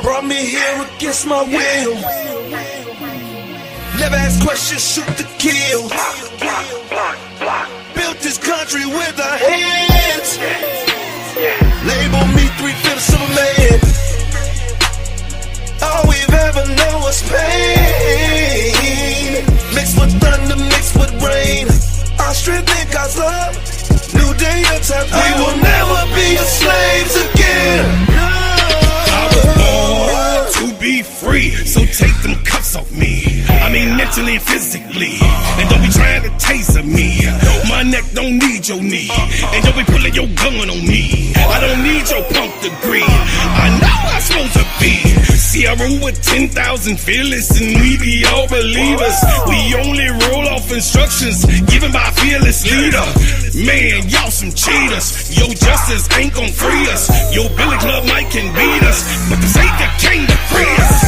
Brought me here against my will. Never ask questions, shoot to kill. Built this country with our hands. Label me 3/5 of a man. All we've ever known was pain. Mixed with thunder, mixed with rain. Our strength in God's love. New day, new time. We will never be slaves again. I was born to be free, so take them cuffs off me. I mean mentally and physically. And don't be trying to taser me. My neck don't need your knee. And don't be pulling your gun on me. I don't need your punk degree. I know I'm supposed to be. See, I roll with 10,000 fearless, and we be all believers. We only roll off instructions given by a fearless leader. Man, y'all some cheaters. Your justice ain't gon' free us. Your Billy Club might can beat us, but the Savior came to free us.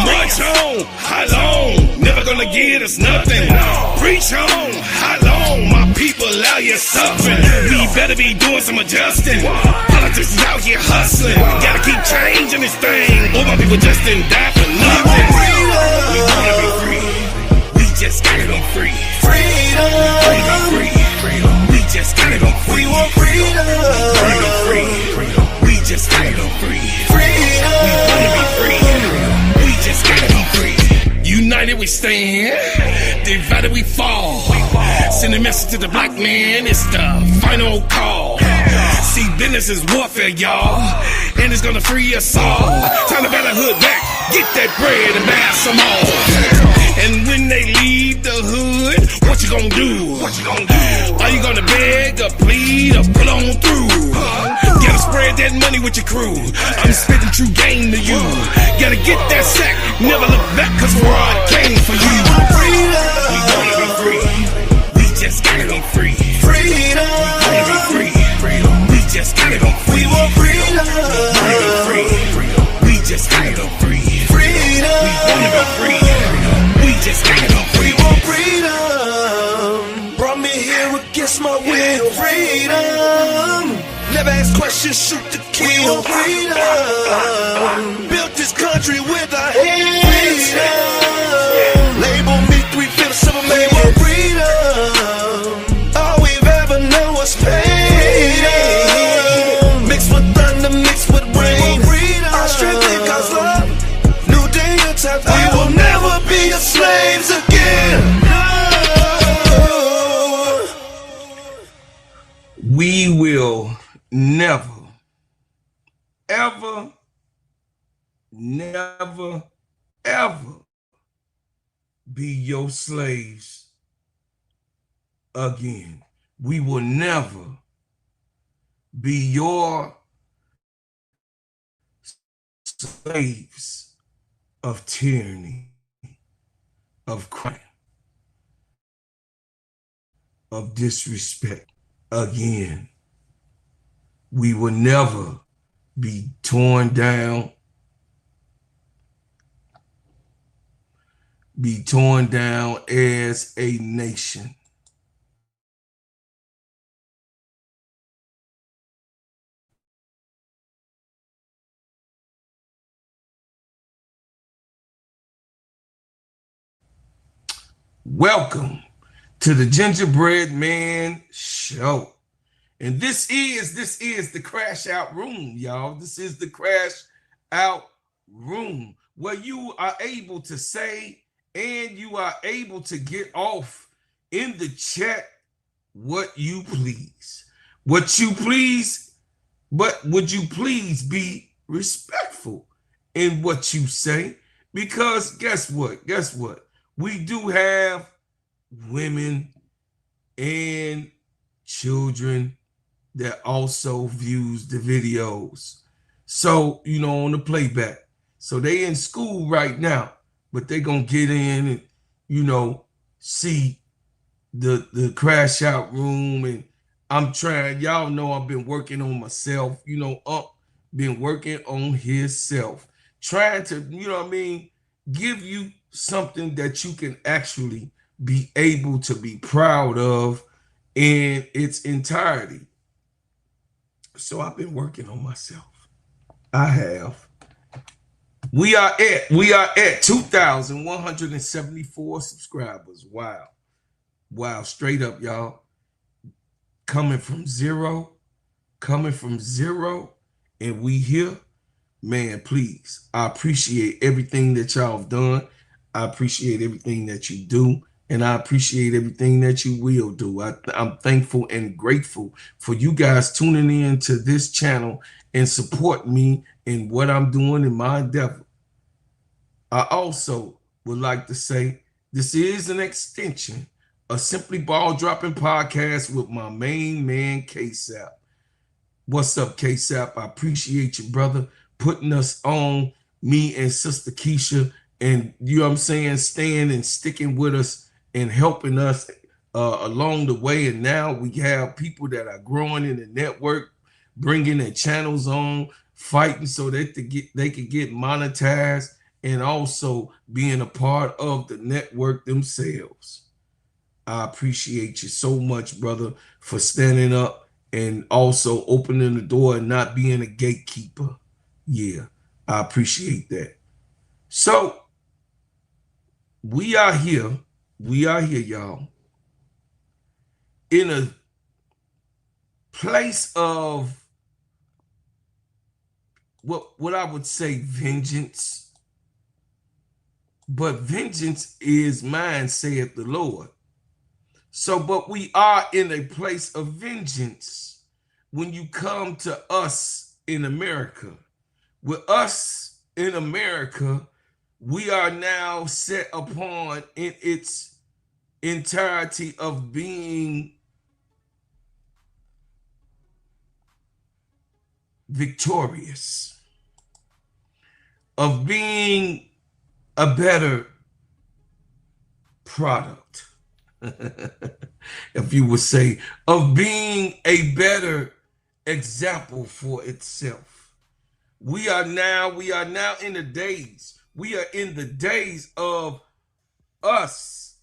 March on, how long? Never gonna get us nothing. Preach on, how long? My people out here suffering. We better be doing some adjusting. Politics is out here hustling. Gotta keep changing this thing. Or my people just didn't die for nothing. We wanna be free. We just gotta go free. Freedom. Free. We just gotta go free. We want freedom. Wanna go free. We just gotta go free. Freedom. We wanna be free. We just gotta be free. United we stand, divided we fall. Send a message to the black man, it's the final call. See, business is warfare, y'all, and it's gonna free us all. Time to better hood back, get that bread and buy some more. And when they leave the hood, what you gonna do? Are you gonna beg or plead or pull on through? Gotta spread that money with your crew. I'm spitting true game to you. Gotta get that sack, never look back, cause I came for you. We wanna be free. We just gotta go free. Freedom. We wanna be free. We just gotta go free. We want freedom. We wanna be free. We just gotta go free. Freedom. We wanna be free. We just gotta go free. We want freedom. Brought me here against my will. Freedom. Never ask questions, shoot to kill. Freedom. Built this country with our hands. Freedom. Label me 3/5 of a man. We want freedom. All we've ever known was pain. Mixed with thunder, mixed with rain. Our strength in God's love. New day, new time. We will never be slaves again. We will never, ever, never, ever be your slaves again. We will never be your slaves of tyranny, of crime, of disrespect again. We will never be torn down, as a nation. Welcome to the Gingerbread Man Show. And this is the Crash Out Room, y'all. This is the Crash Out Room where you are able to say and you are able to get off in the chat what you please. What you please, but would you please be respectful in what you say? Because guess what? We do have women and children that also views the videos. So, on the playback. So they in school right now, but they gonna get in and, see the Crash Out Room. And I'm trying, y'all know I've been working on myself, been working on himself, trying to, give you something that you can actually be able to be proud of in its entirety. So I've been working on myself. I have. We are at 2,174 subscribers. Wow. Wow, straight up, y'all. Coming from zero, and we here. Man, please. I appreciate everything that y'all have done. I appreciate everything that you do. And I appreciate everything that you will do. I'm thankful and grateful for you guys tuning in to this channel and support me in what I'm doing in my endeavor. I also would like to say this is an extension of Simply Ball Dropping Podcast with my main man, KEYSHA. What's up, KEYSHA? I appreciate you, brother, putting us on, me and Sister KEYSHA, and you know what I'm saying, staying and sticking with us and helping us along the way. And now we have people that are growing in the network, bringing their channels on, fighting so that they can get monetized, and also being a part of the network themselves. I appreciate you so much, brother, for standing up and also opening the door and not being a gatekeeper. Yeah, I appreciate that. So we are here, y'all, in a place of what I would say vengeance. But vengeance is mine, saith the Lord. So, but we are in a place of vengeance when you come to us in America. With us in America, we are now set upon in its entirety of being victorious, of being a better product, if you would say, of being a better example for itself. We are now in the days. We are in the days of us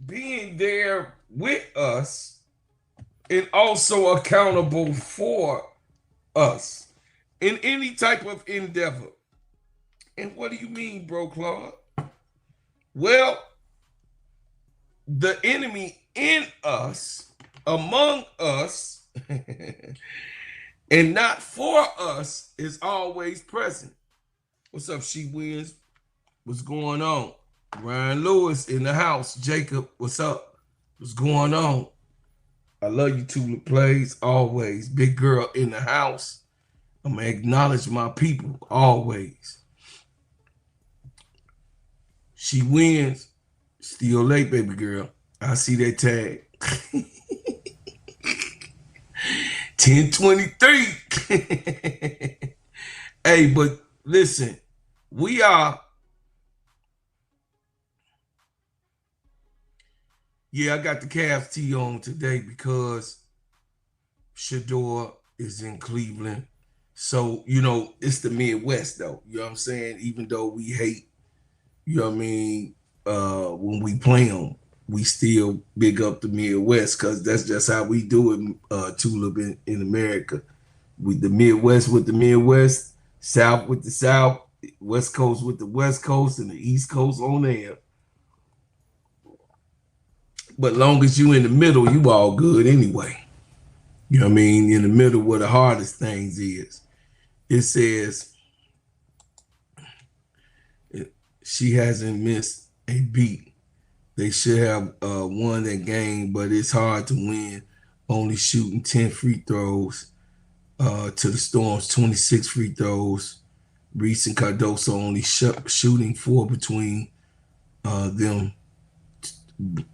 being there with us and also accountable for us in any type of endeavor. And what do you mean, bro, Claude? Well, the enemy in us, among us, and not for us is always present. What's up, She Wins? What's going on? Ryan Lewis in the house. Jacob, what's up? What's going on? I love you, Tulip Plays, always. Big girl in the house. I'm going to acknowledge my people, always. She Wins. Still late, baby girl. I see that tag. 10:23. Hey, but listen, we are. Yeah, I got the Cavs tee on today because Shedeur is in Cleveland. So, you know, it's the Midwest, though. You know what I'm saying? Even though we hate, you know what I mean, when we play them, we still big up the Midwest because that's just how we do it, Tulip, in America. With the Midwest with the Midwest, South with the South, West Coast with the West Coast, and the East Coast on there. But long as you in the middle, you all good anyway. You know what I mean? In the middle where the hardest things is. It says, she hasn't missed a beat. They should have won that game, but it's hard to win. Only shooting 10 free throws to the Storm's 26 free throws. Reese and Cardoso only shooting 4 between them,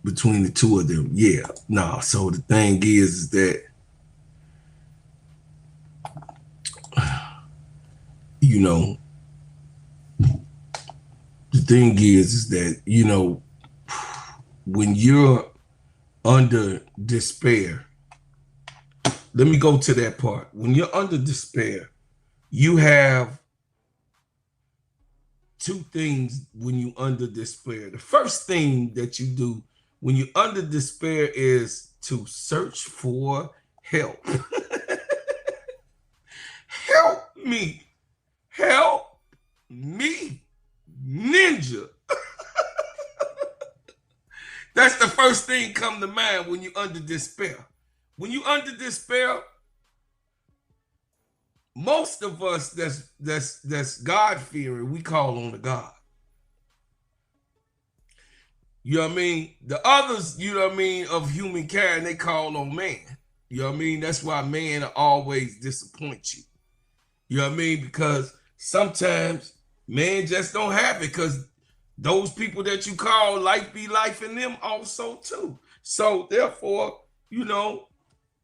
between the two of them. Yeah, nah. So the thing is that, you know, the thing is that, you know, when you're under despair, let me go to that part. When you're under despair, you have two things when you under despair. The first thing that you do when you're under despair is to search for help. Help me. Help first thing come to mind when you under despair? When you under despair, most of us that's God-fearing, we call on the God. You know what I mean? The others, you know what I mean, of human kind, they call on man. You know what I mean? That's why man always disappoint you. You know what I mean? Because sometimes man just don't have it, because those people that you call life be life in them also too. So therefore, you know,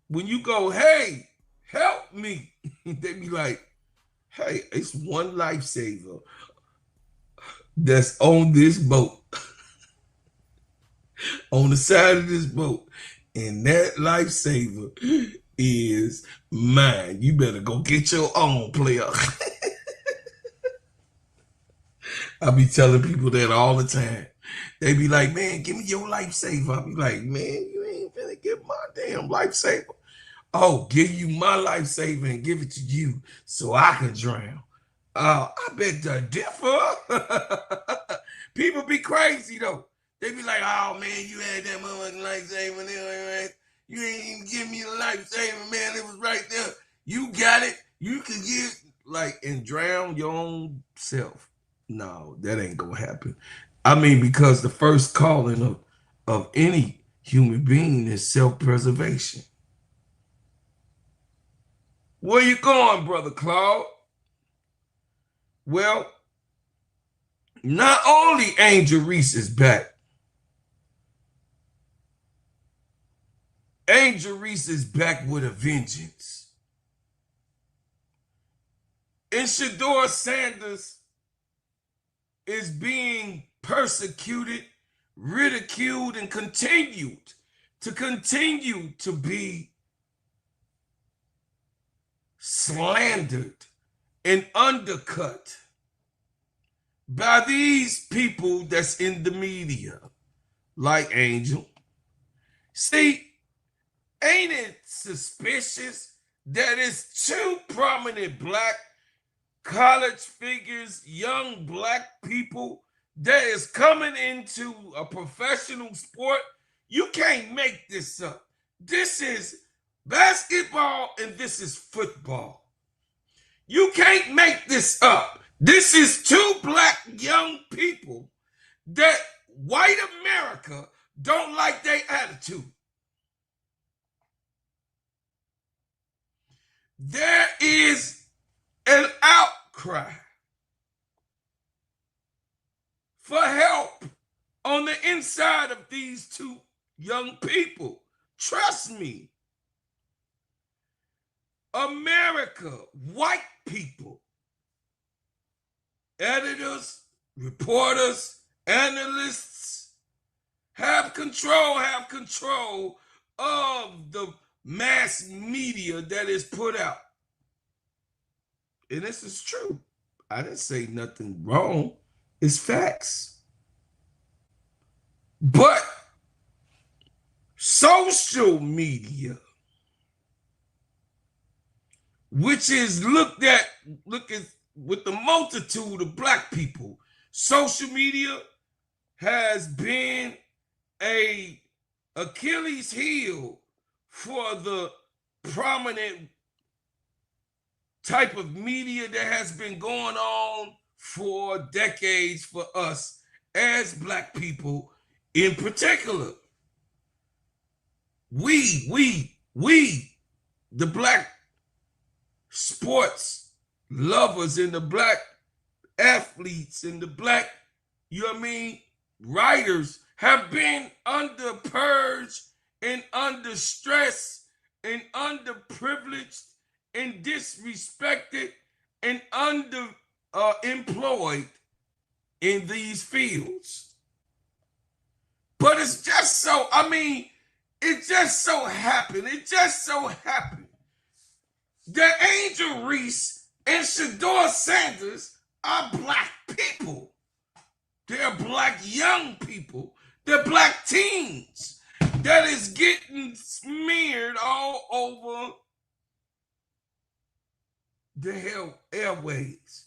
when you go, hey, help me, they be like, hey, it's one lifesaver that's on this boat, on the side of this boat, and that lifesaver is mine. You better go get your own, player. I be telling people that all the time. They be like, man, give me your lifesaver. I be like, man, you ain't finna get my damn lifesaver. Oh, give you my lifesaver and give it to you so I can drown. I bet the differ. People be crazy though. They be like, oh man, you had that motherfucking lifesaver there, you ain't even give me a lifesaver, man. It was right there. You got it. You can get and drown your own self. No, that ain't gonna happen. I mean, because the first calling of any human being is self-preservation. Where you going, Brother Claude? Well, not only Angel Reese is back, Angel Reese is back with a vengeance. And Shedeur Sanders is being persecuted, ridiculed, and continue to be slandered and undercut by these people that's in the media, like Angel. See, ain't it suspicious that it's two prominent black college figures, young black people that is coming into a professional sport? You can't make this up. This is basketball and this is football. You can't make this up. This is two black young people that white America don't like their attitude. There is an outcry for help on the inside of these two young people. Trust me. America, white people, editors, reporters, analysts have control of the mass media that is put out. And this is true. I didn't say nothing wrong. It's facts. But social media, which is look at with the multitude of black people, social media has been a Achilles heel for the prominent type of media that has been going on for decades for us as black people in particular. We, the black sports lovers and the black athletes and the black, you know what I mean, writers have been under purge and under stress and underprivileged and disrespected and underemployed in these fields. But it's just so, it just so happened that Angel Reese and Shedeur Sanders are black people. They're black young people. They're black teens that is getting smeared all over the airways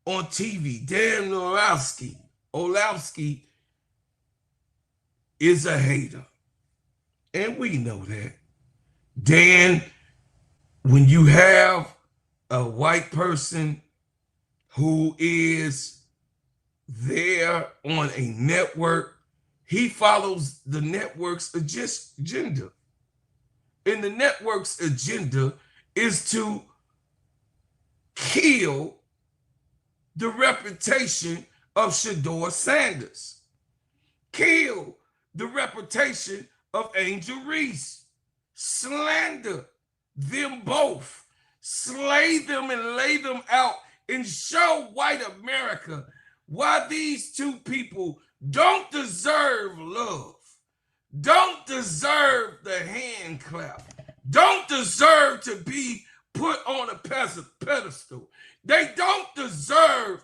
on TV. Dan Orlowski is a hater. And we know that. Then when you have a white person who is there on a network, he follows the network's agenda. And the network's agenda is to kill the reputation of Shedeur Sanders, kill the reputation of Angel Reese, slander them both, slay them and lay them out, and show white America why these two people don't deserve love, don't deserve the hand clap, don't deserve to be put on a pedestal. They don't deserve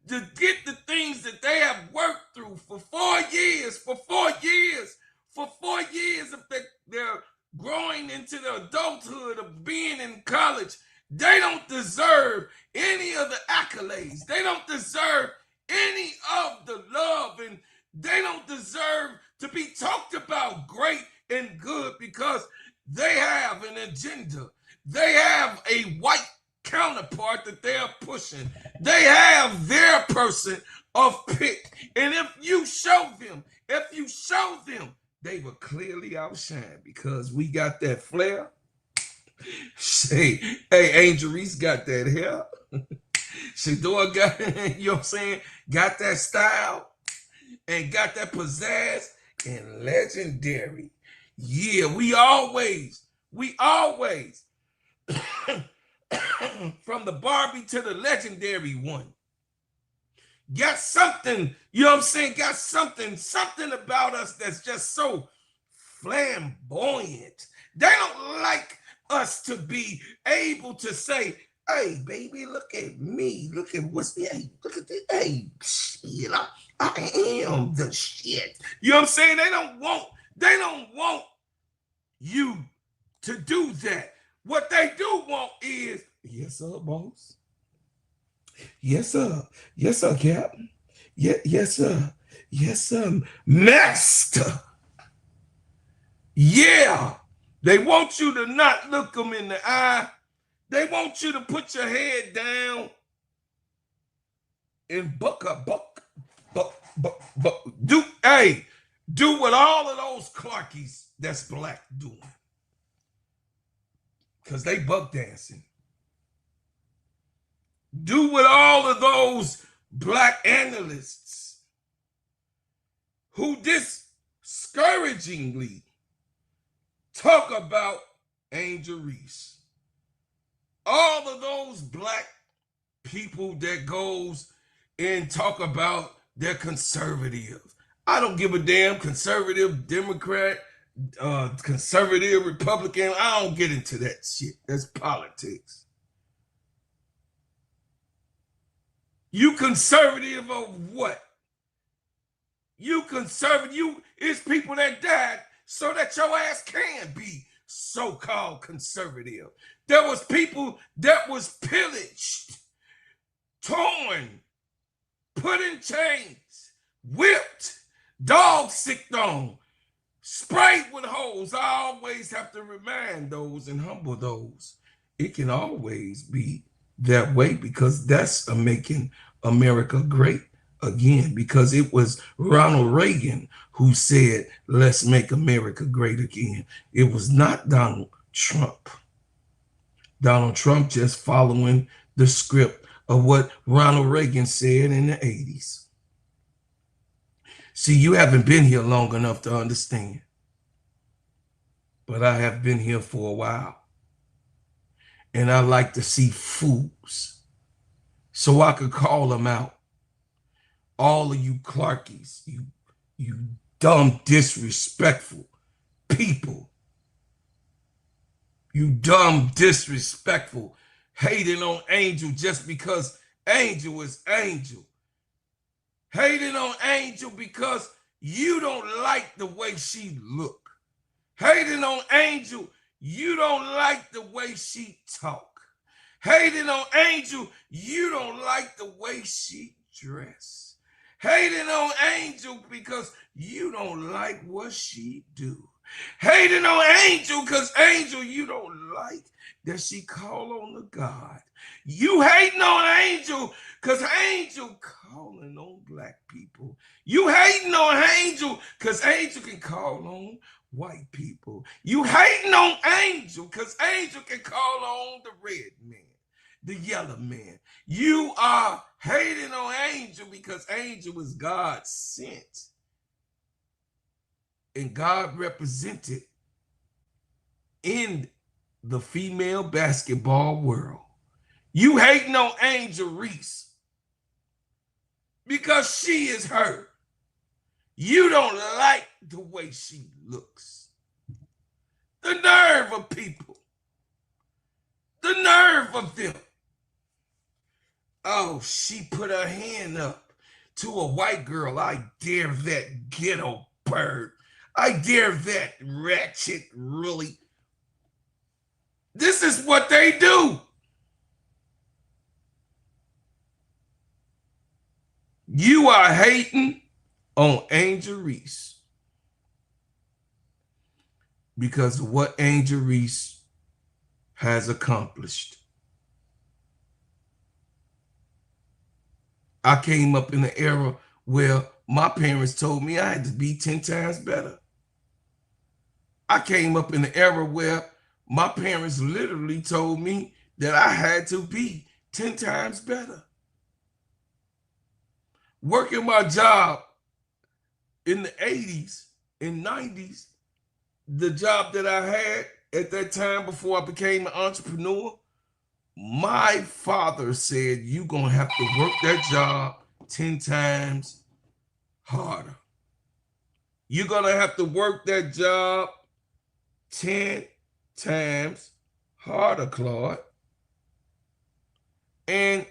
to get the things that they have worked through for 4 years, for 4 years of their growing into the adulthood of being in college. They don't deserve any of the accolades. They don't deserve any of the love, and they don't deserve to be talked about great and good because they have an agenda. They have a white counterpart that they are pushing. They have their person of pick. And if you show them, they will clearly outshine because we got that flair. Hey, Angel Reese got that hair. Shedeur got, you know what I'm saying, got that style and got that pizzazz and legendary. Yeah, we always from the Barbie to the legendary one. Got something, you know what I'm saying? Got something about us that's just so flamboyant. They don't like us to be able to say, hey, baby, look at me. Look at what's the, hey, look at this. Hey, shit, I am the shit. You know what I'm saying? They don't want you to do that. What they do want is, yes, sir, boss. Yes, sir. Yes, sir, Captain. Yes, sir. Yes, sir, master. Yeah. They want you to not look them in the eye. They want you to put your head down and buck. Do what all of those Clarkies that's black doing. Because they buck dancing. Do what all of those black analysts who discouragingly talk about Angel Reese. All of those black people that goes and talk about they're conservative. I don't give a damn conservative, Democrat, conservative, Republican. I don't get into that shit. That's politics. You conservative of what? You conservative, it's people that died so that your ass can be so-called conservative. There was people that was pillaged, torn, put in chains, whipped, dog sicked on, sprayed with holes. I always have to remind those and humble those. It can always be that way because that's making America great again, because it was Ronald Reagan who said, let's make America great again. It was not Donald Trump. Donald Trump just following the script of what Ronald Reagan said in the 80s. See, you haven't been here long enough to understand, but I have been here for a while. And I like to see fools so I could call them out. All of you Clarkies, you dumb, disrespectful people. You dumb, disrespectful, hating on Angel just because Angel is Angel. Hating on Angel because you don't like the way she look. Hating on Angel, you don't like the way she talk. Hating on Angel, you don't like the way she dress. Hating on Angel because you don't like what she do. Hating on Angel because Angel, you don't like that she call on the God. You hating on Angel because Angel calling on black people. You hating on Angel because Angel can call on white people. You hating on Angel because Angel can call on the red man, the yellow man. You are hating on Angel because Angel is God sent. And God represented in the female basketball world. You hating on Angel Reese because she is her. You don't like the way she looks. The nerve of people. The nerve of them. Oh, she put her hand up to a white girl. I dare that ghetto bird. I dare that ratchet, really. This is what they do. You are hating on Angel Reese because of what Angel Reese has accomplished. I came up in an era where my parents told me I had to be 10 times better. I came up in an era where my parents literally told me that I had to be 10 times better. Working my job in the 80s and 90s, the job that I had at that time before I became an entrepreneur, my father said, you're going to have to work that job 10 times harder. You're going to have to work that job 10 times harder, Claude. And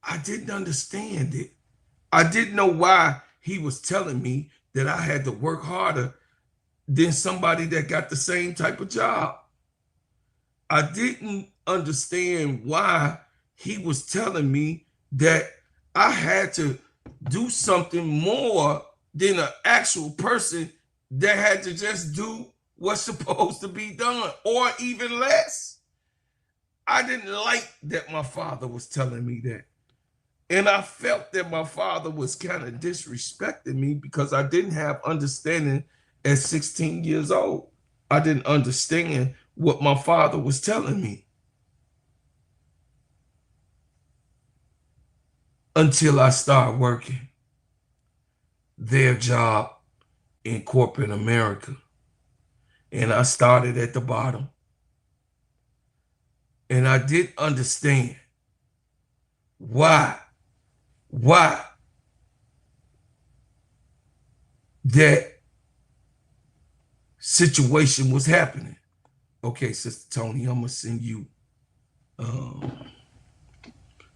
I didn't understand it. I didn't know why he was telling me that I had to work harder than somebody that got the same type of job. I didn't understand why he was telling me that I had to do something more than an actual person that had to just do what's supposed to be done, or even less. I didn't like that my father was telling me that. And I felt that my father was kind of disrespecting me because I didn't have understanding at 16 years old. I didn't understand what my father was telling me until I started working their job in corporate America. And I started at the bottom. And I didn't understand why that situation was happening. Okay, Sister Tony, I'm gonna send you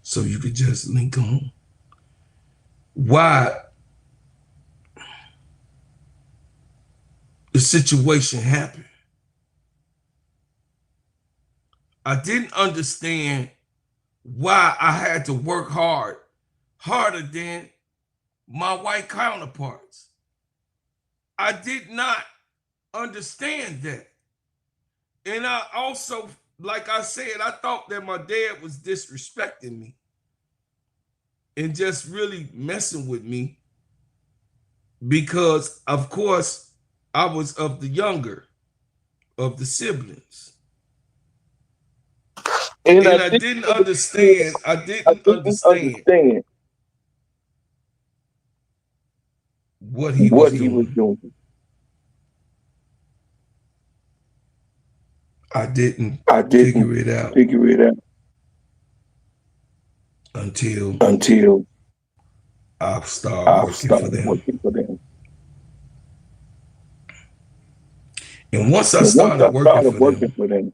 so you could just link on why the situation happened. I didn't understand why I had to work harder than my white counterparts. I did not understand that. And I also, like I said, I thought that my dad was disrespecting me and just really messing with me because, of course, I was of the younger of the siblings. And I didn't understand. I didn't understand what he was doing. I didn't figure it out until I started working for them. And once I started working for them,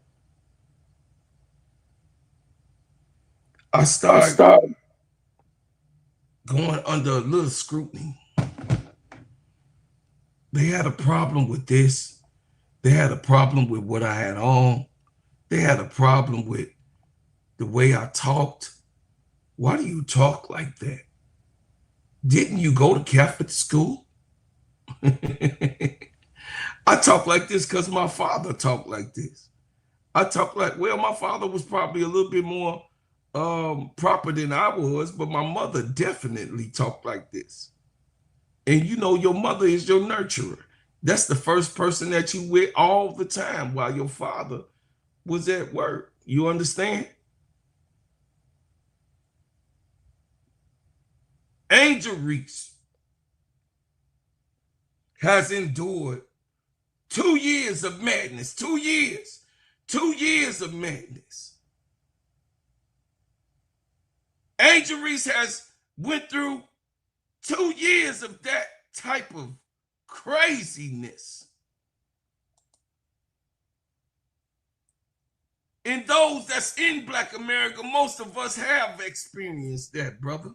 I started going under a little scrutiny. They had a problem with this. They had a problem with what I had on. They had a problem with the way I talked. Why do you talk like that? Didn't you go to Catholic school? I talk like this because my father talked like this. I talk like, well, my father was probably a little bit more proper than I was, but my mother definitely talked like this. And you know, your mother is your nurturer. That's the first person that you with all the time while your father was at work. You understand? Angel Reese has endured 2 years of madness. 2 years. 2 years of madness. Angel Reese has went through 2 years of that type of craziness. And those that's in Black America, most of us have experienced that, brother.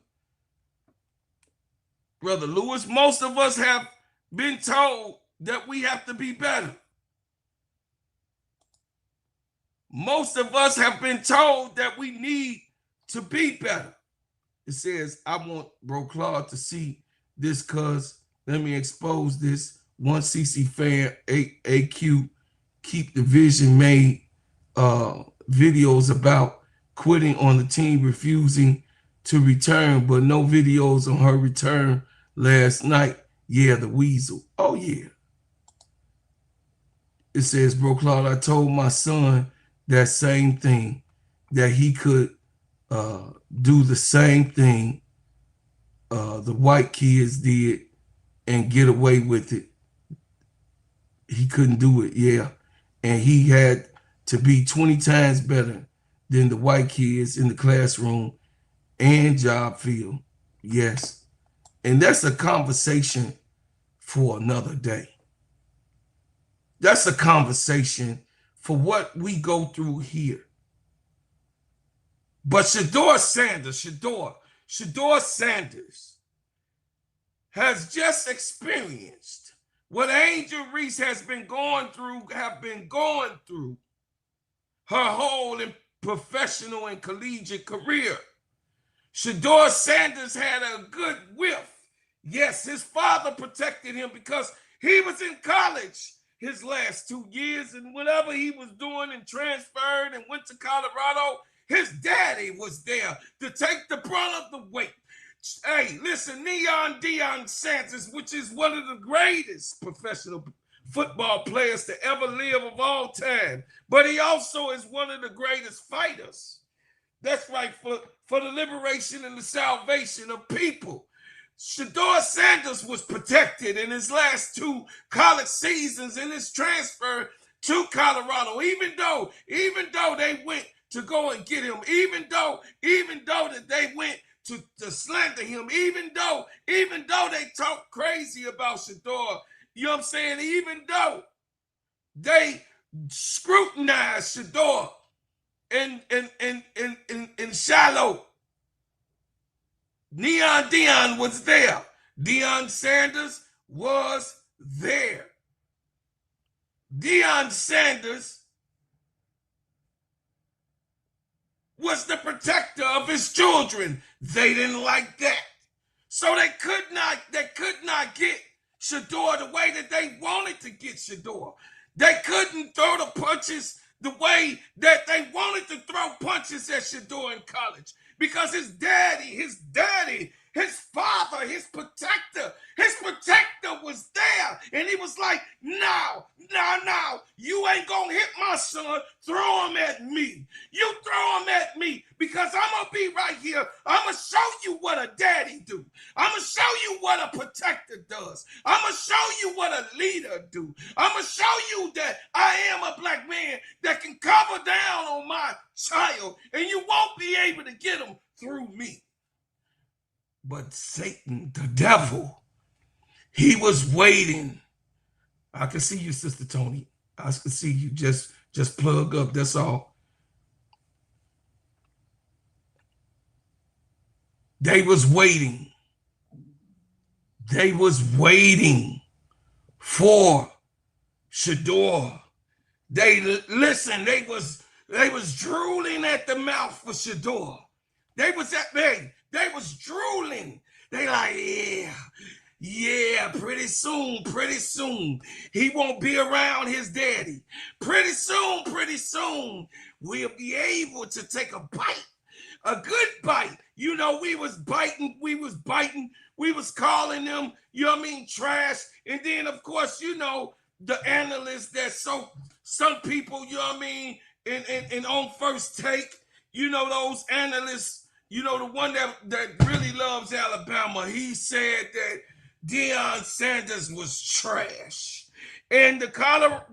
Brother Lewis, most of us have been told that we have to be better. Most of us have been told that we need to be better. It says, I want Bro Claude to see this because let me expose this. One CC fan, AQ, keep the vision made videos about quitting on the team, refusing to return, but no videos on her return last night. Yeah, the weasel. Oh, yeah. It says, Bro Claude, I told my son that same thing, that he could do the same thing the white kids did and get away with it. He couldn't do it, yeah. And he had to be 20 times better than the white kids in the classroom and job field. Yes. And that's a conversation for another day. That's a conversation for what we go through here. But Shedeur Sanders has just experienced what Angel Reese has been going through, her whole professional and collegiate career. Shedeur Sanders had a good whiff. Yes, his father protected him because he was in college his last 2 years, and whatever he was doing and transferred and went to Colorado, his daddy was there to take the brunt of the weight. Hey, listen, Deion Sanders, which is one of the greatest professional football players to ever live of all time, but he also is one of the greatest fighters. That's right, for the liberation and the salvation of people. Shedeur Sanders was protected in his last 2 college seasons in his transfer to Colorado, even though they went to go and get him, even though that they went to slander him, even though they talk crazy about Shedeur, you know what I'm saying? Even though they scrutinized Shedeur in Shiloh, Deion was there. Deion Sanders was there. Deion Sanders was the protector of his children. They didn't like that. So they could not get Shedeur the way that they wanted to get Shedeur. They couldn't throw the punches the way that they wanted to throw punches at Shedeur in college. Because his daddy, his father, his protector was there. And he was like, no, you ain't gonna hit my son. Throw him at me. You throw him at me because I'm gonna be right here. I'm gonna show you what a daddy do. I'm gonna show you what a protector does. I'm gonna show you what a leader do. I'm gonna show you that I am a black man that can cover down on my child and you won't be able to get him through me. But Satan, the devil, he was waiting. I can see you, Sister Tony. I can see you. Just plug up. That's all. They was waiting. They was waiting for Shedeur. They was drooling at the mouth for Shedeur. They was drooling They like, yeah, pretty soon, he won't be around his daddy. Pretty soon, we'll be able to take a bite, a good bite. You know, we was biting, we was calling them, you know what I mean, trash. And then, of course, you know, the analysts that some people, you know what I mean, and on First Take, you know, those analysts, you know, the one that really loves Alabama, he said that Deion Sanders was trash. And the Colorado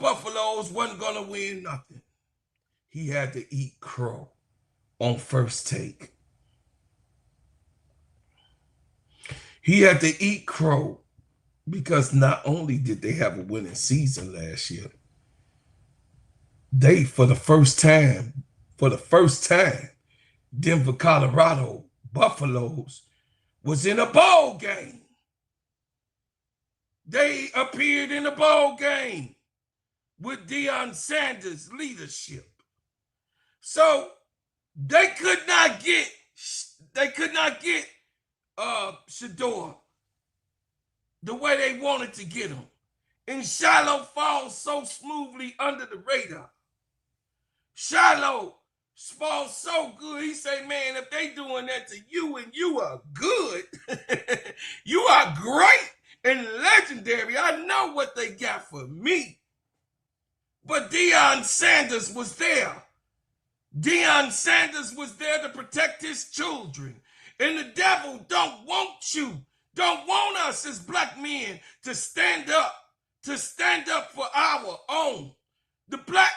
Buffaloes wasn't gonna win nothing. He had to eat crow on First Take. He had to eat crow because not only did they have a winning season last year, they, for the first time, Denver, Colorado Buffaloes was in a bowl game. They appeared in a bowl game with Deion Sanders' leadership. So they could not get Shedeur the way they wanted to get him. And Shiloh falls so smoothly under the radar. Shiloh falls so good. He say, man, if they doing that to you and you are good, you are great and legendary. I know what they got for me. But Deion Sanders was there. Deion Sanders was there to protect his children. And the devil don't want us as black men to stand up for our own. The black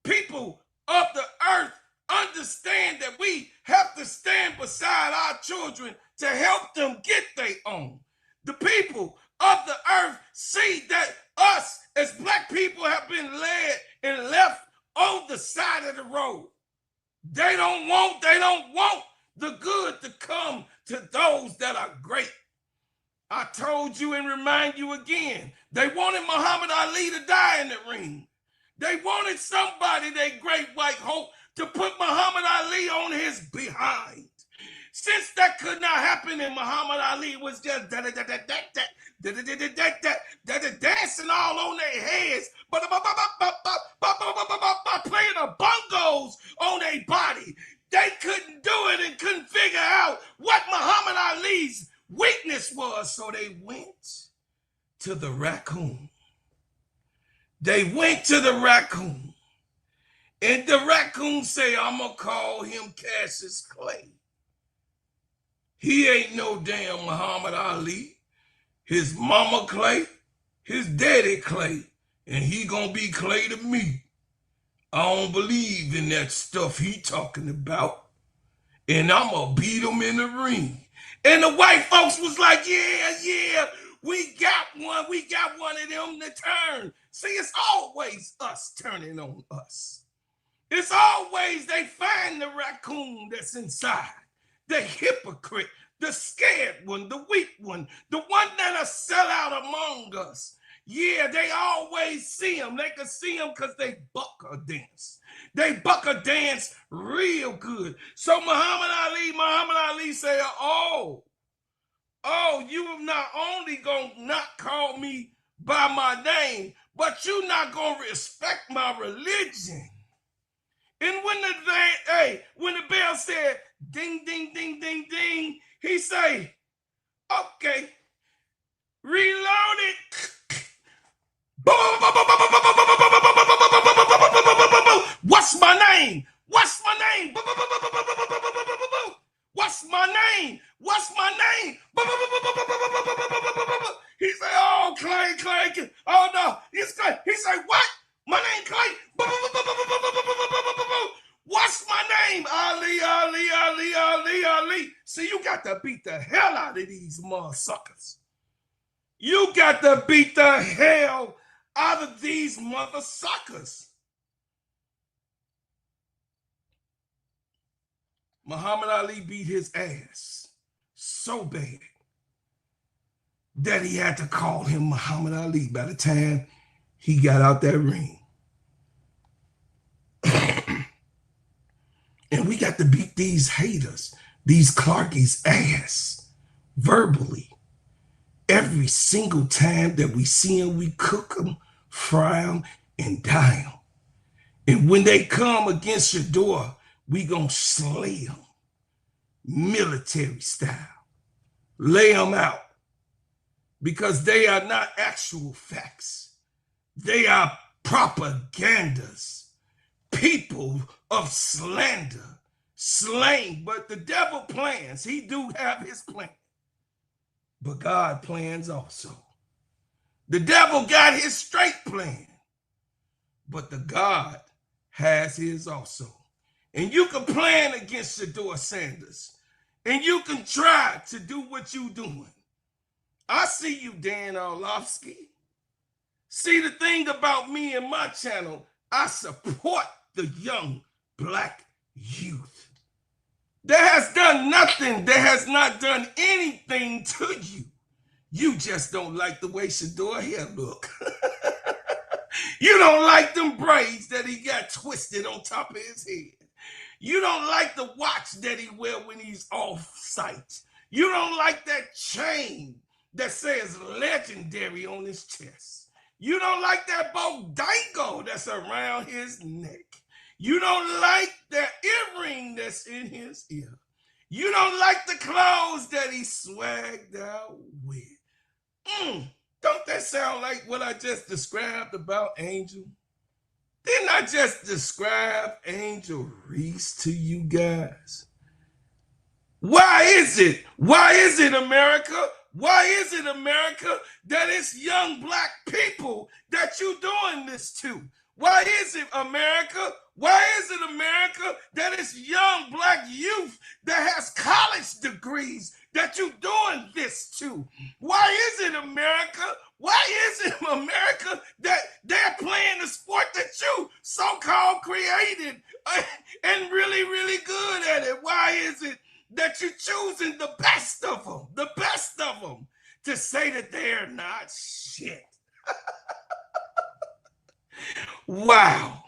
people of the earth understand that we have to stand beside our children to help them get their own. The people of the earth see that us as black people have been led and left on the side of the road. They don't want the good to come to those that are great. I told you and remind you again, they wanted Muhammad Ali to die in the ring. They wanted somebody, their great white hope, to put Muhammad Ali on his behind. Since that could not happen and Muhammad Ali was just dancing all on their heads, playing the bongos on their body, they couldn't do it and couldn't figure out what Muhammad Ali's weakness was. So they went to the raccoon. They went to the raccoon. And the raccoon say, I'm going to call him Cassius Clay. He ain't no damn Muhammad Ali. His mama Clay, his daddy Clay, and he gonna be Clay to me. I don't believe in that stuff he talking about. And I'm gonna beat him in the ring. And the white folks was like, yeah, we got one of them to turn. See, it's always us turning on us. It's always they find the raccoon that's inside. The hypocrite, the scared one, the weak one, the one that'll sell out among us. Yeah, they always see him. They can see him because they buck a dance. They buck a dance real good. So Muhammad Ali said, oh, you have not only gonna not call me by my name, but you not gonna respect my religion. And when the bell said, ding, ding, ding, ding, ding, he say, okay, reload it. What's my name? What's my name? What's my name? What's my name? He say, oh, Clay. Oh, no, it's Clay. He say, what? My name Clay. What's my name? Ali. See, you got to beat the hell out of these motherfuckers. You got to beat the hell out of these motherfuckers. Muhammad Ali beat his ass so bad that he had to call him Muhammad Ali by the time he got out that ring. And we got to beat these haters, these Clarkies ass verbally every single time that we see them. We cook them, fry them, and dye them. And when they come against Shedeur, we gonna slay them military style. Lay them out, because they are not actual facts. They are propagandas, people of slander, slang. But the devil plans. He do have his plan. But God plans also. The devil got his straight plan, but the God has his also. And you can plan against Shedeur Sanders, and you can try to do what you doing. I see you, Dan Orlovsky. See, the thing about me and my channel, I support the young black youth. That has done nothing. That has not done anything to you. You just don't like the way Shedeur hair look. You don't like them braids that he got twisted on top of his head. You don't like the watch that he wear when he's off site. You don't like that chain that says legendary on his chest. You don't like that bodega that's around his neck. You don't like that earring that's in his ear. You don't like the clothes that he swagged out with. Don't that sound like what I just described about Angel? Didn't I just describe Angel Reese to you guys? Why is it, America? Why is it, America, that it's young black people that you doing this to? Why is it, America? Why is it, America, that it's young black youth that has college degrees that you doing this to? Why is it, America? Why is it, America, that they're playing the sport that you so-called created and really, really good at it? Why is it that you're choosing the best of them to say that they're not shit? Wow.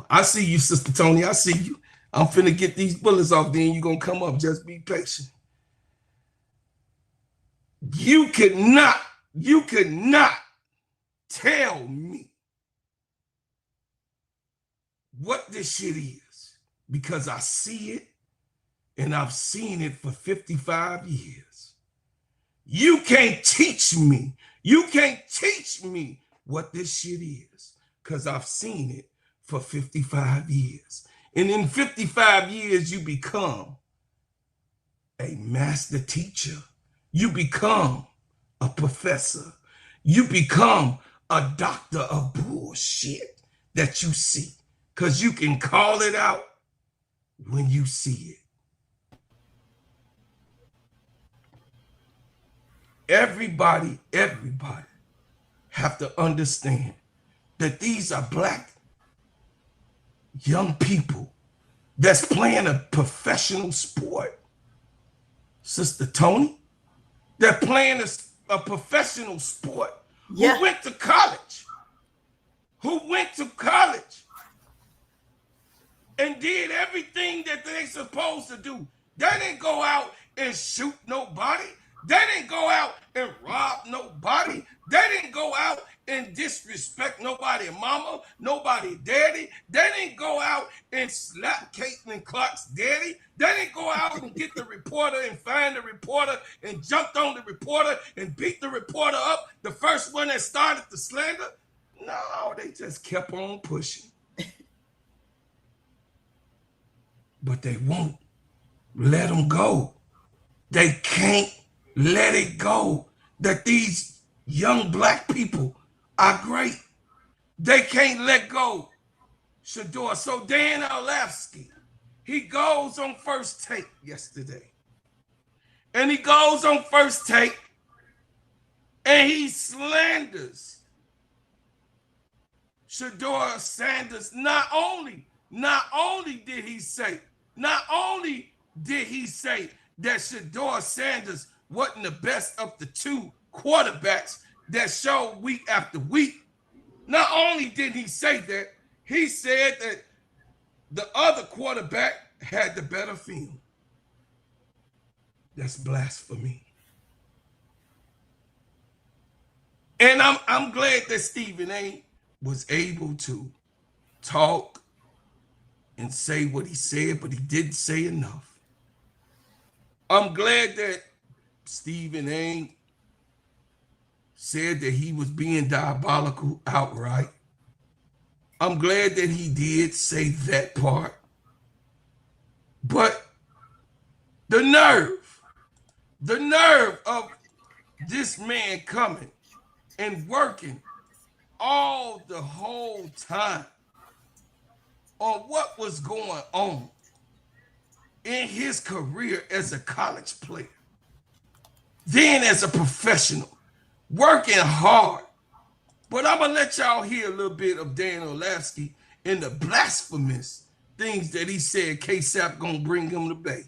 I see you, Sister Tony. I see you. I'm finna get these bullets off, then you're gonna come up. Just be patient. You could not tell me what this shit is, because I see it and I've seen it for 55 years. You can't teach me. You can't teach me what this shit is, because I've seen it for 55 years. And in 55 years, you become a master teacher. You become a professor. You become a doctor of bullshit that you see, because you can call it out when you see it. Everybody have to understand that these are black young people that's playing a professional sport. Sister Tony, they're playing a professional sport. Yeah. Who went to college and did everything that they supposed to do. They didn't go out and shoot nobody. They didn't go out and rob nobody. They didn't go out and disrespect nobody mama, nobody daddy. They didn't go out and slap Caitlin Clark's daddy. They didn't go out and get the reporter and find the reporter and jumped on the reporter and beat the reporter up, the first one that started the slander. No, they just kept on pushing. But they won't let them go. They can't let it go that these young black people are great. They can't let go, Shedeur. So Dan Orlovsky, he goes on First Take yesterday. And he goes on First Take and he slanders Shedeur Sanders. Not only did he say that Shedeur Sanders wasn't the best of the two quarterbacks that showed week after week. Not only did he say that, he said that The other quarterback had the better film. That's blasphemy. And I'm glad that Stephen A was able to talk and say what he said, but he didn't say enough. I'm glad that Stephen A said that he was being diabolical outright. I'm glad that he did say that part. But the nerve of this man coming and working all the whole time on what was going on in his career as a college player, then as a professional, working hard. But I'm gonna let y'all hear a little bit of Dan Orlovsky and the blasphemous things that he said KEYSHA gonna bring him to bay.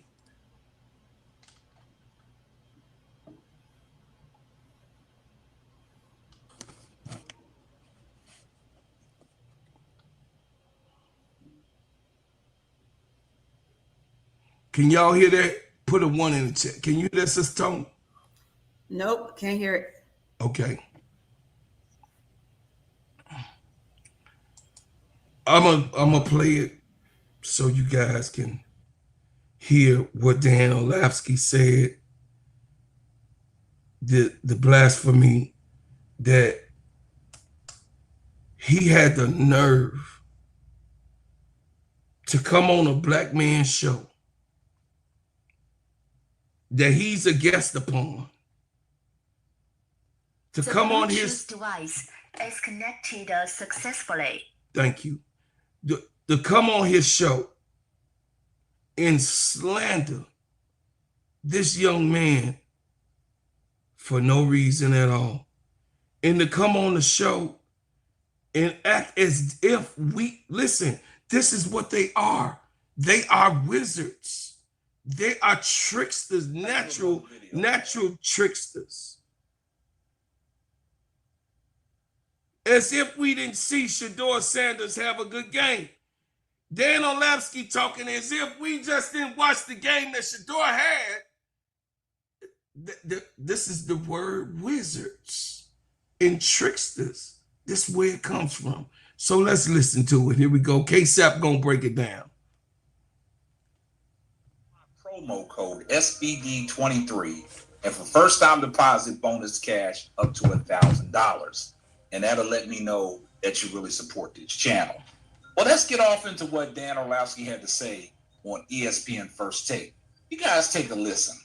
Can y'all hear that? Put a 1 in the chat. Can you hear that, Sister Tone? Nope, can't hear it. Okay. I'm gonna play it so you guys can hear what Dan Orlovsky said. The blasphemy that he had the nerve to come on a black man's show that he's a guest upon, to come on his device is connected successfully. Thank you. To come on his show and slander this young man for no reason at all, and to come on the show and act as if listen, this is what they are. They are wizards. They are tricksters, natural tricksters. As if we didn't see Shedeur Sanders have a good game. Dan Orlovsky talking as if we just didn't watch the game that Shedeur had. This is the word wizards and tricksters. This is where it comes from. So let's listen to it. Here we go. KEYSHA gonna break it down. Promo code SBD23, and for first time deposit bonus cash up to $1,000. And that'll let me know that you really support this channel. Well, let's get off into what Dan Orlovsky had to say on ESPN First Take. You guys take a listen.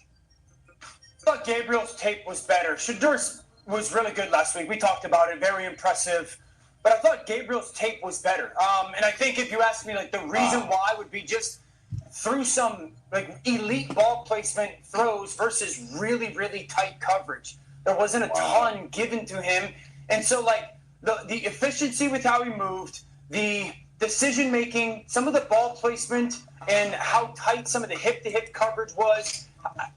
I thought Gabriel's tape was better. Shedeur's was really good last week. We talked about it, very impressive. But I thought Gabriel's tape was better. And I think if you ask me, like, the reason why would be just through some like elite ball placement throws versus really, really tight coverage. There wasn't a ton given to him. And so, like, the efficiency with how he moved, the decision-making, some of the ball placement, and how tight some of the hip-to-hip coverage was,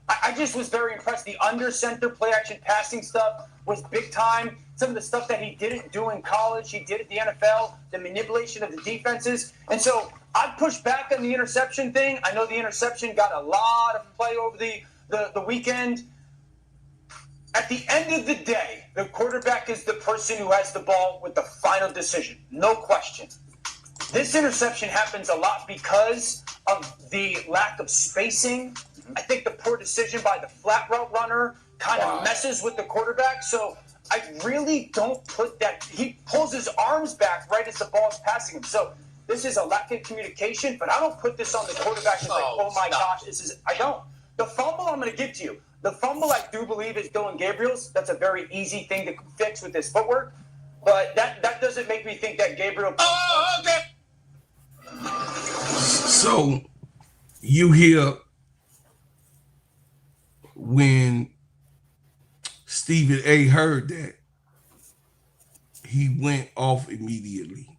I just was very impressed. The under-center play-action passing stuff was big time. Some of the stuff that he didn't do in college, he did at the NFL, the manipulation of the defenses. And so I'd push back on the interception thing. I know the interception got a lot of play over the weekend. At the end of the day, the quarterback is the person who has the ball with the final decision. No question. This interception happens a lot because of the lack of spacing. I think the poor decision by the flat route runner kind of messes with the quarterback. So I really don't put that. He pulls his arms back right as the ball is passing him. So this is a lack of communication, but I don't put this on the quarterback as like, oh my gosh, this is, I don't. The fumble I'm going to give to you. The fumble I do believe is Dylan Gabriel's. That's a very easy thing to fix with his footwork. But that doesn't make me think that Gabriel. So you hear when Stephen A heard that, he went off immediately.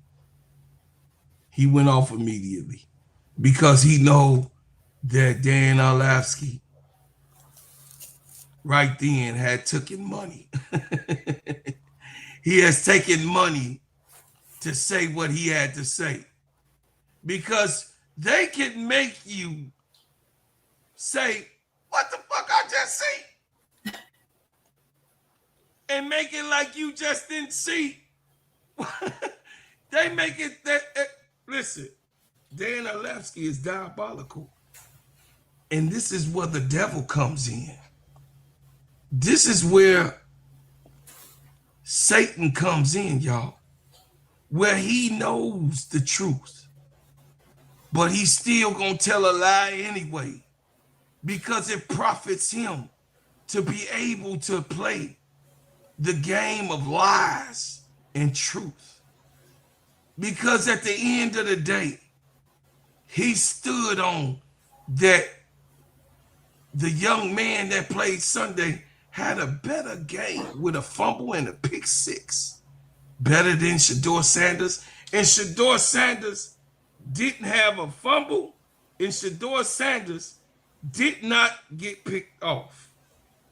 He went off immediately because he know that Dan Orlovsky right then had taken money. He has taken money to say what he had to say. Because they can make you say, what the fuck I just see? And make it like you just didn't see. They make it that, listen, Dan Alevsky is diabolical. And this is where the devil comes in. This is where Satan comes in, y'all. Where he knows the truth. But he's still gonna tell a lie anyway. Because it profits him to be able to play the game of lies and truth. Because at the end of the day, he stood on that the young man that played Sunday had a better game with a fumble and a pick six. Better than Shedeur Sanders. And Shedeur Sanders didn't have a fumble. And Shedeur Sanders did not get picked off.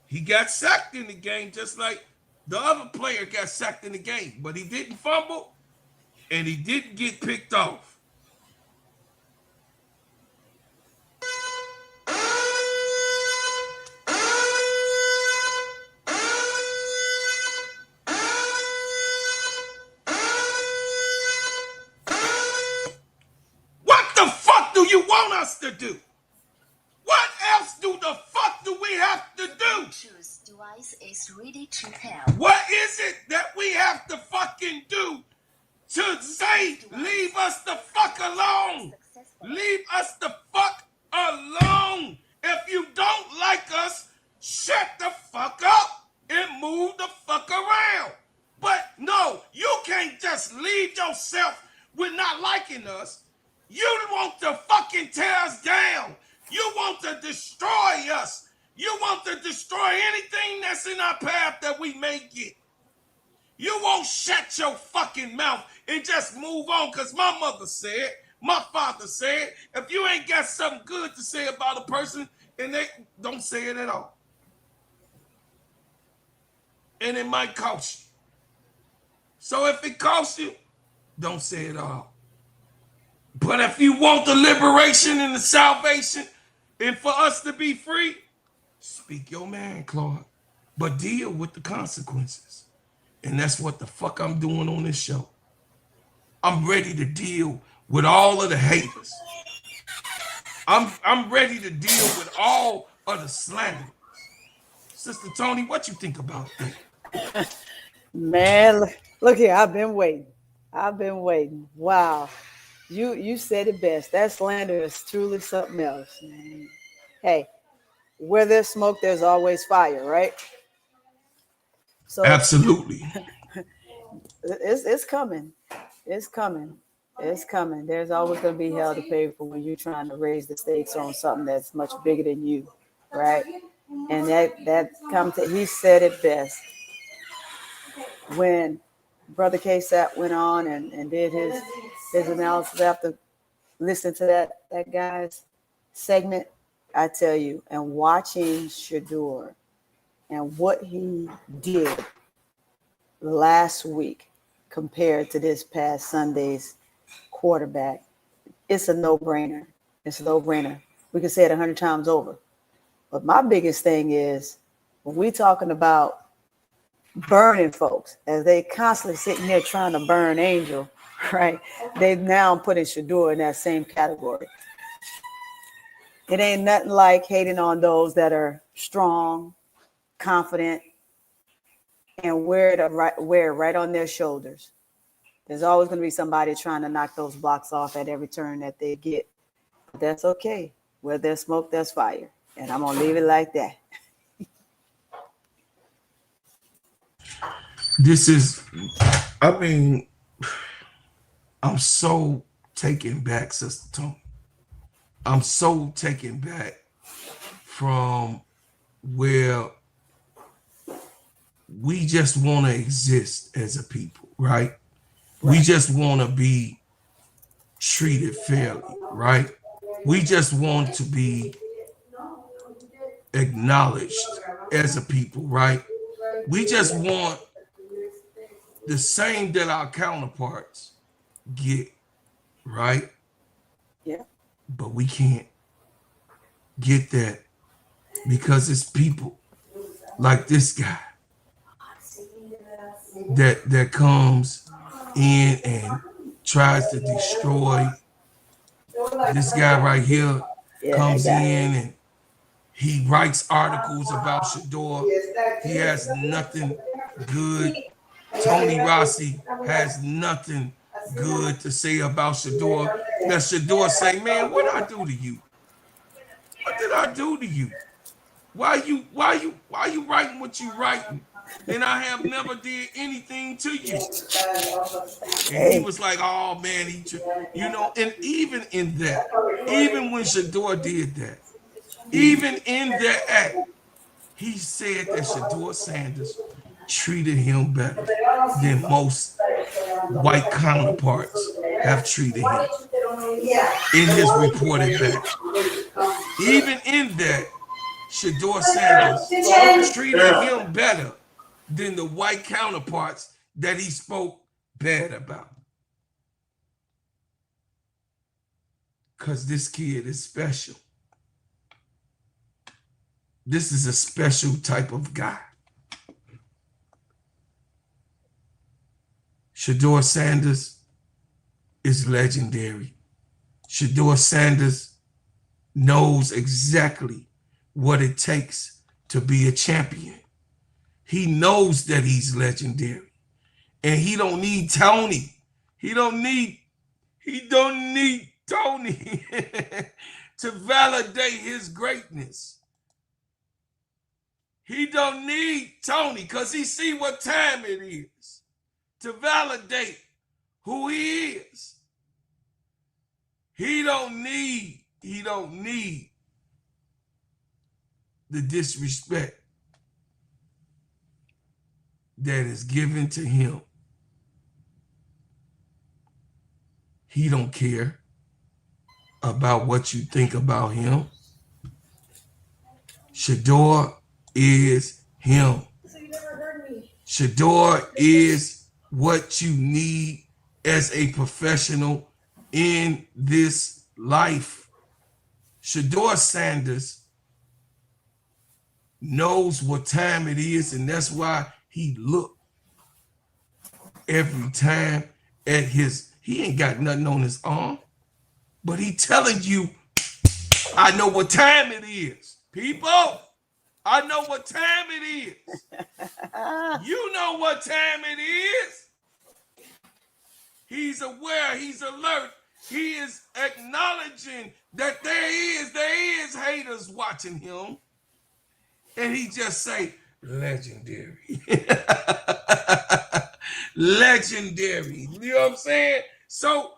He got sacked in the game just like the other player got sacked in the game. But he didn't fumble and he didn't get picked off. What the fuck do you want us to do? What else do the fuck do we have to do? Choose device is ready to pair. What is it that we have to fucking do to say, leave us the fuck alone? Leave us the fuck alone. If you don't like us, shut the fuck up and move the fuck around. But no, you can't just leave yourself with not liking us. You want to fucking tear us down. You want to destroy us. You want to destroy anything that's in our path that we may get. You won't shut your fucking mouth and just move on, because my mother said, my father said, if you ain't got something good to say about a person, then they don't say it at all. And it might cost you. So if it costs you, don't say it all. But if you want the liberation and the salvation and for us to be free, speak your man, Claude. But deal with the consequences. And that's what the fuck I'm doing on this show. I'm ready to deal with all of the haters. I'm ready to deal with all of the slanderers. Sister Tony, what you think about that? Man, look here. I've been waiting. Wow. You said it best. That slander is truly something else, man. Hey, where there's smoke, there's always fire, right? So Absolutely. It's coming. It's coming. There's always going to be hell to pay for when you're trying to raise the stakes on something that's much bigger than you, right? And that comes to, he said it best. When Brother KEYSHA went on and did his analysis after listening to that guy's segment, I tell you, and watching Shedeur and what he did last week compared to this past Sunday's quarterback, it's a no-brainer. We can say it 100 times over. But my biggest thing is when we talking about burning folks, as they constantly sitting there trying to burn Angel, right? They now putting Shedeur in that same category. It ain't nothing like hating on those that are strong, confident, and wear it right on their shoulders. There's always going to be somebody trying to knock those blocks off at every turn that they get. But that's okay. Where there's smoke, there's fire. And I'm going to leave it like that. This is, I mean, I'm so taken back, Sister Tony. I'm so taken back from where we just want to exist as a people, right? We just want to be treated fairly, right? We just want to be acknowledged as a people, right? We just want the same that our counterparts get, right? Yeah. But we can't get that because it's people like this guy that comes in and tries to destroy. This guy right here comes in and he writes articles about Shedeur. He has nothing good. Tony Rossi has nothing good to say about Shedeur. Now Shedeur say, man, what did I do to you? What did I do to you? Why you writing what you writing? And I have never did anything to you. And he was like, oh man, and even in that, even when Shedeur did that, even in that act, he said that Shedeur Sanders treated him better than most white counterparts have treated him in his reported back. Even in that, Shedeur Sanders treated him better than the white counterparts that he spoke bad about. Because this kid is special. This is a special type of guy. Shedeur Sanders is legendary. Shedeur Sanders knows exactly what it takes to be a champion. He knows that he's legendary. And he don't need Tony. He don't need Tony to validate his greatness. He don't need Tony because he see what time it is to validate who he is. He don't need the disrespect that is given to him. He don't care about what you think about him. Shedeur is him. Shedeur is what you need as a professional in this life. Shedeur Sanders knows what time it is, and that's why he look every time at he ain't got nothing on his arm, but he telling you, I know what time it is. People, I know what time it is. You know what time it is. He's aware, he's alert. He is acknowledging that there is haters watching him. And he just say, legendary. Legendary. You know what I'm saying? So,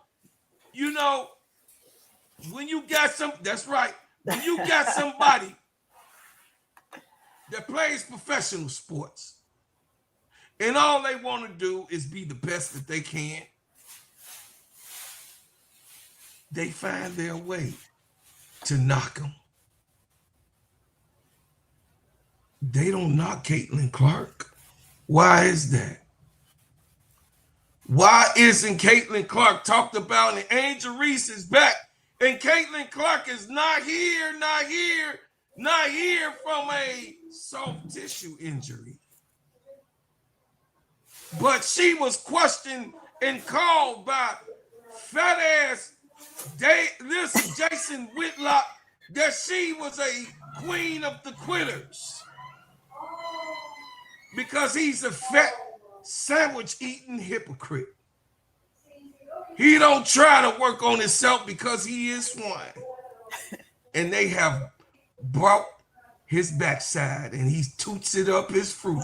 when you got that's right. When you got somebody that plays professional sports and all they want to do is be the best that they can, they find their way to knock them. They don't knock Caitlin Clark. Why is that? Why isn't Caitlin Clark talked about and Angel Reese is back and Caitlin Clark is not here from a soft tissue injury? But she was questioned and called by fat ass Jason Whitlock that she was a queen of the quitters because he's a fat sandwich eating hypocrite. He don't try to work on himself because he is one. And they have brought his backside and he toots it up his fruit.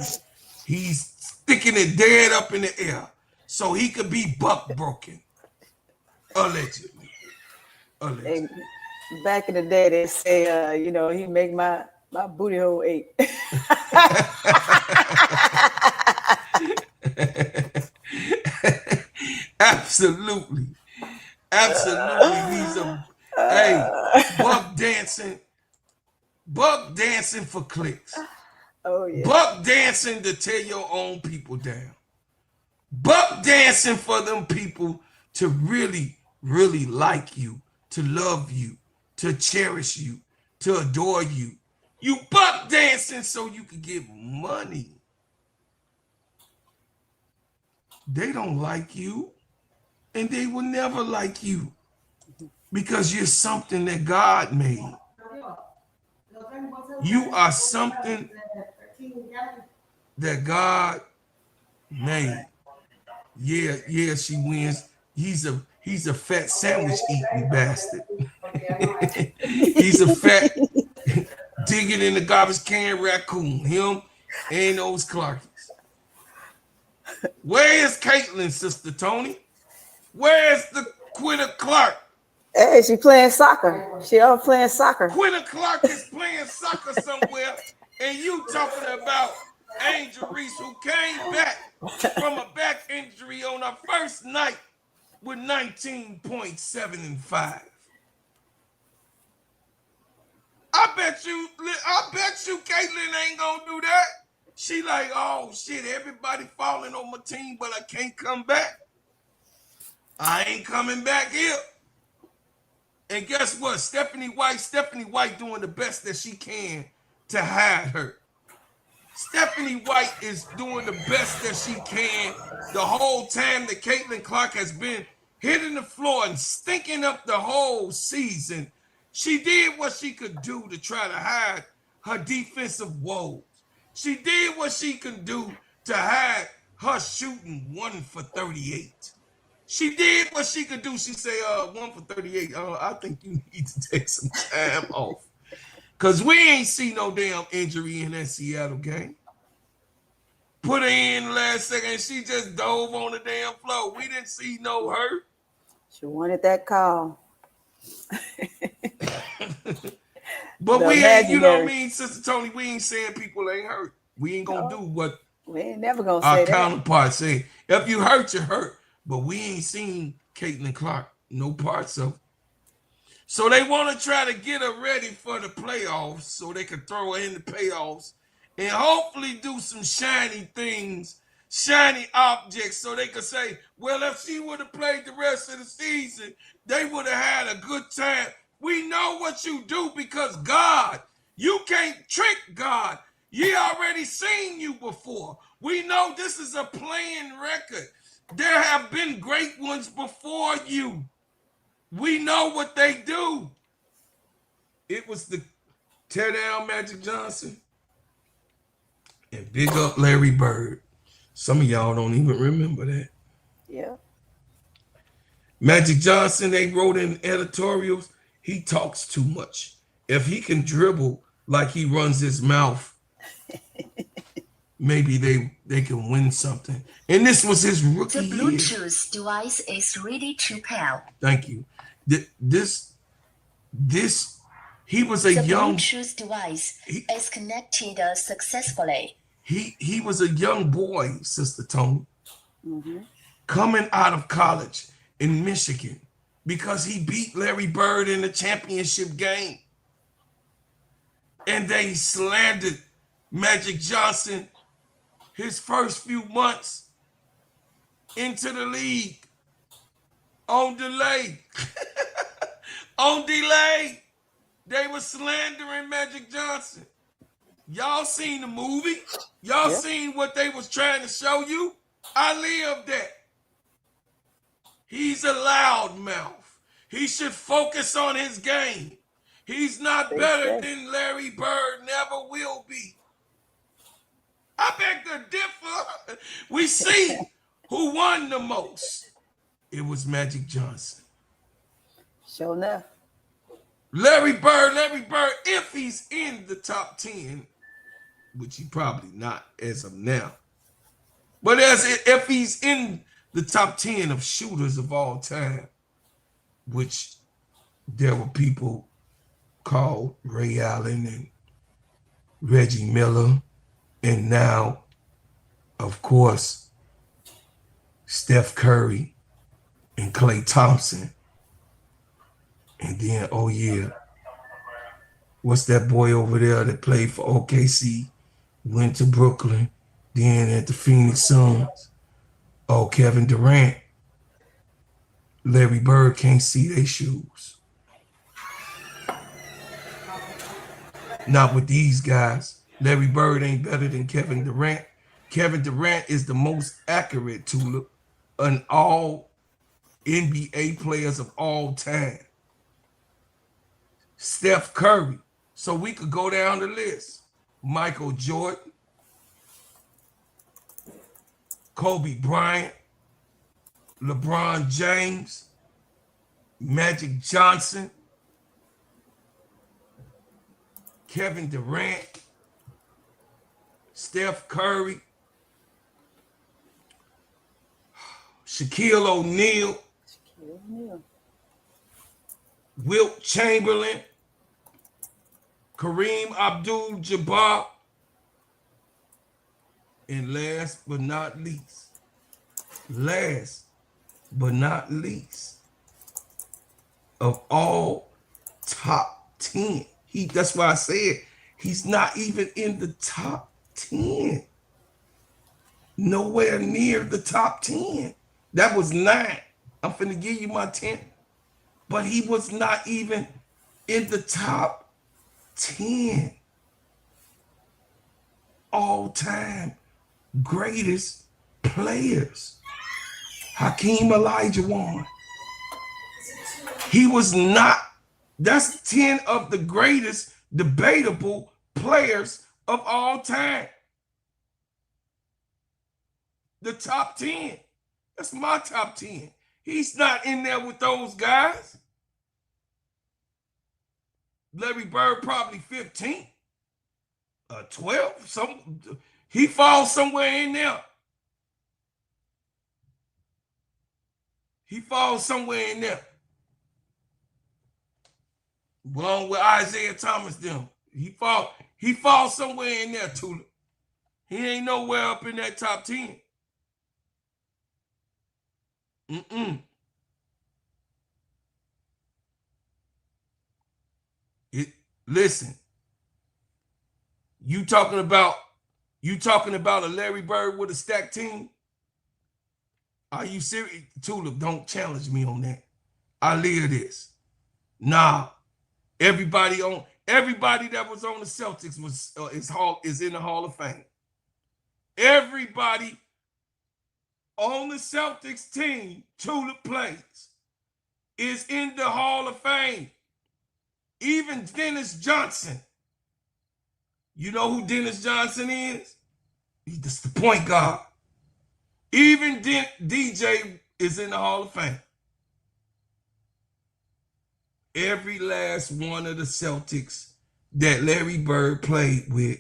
He's sticking it dead up in the air so he could be buck broken. Allegedly. Hey, back in the day, they say, he make my booty hole ache. Absolutely. He's buck dancing for clicks. Oh yeah. Buck dancing to tear your own people down. Buck dancing for them people to really, really like you to love you, to cherish you, to adore you. You buck dancing so you can get money. They don't like you, and they will never like you because you're something that God made. You are something that God made. Yeah, she wins. He's a fat sandwich eating bastard. He's a fat digging in the garbage can raccoon. Him and those Clarkies. Where is Caitlin, Sister Tony? Where's the Quitta Clark? Hey, she playing soccer. She out playing soccer. Quitta Clark is playing soccer somewhere, and you talking about Angel Reese, who came back from a back injury on her first night with 19.7 and 5. I bet you Caitlin ain't gonna do that. She like, oh shit, everybody falling on my team, but I can't come back. I ain't coming back here. And guess what? Stephanie White doing the best that she can to hide her. Stephanie White is doing the best that she can the whole time that Caitlin Clark has been hitting the floor and stinking up the whole season. She did what she could do to try to hide her defensive woes. She did what she could do to hide her shooting 1 for 38. She did what she could do. She say, 1 for 38. I think you need to take some time off. Because we ain't see no damn injury in that Seattle game. Put her in last second. She just dove on the damn floor. We didn't see no hurt. She wanted that call. But we ain't, you know what I mean, Sister Tony, we ain't saying people ain't hurt. We ain't going to do what we ain't never gonna our say that. counterparts say. If you hurt, you hurt. But we ain't seen Caitlin Clark, no parts of it. So they want to try to get her ready for the playoffs so they can throw her in the playoffs and hopefully do some shiny things, shiny objects, so they could say, well, if she would have played the rest of the season, they would have had a good time. We know what you do because God, you can't trick God. He already seen you before. We know this is a playing record. There have been great ones before you. We know what they do. It was the tear down Magic Johnson and big up Larry Bird. Some of y'all don't even remember that. Yeah. Magic Johnson, they wrote in editorials, he talks too much. If he can dribble like he runs his mouth, maybe they can win something. And this was his rookie The year. Bluetooth device is ready to pair. Thank you. He was a The young Bluetooth device is connected successfully. he was a young boy, Sister Tony, coming out of college in Michigan because he beat Larry Bird in the championship game. And they slandered Magic Johnson his first few months into the league on delay. On delay. They were slandering Magic Johnson. Y'all seen the movie? Y'all seen what they was trying to show you? I lived that. He's a loudmouth. He should focus on his game. He's not better than Larry Bird, never will be. I beg to differ. We see who won the most. It was Magic Johnson. Sure enough. Larry Bird, if he's in the top 10, which he probably not as of now, but if he's in the top 10 of shooters of all time, which there were people called Ray Allen and Reggie Miller, and now, of course, Steph Curry and Klay Thompson. And then, oh yeah, what's that boy over there that played for OKC, went to Brooklyn, then at the Phoenix Suns? Oh, Kevin Durant. Larry Bird can't see their shoes. Not with these guys. Larry Bird ain't better than Kevin Durant. Kevin Durant is the most accurate Tulip in all NBA players of all time. Steph Curry. So we could go down the list. Michael Jordan, Kobe Bryant, LeBron James, Magic Johnson, Kevin Durant, Steph Curry, Shaquille O'Neal, Wilt Chamberlain, Kareem Abdul-Jabbar, and last but not least, of all top 10. That's why I said he's not even in the top 10. Nowhere near the top 10. That was 9. I'm finna give you my 10. But he was not even in the top 10 all-time greatest players. Hakeem Olajuwon. He was not. That's 10 of the greatest debatable players of all time. The top 10. That's my top 10. He's not in there with those guys. Larry Bird probably 15, 12. He falls somewhere in there. He falls somewhere in there. Along with Isaiah Thomas, them. He falls somewhere in there, Tulip. He ain't nowhere up in that top 10. Listen, you talking about a Larry Bird with a stacked team? Are you serious? Tulip, don't challenge me on that. I live this. Nah, everybody that was on the Celtics is in the Hall of Fame. Everybody on the Celtics team, Tulip plays, is in the Hall of Fame. Even Dennis Johnson. You know who Dennis Johnson is? He's the point guard. Even DJ is in the Hall of Fame. Every last one of the Celtics that Larry Bird played with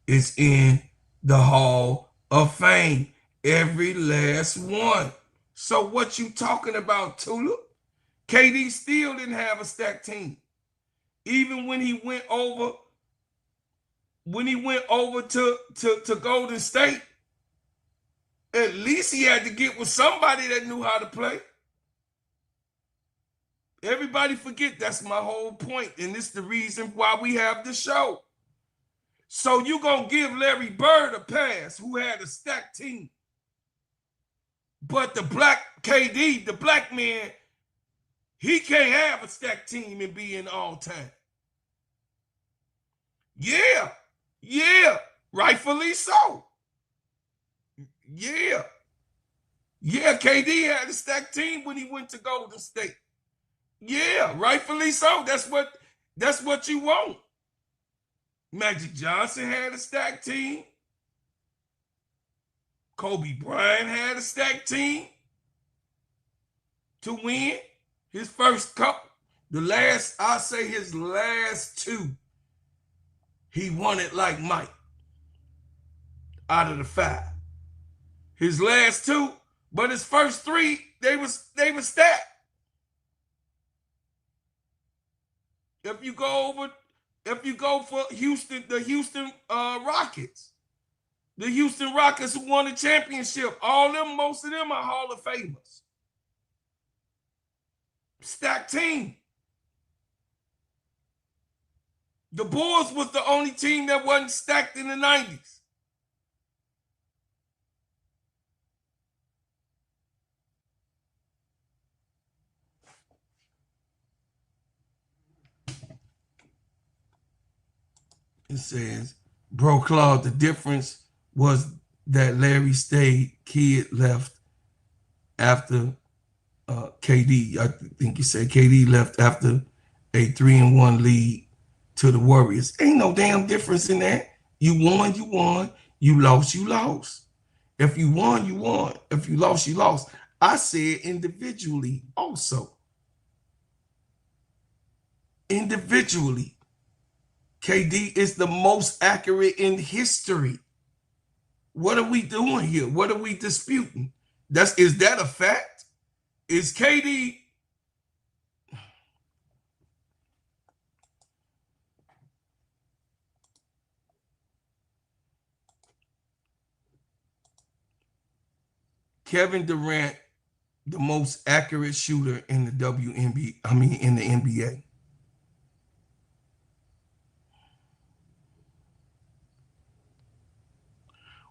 is in the Hall of Fame. Every last one. So what you talking about, Tulip? KD still didn't have a stacked team. Even when he went over to Golden State, at least he had to get with somebody that knew how to play. Everybody forget that's my whole point, and it's the reason why we have the show. So you gonna give Larry Bird a pass, who had a stacked team, but the black KD, the black man, he can't have a stacked team and be in all time. Yeah, rightfully so. Yeah, KD had a stacked team when he went to Golden State. Yeah, rightfully so. That's what you want. Magic Johnson had a stacked team. Kobe Bryant had a stacked team to win his first couple. His last 2, he won it like Mike out of the 5. His last 2, but his first 3, they were stacked. If you go for Houston, the Houston Rockets, the Houston Rockets who won the championship, most of them are Hall of Famers. Stacked team. The Bulls was the only team that wasn't stacked in the 90s. It says, bro, Claude, the difference was that Larry stayed, Kid left after KD. I think you said KD left after a 3-1 lead to the Warriors. Ain't no damn difference in that. You won, you won. You lost, you lost. If you won, you won. If you lost, you lost. I said individually also. Individually, KD is the most accurate in history. What are we doing here? What are we disputing? Is that a fact? Is KD Kevin Durant the most accurate shooter in the WNBA? I mean, in the NBA.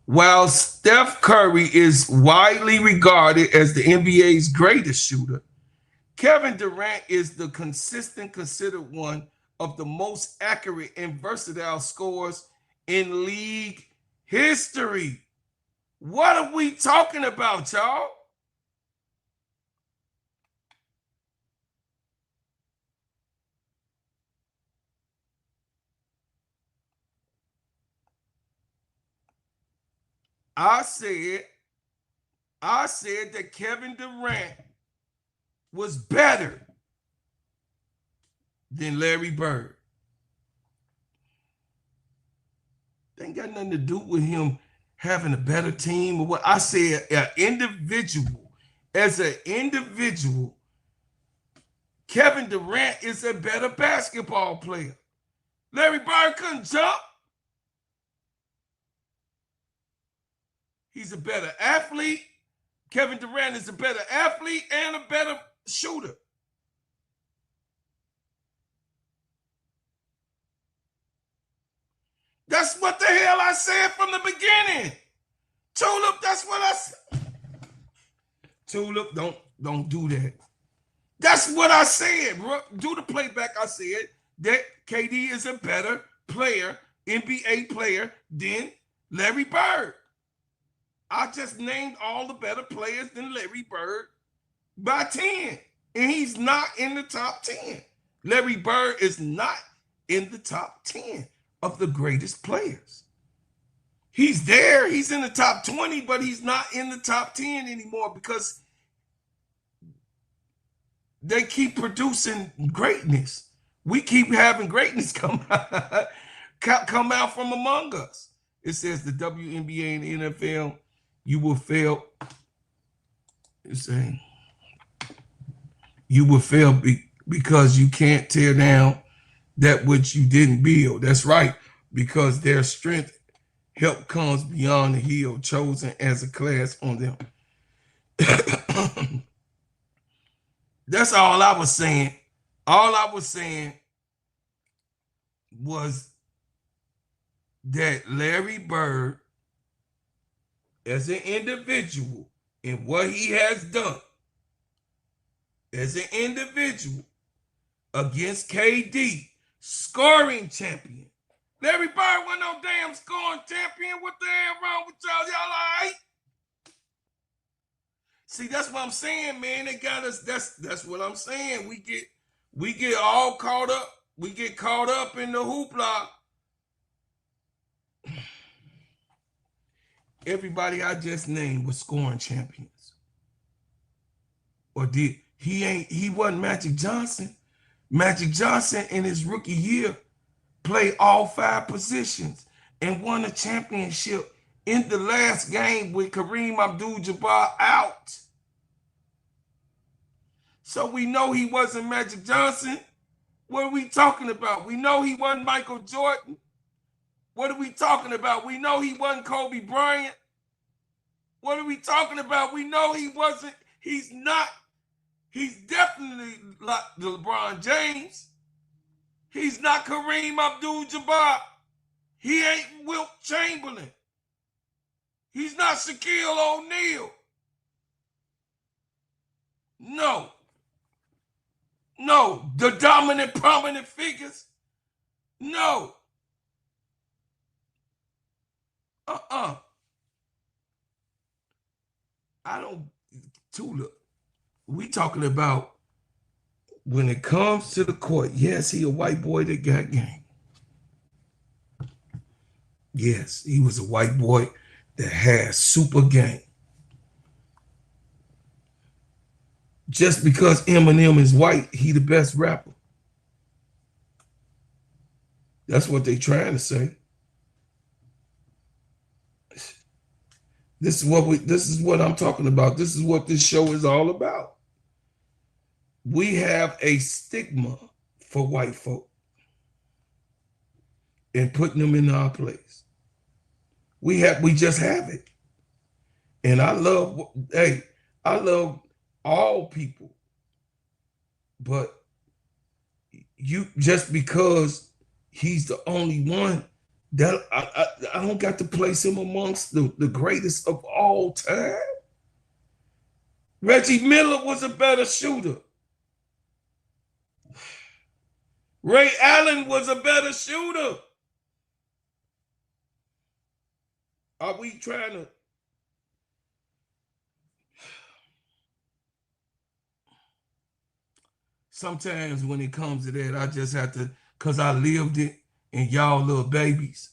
While Steph Curry is widely regarded as the NBA's greatest shooter, Kevin Durant is the considered one of the most accurate and versatile scorers in league history. What are we talking about, y'all? I said that Kevin Durant was better than Larry Bird. They ain't got nothing to do with him having a better team or what. I said as an individual, Kevin Durant is a better basketball player. Larry Bird couldn't jump. He's a better athlete. Kevin Durant is a better athlete and a better shooter. That's what the hell I said from the beginning. Tulip, that's what I said. Tulip, don't do that. That's what I said, bro. Do the playback. I said that KD is a better player, NBA player, than Larry Bird. I just named all the better players than Larry Bird by 10. And he's not in the top 10. Larry Bird is not in the top 10 of the greatest players. He's there. He's in the top 20, but he's not in the top 10 anymore because they keep producing greatness. We keep having greatness come out from among us. It says the WNBA and the NFL, you will fail. It's saying you will fail because you can't tear down that which you didn't build. That's right, because their strength help comes beyond the heel chosen as a class on them. That's all I was saying. All I was saying was that Larry Bird, as an individual, and what he has done as an individual against KD, scoring champion. Larry Bird wasn't no damn scoring champion. What the hell wrong with y'all? Y'all all right? See, that's what I'm saying, man. They got us. That's what I'm saying. We get all caught up. We get caught up in the hoopla. Everybody I just named was scoring champions. Or he wasn't Magic Johnson. Magic Johnson in his rookie year played all 5 positions and won a championship in the last game with Kareem Abdul-Jabbar out. So we know he wasn't Magic Johnson. What are we talking about? We know he wasn't Michael Jordan. What are we talking about? We know he wasn't Kobe Bryant. What are we talking about? We know he wasn't, he's definitely like LeBron James. He's not Kareem Abdul-Jabbar. He ain't Wilt Chamberlain. He's not Shaquille O'Neal. No, the dominant, prominent figures. No. 'Cause I don't, Tula. We talking about when it comes to the court. Yes, he a white boy that got game. Yes, he was a white boy that has super game. Just because Eminem is white, he the best rapper. That's what they trying to say. This is what I'm talking about. This is what this show is all about. We have a stigma for white folk and putting them in our place. We just have it. And I love all people. But you, just because he's the only one, that I don't got to place him amongst the greatest of all time. Reggie Miller was a better shooter. Ray Allen was a better shooter. Are we trying to? Sometimes when it comes to that, I just have to, because I lived it and y'all little babies.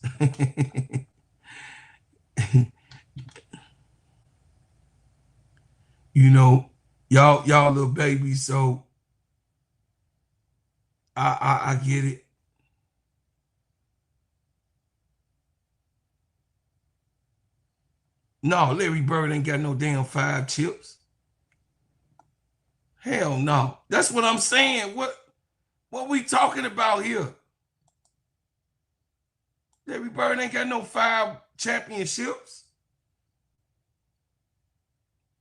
You know, y'all little babies, so I get it. No, Larry Bird ain't got no damn 5 chips. Hell no. That's what I'm saying. What we talking about here? Larry Bird ain't got no 5 championships.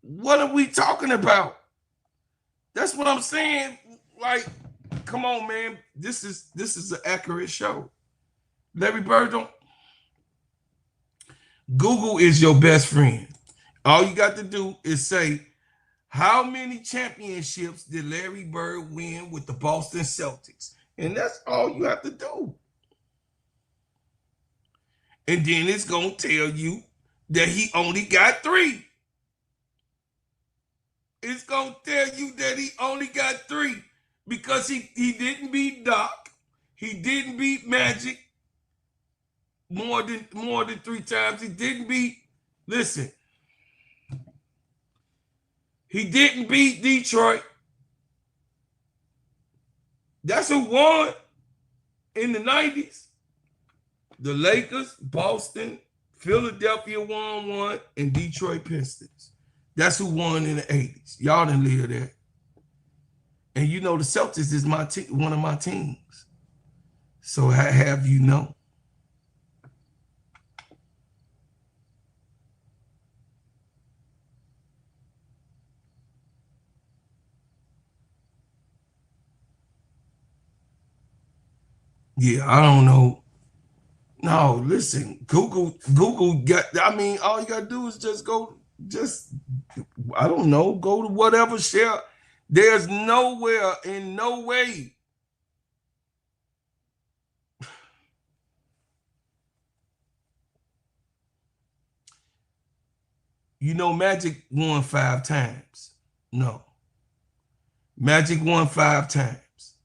What are we talking about? That's what I'm saying. Like, come on, man. This is an accurate show. Larry Bird don't. Google is your best friend. All you got to do is say, how many championships did Larry Bird win with the Boston Celtics? And that's all you have to do. And then it's going to tell you that he only got 3. It's going to tell you that he only got 3 because he didn't beat Doc. He didn't beat Magic more than 3 times. He didn't beat, listen, he didn't beat Detroit. That's who won in the 90s. The Lakers, Boston, Philadelphia won 1, and Detroit Pistons. That's who won in the 80s. Y'all didn't live there. And you know the Celtics is one of my teams. So I have you know. Yeah, I don't know. No, listen, Google got, I mean, all you gotta do is I don't know, go to whatever share. There's nowhere, in no way. You know, Magic won 5 times. No. Magic won 5 times.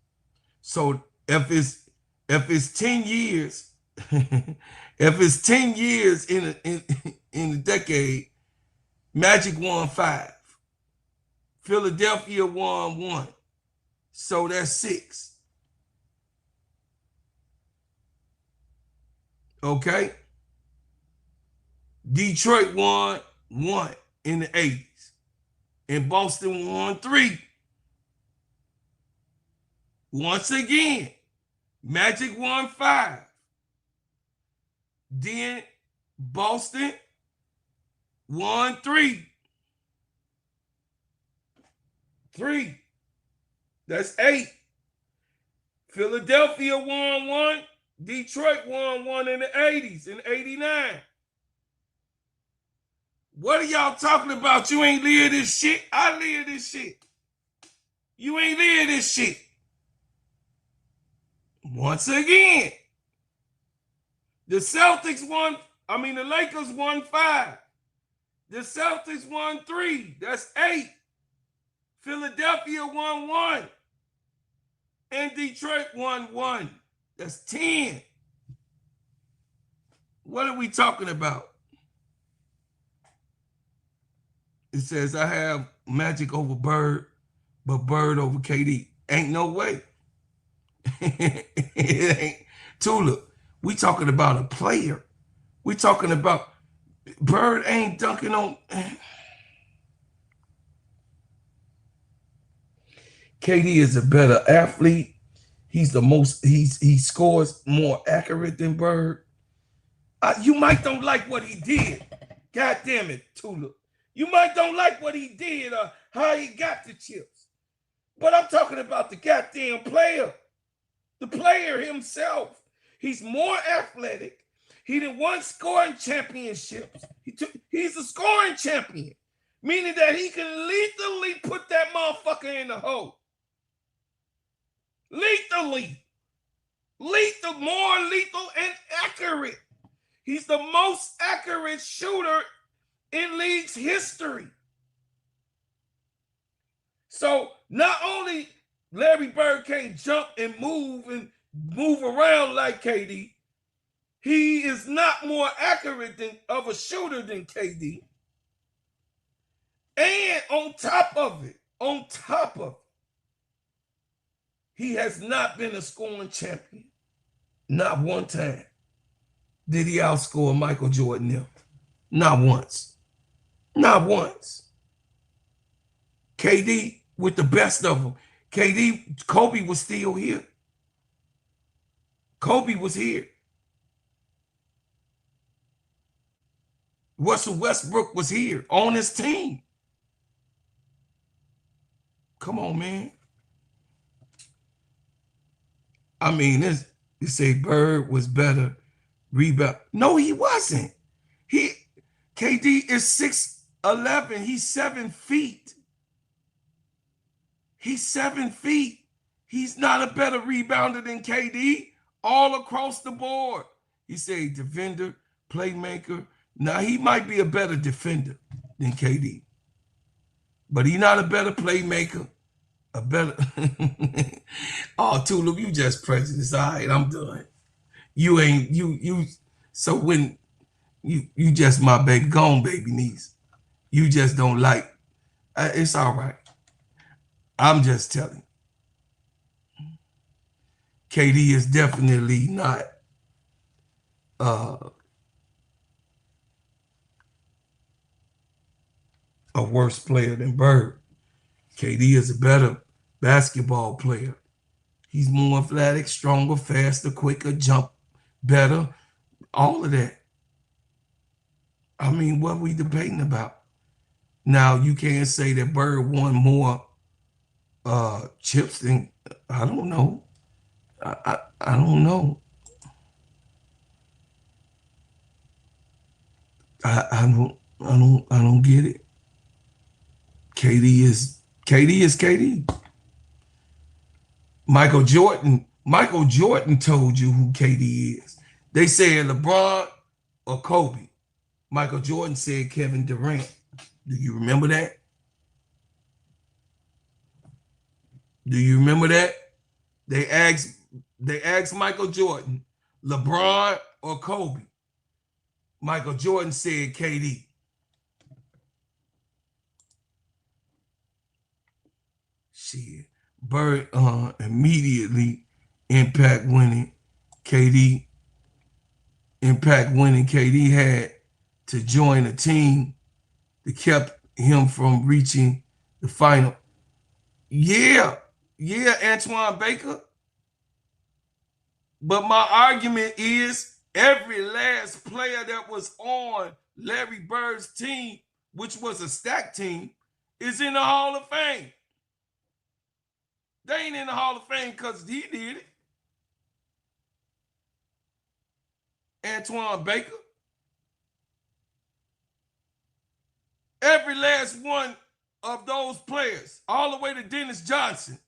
So if it's 10 years, if it's 10 years in a decade, Magic won 5. Philadelphia won 1. So that's 6. Okay? Detroit won 1 in the 80s. And Boston won 3. Once again, Magic won 5. Then Boston won 3. 3. That's 8. Philadelphia won 1. Detroit won 1 in the 80s, in 89. What are y'all talking about? You ain't live this shit. I live this shit. You ain't live this shit. Once again, the Celtics won The Lakers won 5. The Celtics won 3. That's 8. Philadelphia won 1. And Detroit won 1. That's 10. What are we talking about? It says, I have Magic over Bird, but Bird over KD. Ain't no way. It ain't. Tula, we talking about a player. We talking about Bird ain't dunking on. KD is a better athlete. He's the most, he scores more accurate than Bird. You might don't like what he did. God damn it, Tula. You might don't like what he did or how he got the chips. But I'm talking about the goddamn player. The player himself. He's more athletic. He done won scoring championships. He's a scoring champion. Meaning that he can lethally put that motherfucker in the hole. Lethally. Lethal, more lethal and accurate. He's the most accurate shooter in league's history. So not only Larry Bird can't jump and move around like KD, he is not more accurate of a shooter than KD. And on top of it, he has not been a scoring champion. Not one time did he outscore Michael Jordan there. Not once. Not once. KD with the best of them. Kobe was still here. Kobe was here. Russell Westbrook was here on his team. Come on, man. You say Bird was better rebound. No, he wasn't. KD is 6'11". He's 7 feet. He's 7 feet. He's not a better rebounder than KD all across the board. He said defender, playmaker. Now, he might be a better defender than KD, but he's not a better playmaker. Oh, Tulip, you just prejudiced. All right, I'm done. So when you just my baby, gone baby niece. You just don't like, it's all right. I'm just telling. KD is definitely not a worse player than Bird. KD is a better basketball player. He's more athletic, stronger, faster, quicker, jump better, all of that. What are we debating about? Now, you can't say that Bird won more chips than, I don't know. I don't know. I don't get it. KD is KD. Michael Jordan told you who KD is. They said LeBron or Kobe. Michael Jordan said Kevin Durant. Do you remember that? Do you remember that? They asked Michael Jordan, LeBron or Kobe. Michael Jordan said KD. Shit. Bird immediately impact winning KD had to join a team that kept him from reaching the final. Yeah, Antoine Baker. But my argument is every last player that was on Larry Bird's team, which was a stacked team, is in the Hall of Fame. They ain't in the Hall of Fame because he did it. Antoine Baker. Every last one of those players, all the way to Dennis Johnson,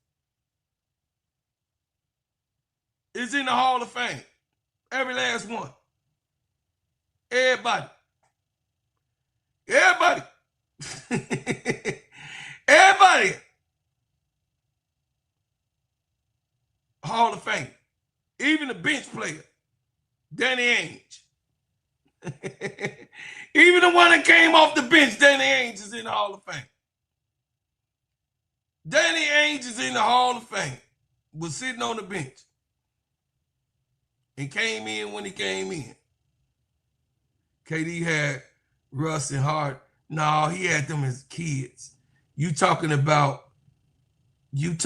is in the Hall of Fame. Every last one. Everybody. Everybody. Everybody. Hall of Fame. Even the bench player, Danny Ainge. Even the one that came off the bench, Danny Ainge is in the Hall of Fame. Danny Ainge is in the Hall of Fame. Was sitting on the bench. And came in when he came in. KD had Russ and Hart. No, he had them as kids. You talking about different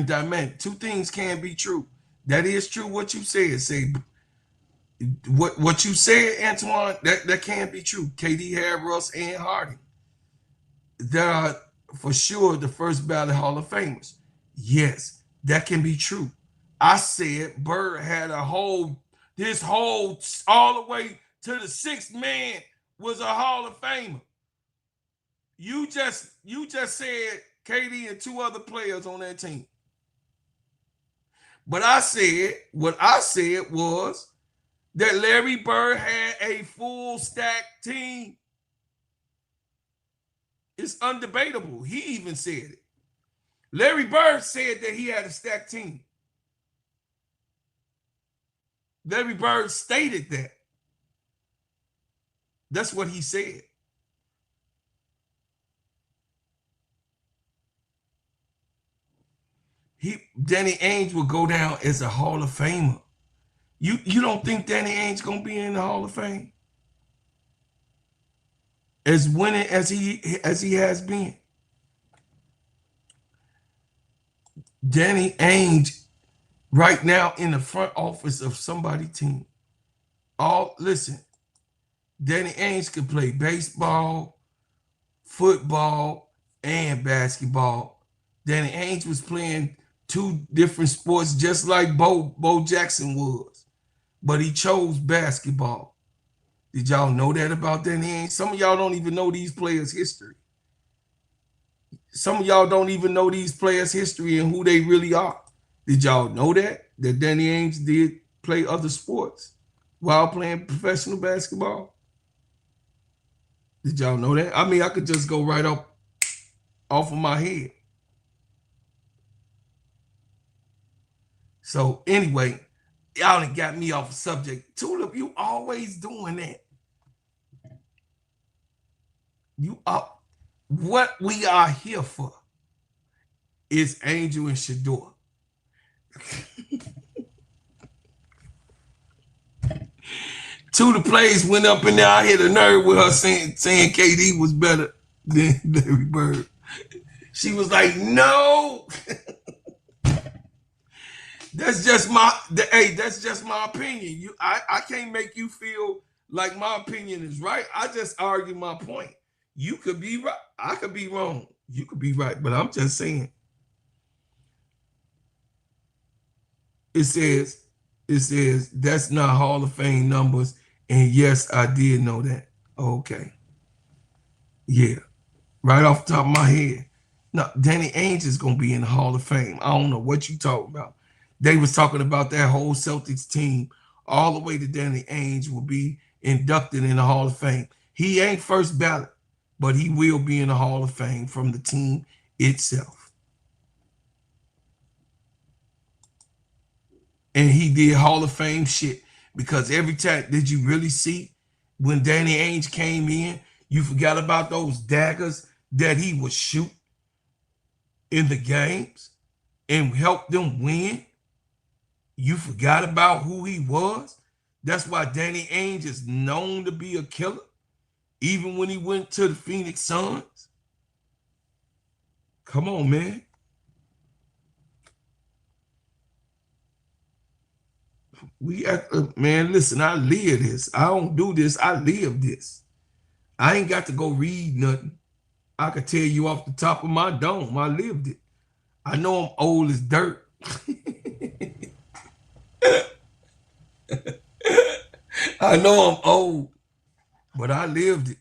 dimensions. Two things can be true. That is true what you said. Say what you said, Antoine, that can be true. KD had Russ and Harden. They are for sure the first ballot Hall of Famers. Yes, that can be true. I said Bird had all the way to the sixth man was a Hall of Famer. You just said KD and two other players on that team. But what I said was that Larry Bird had a full stack team. It's undebatable. He even said it. Larry Bird said that he had a stacked team. Larry Bird stated that. That's what he said. Danny Ainge will go down as a Hall of Famer. You don't think Danny Ainge gonna be in the Hall of Fame? As winning as he has been. Danny Ainge right now in the front office of somebody's team. Listen, Danny Ainge could play baseball, football, and basketball. Danny Ainge was playing two different sports just like Bo Jackson was, but he chose basketball. Did y'all know that about Danny Ainge? Some of y'all don't even know these players' history. Some of y'all don't even know these players' history and who they really are. Did y'all know that Danny Ainge did play other sports while playing professional basketball? Did y'all know that? I mean, I could just go right off of my head. So anyway, y'all done got me off the subject. Tulip, you always doing that. What we are here for is Angel and Shedeur. Tulip Plays went up in there. I hit a nerve with her saying KD was better than Larry Bird. She was like, no. That's just my opinion. I can't make you feel like my opinion is right. I just argue my point. You could be right. I could be wrong. You could be right. But I'm just saying. It says that's not Hall of Fame numbers. And yes, I did know that. Okay. Yeah. Right off the top of my head. No, Danny Ainge is going to be in the Hall of Fame. I don't know what you talking about. They was talking about that whole Celtics team all the way to Danny Ainge will be inducted in the Hall of Fame. He ain't first ballot, but he will be in the Hall of Fame from the team itself. And he did Hall of Fame shit because every time, did you really see when Danny Ainge came in, you forgot about those daggers that he would shoot in the games and help them win? You forgot about who he was? That's why Danny Ainge is known to be a killer, even when he went to the Phoenix Suns. Come on, man. Man, listen, I live this. I don't do this. I live this. I ain't got to go read nothing. I could tell you off the top of my dome. I lived it. I know I'm old as dirt. I know I'm old, but I lived it.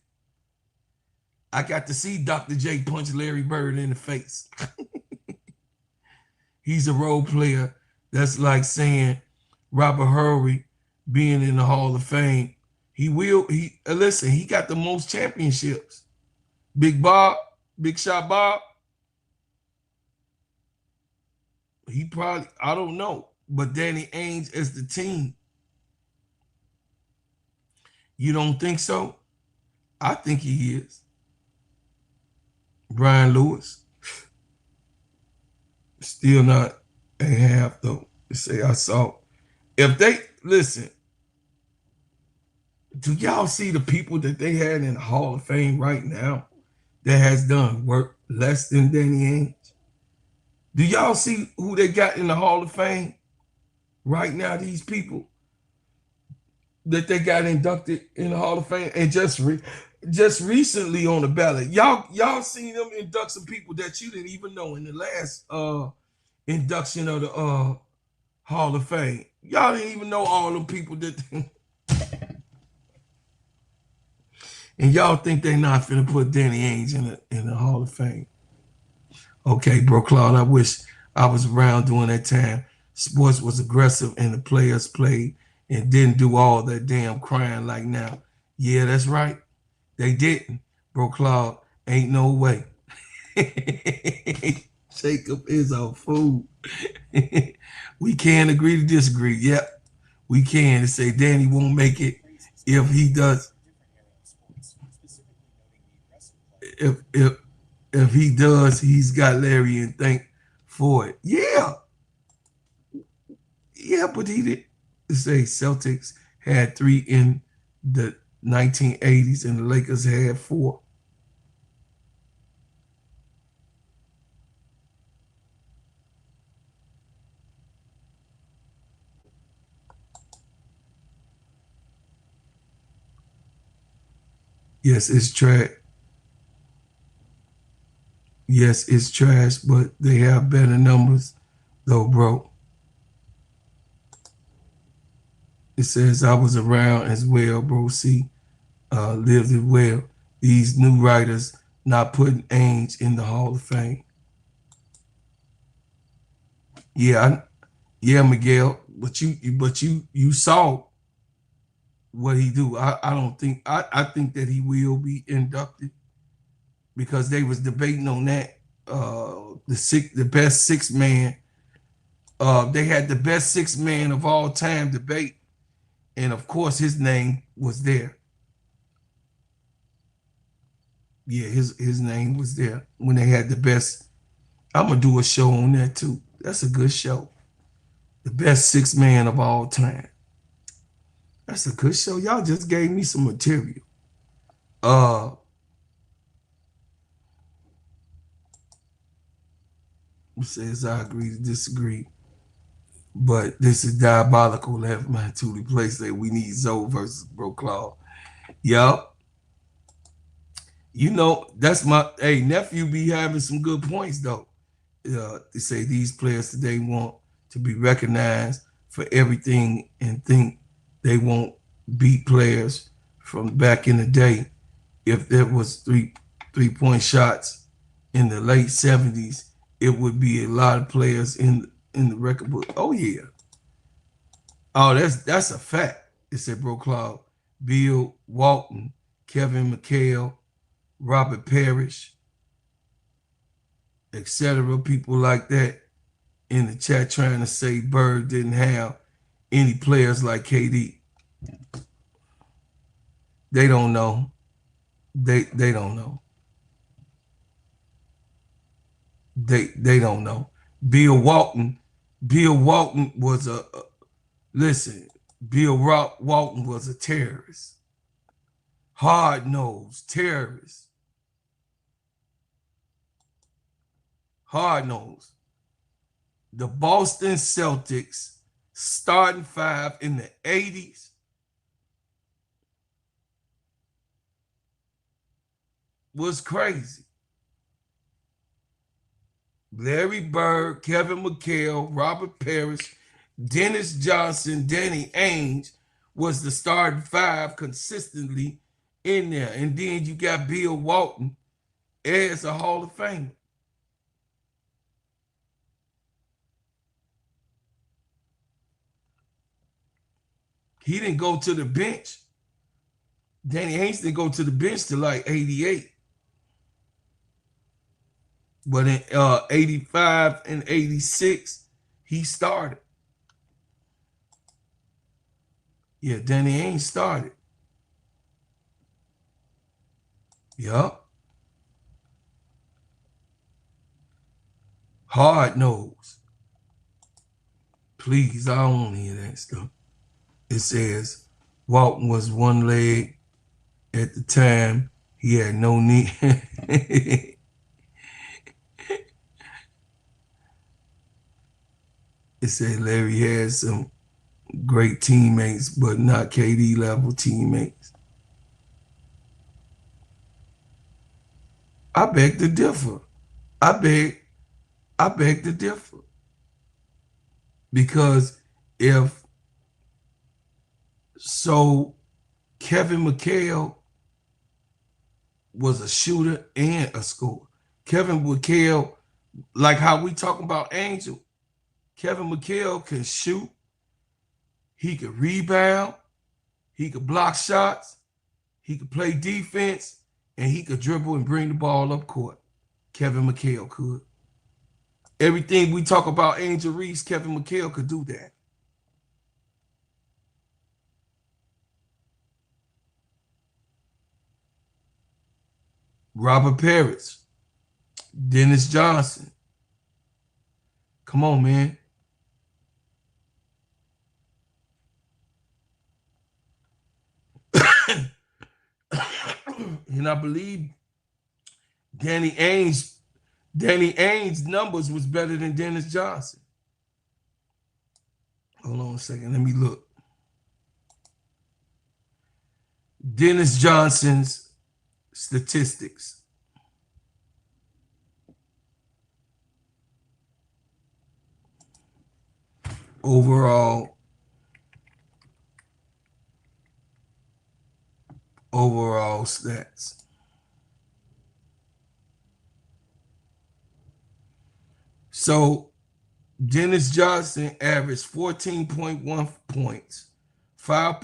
I got to see Dr. J punch Larry Bird in the face. He's a role player. That's like saying Robert Horry being in the Hall of Fame. Listen, he got the most championships. Big Shot Bob, he probably, I don't know. But Danny Ainge as the team, you don't think so? I think he is. Brian Lewis, still not a half though. Say I saw. If they listen, do y'all see the people that they had in the Hall of Fame right now that has done work less than Danny Ainge? Do y'all see who they got in the Hall of Fame right now? These people that they got inducted in the Hall of Fame, and just recently on the ballot, y'all seen them induct some people that you didn't even know in the last induction of the Hall of Fame. Y'all didn't even know all them people that, and y'all think they not finna put Danny Ainge in the Hall of Fame. Okay, bro, Claude, I wish I was around during that time. Sports was aggressive and the players played and didn't do all that damn crying like now. Yeah, that's right. They didn't. Bro, Claude, ain't no way. Jacob is a fool. We can agree to disagree. Yep, we can. Say Danny won't make it if he does. If he does, he's got Larry and thank for it. Yeah. Yeah, but he did say Celtics had 3 in the 1980s and the Lakers had 4. Yes, it's trash. Yes, it's trash, but they have better numbers, though, bro. It says I was around as well, bro. See, lived it well. These new writers not putting Ainge in the Hall of Fame. Yeah, Miguel. But you saw what he do. I don't think I think that he will be inducted because they was debating on that. The best 6 man. They had the best 6 man of all time debate, and of course his name was there. Yeah, his name was there when they had the best. I'm gonna do a show on that too. That's a good show. The best 6 man of all time. That's a good show. Y'all just gave me some material. Says I agree to disagree. But this is diabolical. Left man to replace that. We need Zoe versus Bro Claude. Yup. You know, that's my nephew be having some good points though. They say these players today want to be recognized for everything and think they won't beat players from back in the day. If there was three-point shots in the late 70s, it would be a lot of players in the record book. Oh yeah. Oh, that's a fact. It said Bro Claude, Bill Walton, Kevin McHale, Robert Parrish, etc. People like that in the chat trying to say Bird didn't have any players like KD. They don't know. They don't know. They don't know. Bill Walton was Bill Walton was a terrorist. Hard-nosed terrorist. Hard-nosed. The Boston Celtics starting 5 in the 80s was crazy. Larry Bird, Kevin McHale, Robert Parrish, Dennis Johnson, Danny Ainge was the starting 5 consistently in there. And then you got Bill Walton as a Hall of Famer. he didn't go to the bench. Danny Ainge didn't go to the bench till like 88. But in 85 and 86, he started. Yeah, Danny Ainge started. Yup. Hard nose. Please, I don't want to hear that stuff. It says Walton was one leg at the time. He had no knee. It said Larry had some great teammates, but not KD level teammates. I beg to differ. I beg to differ. Because if so, Kevin McHale was a shooter and a scorer. Kevin McHale, like how we talk about Angel, Kevin McHale can shoot, he could rebound, he could block shots, he could play defense, and he could dribble and bring the ball up court. Kevin McHale could. Everything we talk about Angel Reese, Kevin McHale could do that. Robert Parrish, Dennis Johnson. Come on, man. And I believe Danny Ainge's numbers was better than Dennis Johnson. Hold on a second. Let me look. Dennis Johnson's statistics. Overall stats. So Dennis Johnson averaged 14.1 points, 5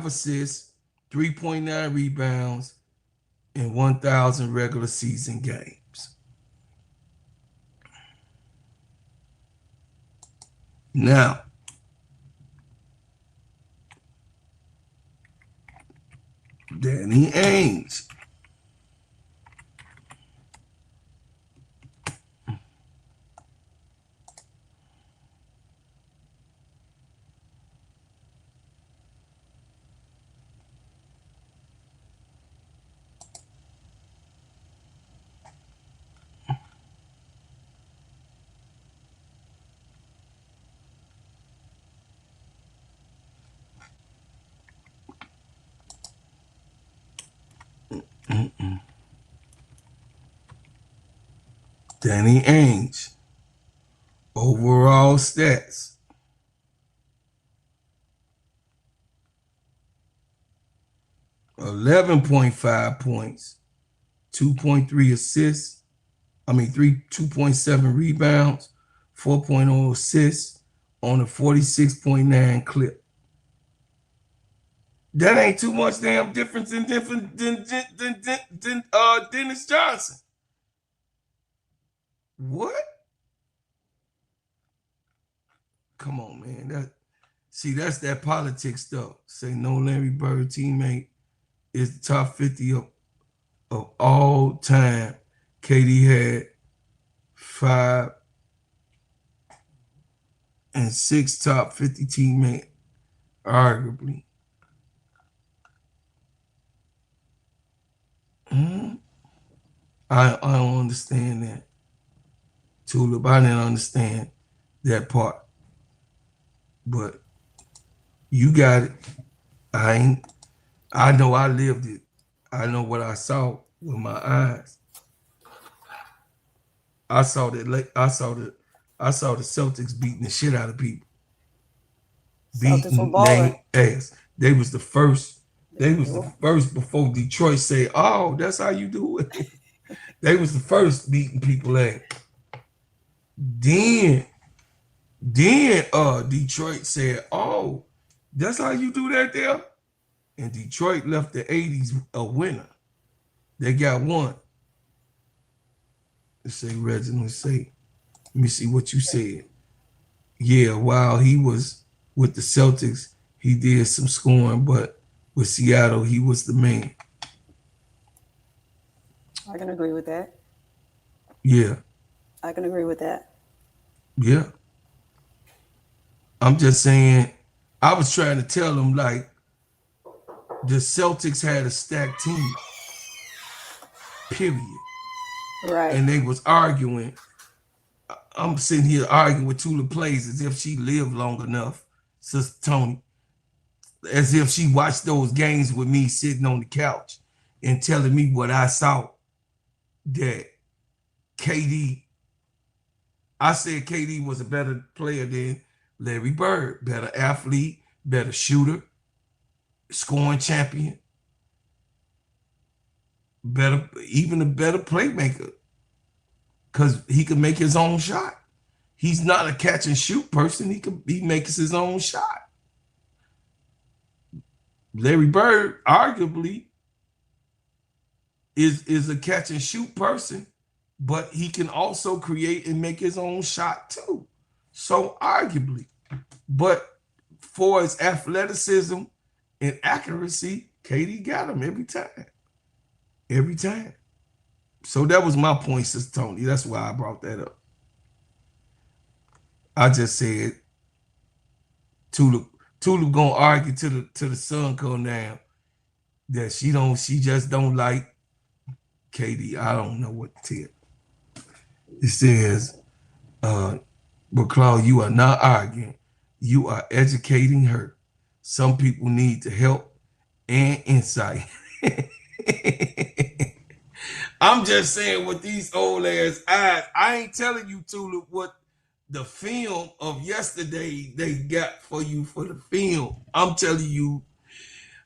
assists, 3.9 rebounds in 1,000 regular season games. Now, Danny Ainge. Danny Ainge. Overall stats. $11.5 points, 2.3 assists. 2.7 rebounds, 4.0 assists on a 46.9 clip. That ain't too much damn difference than Dennis Johnson. What? Come on, man. That's that politics stuff. Say no Larry Bird teammate is the top 50 of all time. KD had 5 and 6 top 50 teammates, arguably. I don't understand that. Tulip, I didn't understand that part. But you got it. I know I lived it. I know what I saw with my eyes. I saw the Celtics beating the shit out of people. Beating their ass. They was the first. They was the first before Detroit said, "Oh, that's how you do it." They was the first beating people ass. Then Detroit said, "Oh, That's how you do that there. And Detroit left the 80s a winner. They got one. Let's say, Reginald, say, let me see what you said. Yeah, while he was with the Celtics, he did some scoring, but with Seattle, he was the man. I can agree with that. Yeah. I can agree with that. Yeah. I'm just saying, I was trying to tell them, like, the Celtics had a stacked team. Period. Right. And they was arguing. I'm sitting here arguing with Tula Plays as if she lived long enough, Sister Tony, as if she watched those games with me sitting on the couch and telling me what I saw. That KD, I said KD was a better player than Larry Bird, better athlete, better shooter, scoring champion, better, even a better playmaker, because he could make his own shot. He's not a catch and shoot person. He makes his own shot. Larry Bird arguably is a catch and shoot person, but he can also create and make his own shot too. So arguably, but for his athleticism and accuracy, KD got him every time. Every time. So that was my point, Sister Tony. That's why I brought that up. I just said Tula gonna argue to the sun come down that she just don't like KD. I don't know what to tell. It says, but Claude, you are not arguing. You are educating her. Some people need the help and insight. I'm just saying with these old ass eyes, I ain't telling you, Tula, what the film of yesterday they got for you for the film. I'm telling you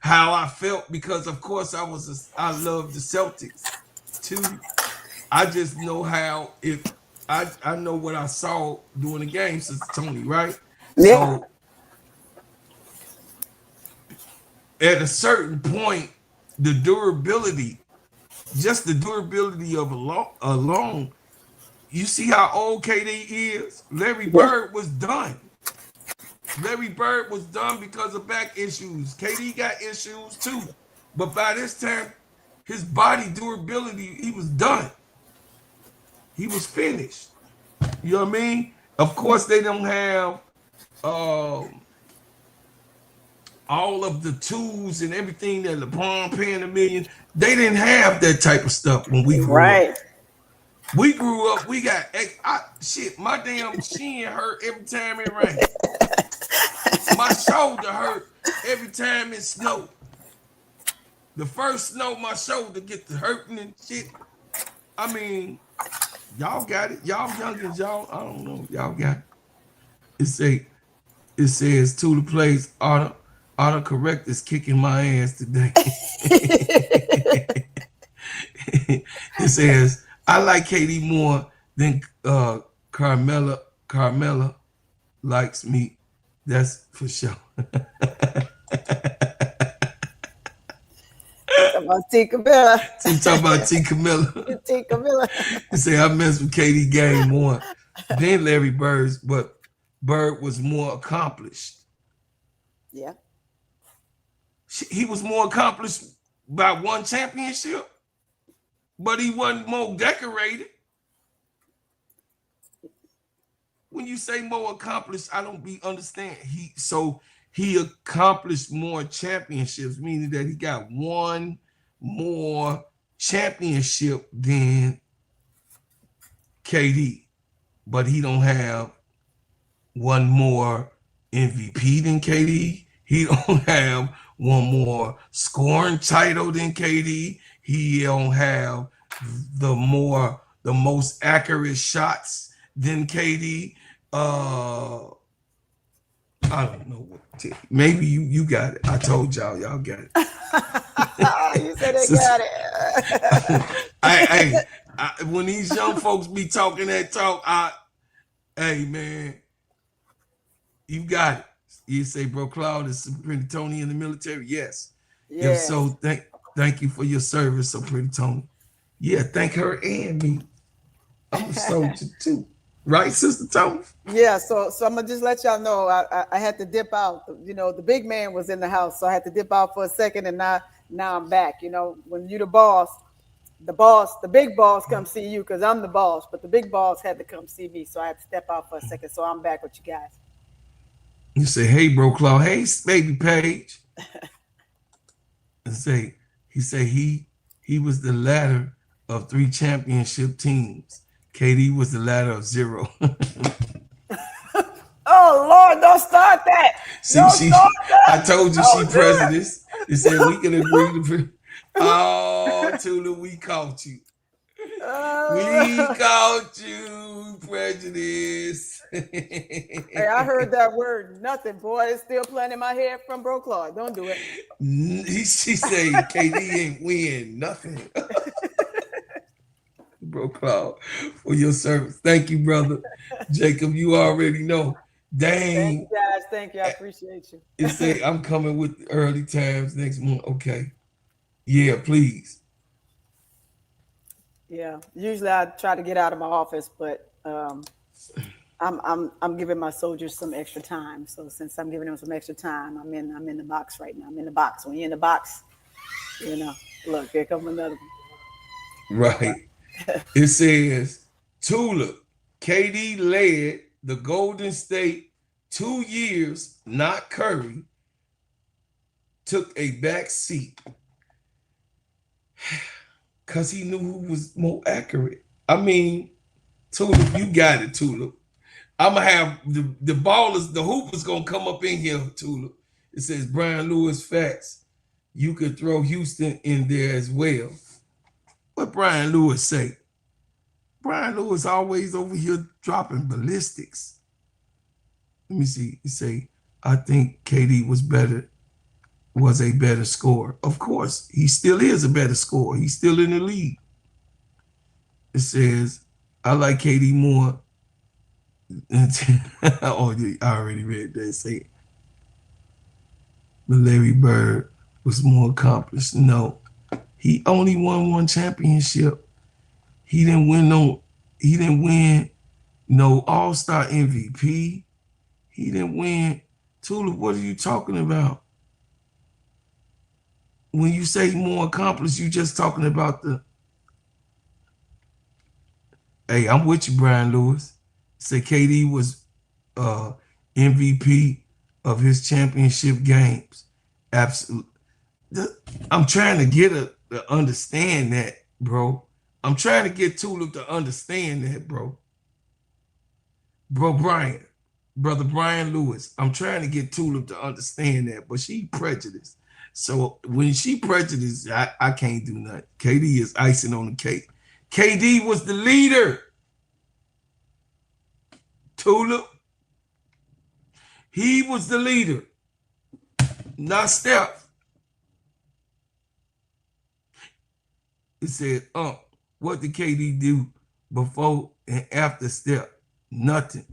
how I felt, because of course I love the Celtics too. I just know how, if I know what I saw during the game, Sister Tony, right? Yeah. So at a certain point, the durability, just the durability of alone, you see how old KD is? Larry Bird was done. Larry Bird was done because of back issues. KD got issues too. But by this time, his body durability, he was done. He was finished. You know what I mean? Of course, they don't have all of the tools and everything that LeBron paying $1 million. They didn't have that type of stuff when we grew up. We grew up, we got, my damn shin hurt every time it rained. My shoulder hurt every time it snowed. The first snow, my shoulder get to hurting and shit. I mean, y'all got it. Y'all youngins, y'all, I don't know. Y'all got it. It says Tula Plays autocorrect is kicking my ass today. It says, I like KD more than Carmella likes me. That's for sure. About T. Camilla. You talking about T. Camilla? T. Camilla. You say I mess with KD game more than Larry Bird's, but Bird was more accomplished. Yeah. He was more accomplished by one championship, but he wasn't more decorated. When you say more accomplished, I don't understand. He accomplished more championships, meaning that he got one more championship than KD, but he don't have one more MVP than KD. He don't have one more scoring title than KD. He don't have the most accurate shots than KD. I don't know what to tell you. Maybe you got it. I told y'all got it. You said they got it. When these young folks be talking that talk, hey man, you got it. You say, bro, Claude is some pretty Tony in the military? Yes. If Yes. so, thank you for your service, so pretty Tony. Yeah, thank her and me. I'm a soldier too. Right, Sister Tony? Yeah, so I'm gonna just let y'all know I had to dip out. You know, the big man was in the house, so I had to dip out for a second, and now I'm back. You know, when you the big boss come see you because I'm the boss, but the big boss had to come see me, so I had to step out for a second. So I'm back with you guys. You say, hey, bro, Claude, hey, baby Paige. And he was the latter of 3 championship teams. KD was the latter of 0. Oh Lord, don't start that. I told you she prejudice. They said we can agree to. Oh, Tula, we caught you. We caught you, prejudice. Hey, I heard that word, nothing, boy. It's still playing in my head from Bro Claude. Don't do it. She say KD ain't win nothing. Bro Claude, for your service. Thank you, brother. Jacob, you already know. Dang. Thank you, guys. Thank you. I appreciate you. It say I'm coming with the early times next month. Okay. Yeah, please. Yeah. Usually I try to get out of my office, but I'm giving my soldiers some extra time. So since I'm giving them some extra time, I'm in the box right now. I'm in the box. When you're in the box, you know, look, here comes another one. Right. It says Tula, KD led the Golden State 2 years, not Curry, took a back seat because he knew who was more accurate. I mean, Tula, you got it, Tula. I'm going to have the ballers, the hoopers going to come up in here, Tula. It says Brian Lewis facts. You could throw Houston in there as well. What Brian Lewis say? Brian Lewis always over here dropping ballistics. Let me see. He say, I think KD was a better scorer. Of course, he still is a better scorer. He's still in the league. It says, I like KD more. Oh, I already read that. Say, but Larry Bird was more accomplished. No, he only won 1 championship. He didn't win no All-Star MVP. He didn't win. Tula, what are you talking about? When you say more accomplished, you just talking about the. Hey, I'm with you, Brian Lewis. Say KD was MVP of his championship games. Absolutely. I'm trying to get to understand that, bro. I'm trying to get Tulip to understand that, bro. Brother Brian Lewis. I'm trying to get Tulip to understand that, but she prejudiced. So when she prejudiced, I can't do nothing. KD is icing on the cake. KD was the leader. Tulip. He was the leader, not Steph. It said, what did KD do before and after Steph? Nothing.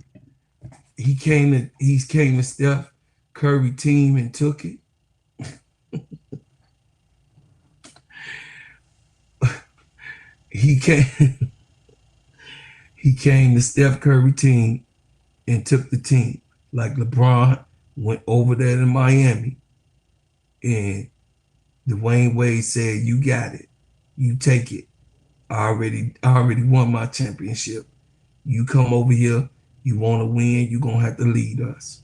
He came to Steph Curry team and took it. He came to Steph Curry team and took the team. Like LeBron went over there in Miami and Dwayne Wade said, you got it. You take it. I already won my championship. You come over here, you want to win, you're going to have to lead us.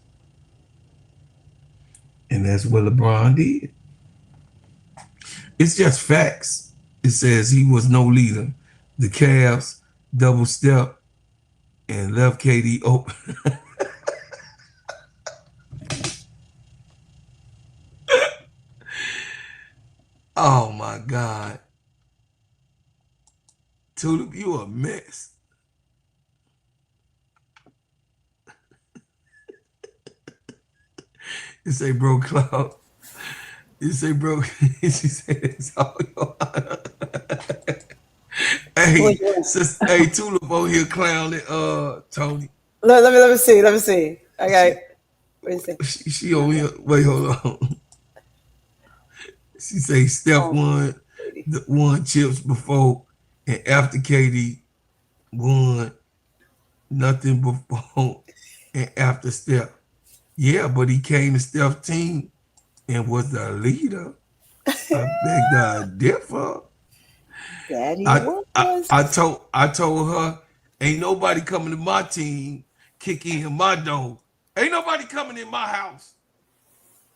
And that's what LeBron did. It's just facts. It says he was no leader. The Cavs double step and left KD open. Oh my God. Tulip, you a mess. You say, bro, Cloud. You say, bro, she said it's all your honor. Hey, Tulip over here clowning, Tony. Let me see. Okay. She over here. Wait, hold on. She say Steph won chips before and after KD won nothing before and after Steph. Yeah, but he came to Steph's team and was the leader. I beg to differ. That he I, was. I told her, ain't nobody coming to my team, kick in my door. Ain't nobody coming in my house.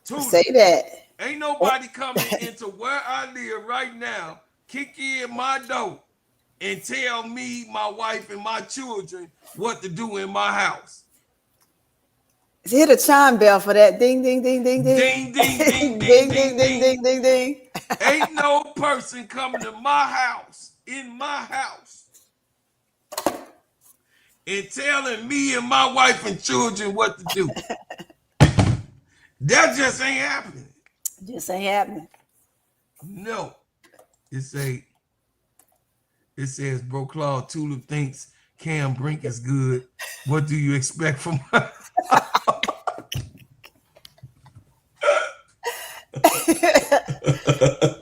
Say that. Ain't nobody coming into where I live right now, kick in my door, and tell me, my wife, and my children what to do in my house. Hit a chime bell for that. Ding, ding, ding, ding, ding. Ding, ding, ding, ding, ding, ding, ding, ding, ding. Ain't no person coming to my house, in my house, and telling me and my wife and children what to do. That just ain't happening. Just ain't happening. No. It says, bro, Claude Tulip thinks Cam Brink is good. What do you expect from her?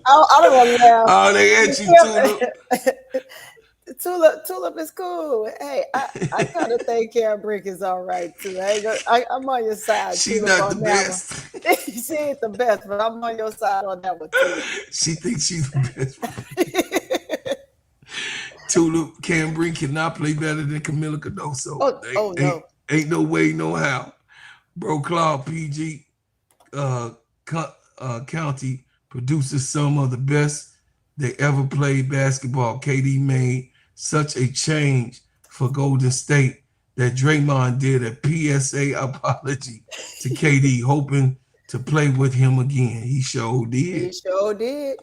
I don't want to laugh. Oh, they at you, Tulip. Tulip is cool. Hey, I kind of think Cam Brink is all right too. I'm on your side. She's Tulip, not the best. She ain't the best, but I'm on your side on that one too. She thinks she's the best. Tulip, Cam Brink cannot play better than Camila Cardoso. No. Ain't no way, no how. Bro, Claude PG County produces some of the best they ever played basketball. KD made such a change for Golden State that Draymond did a PSA apology to KD, hoping to play with him again. He sure did. He sure did.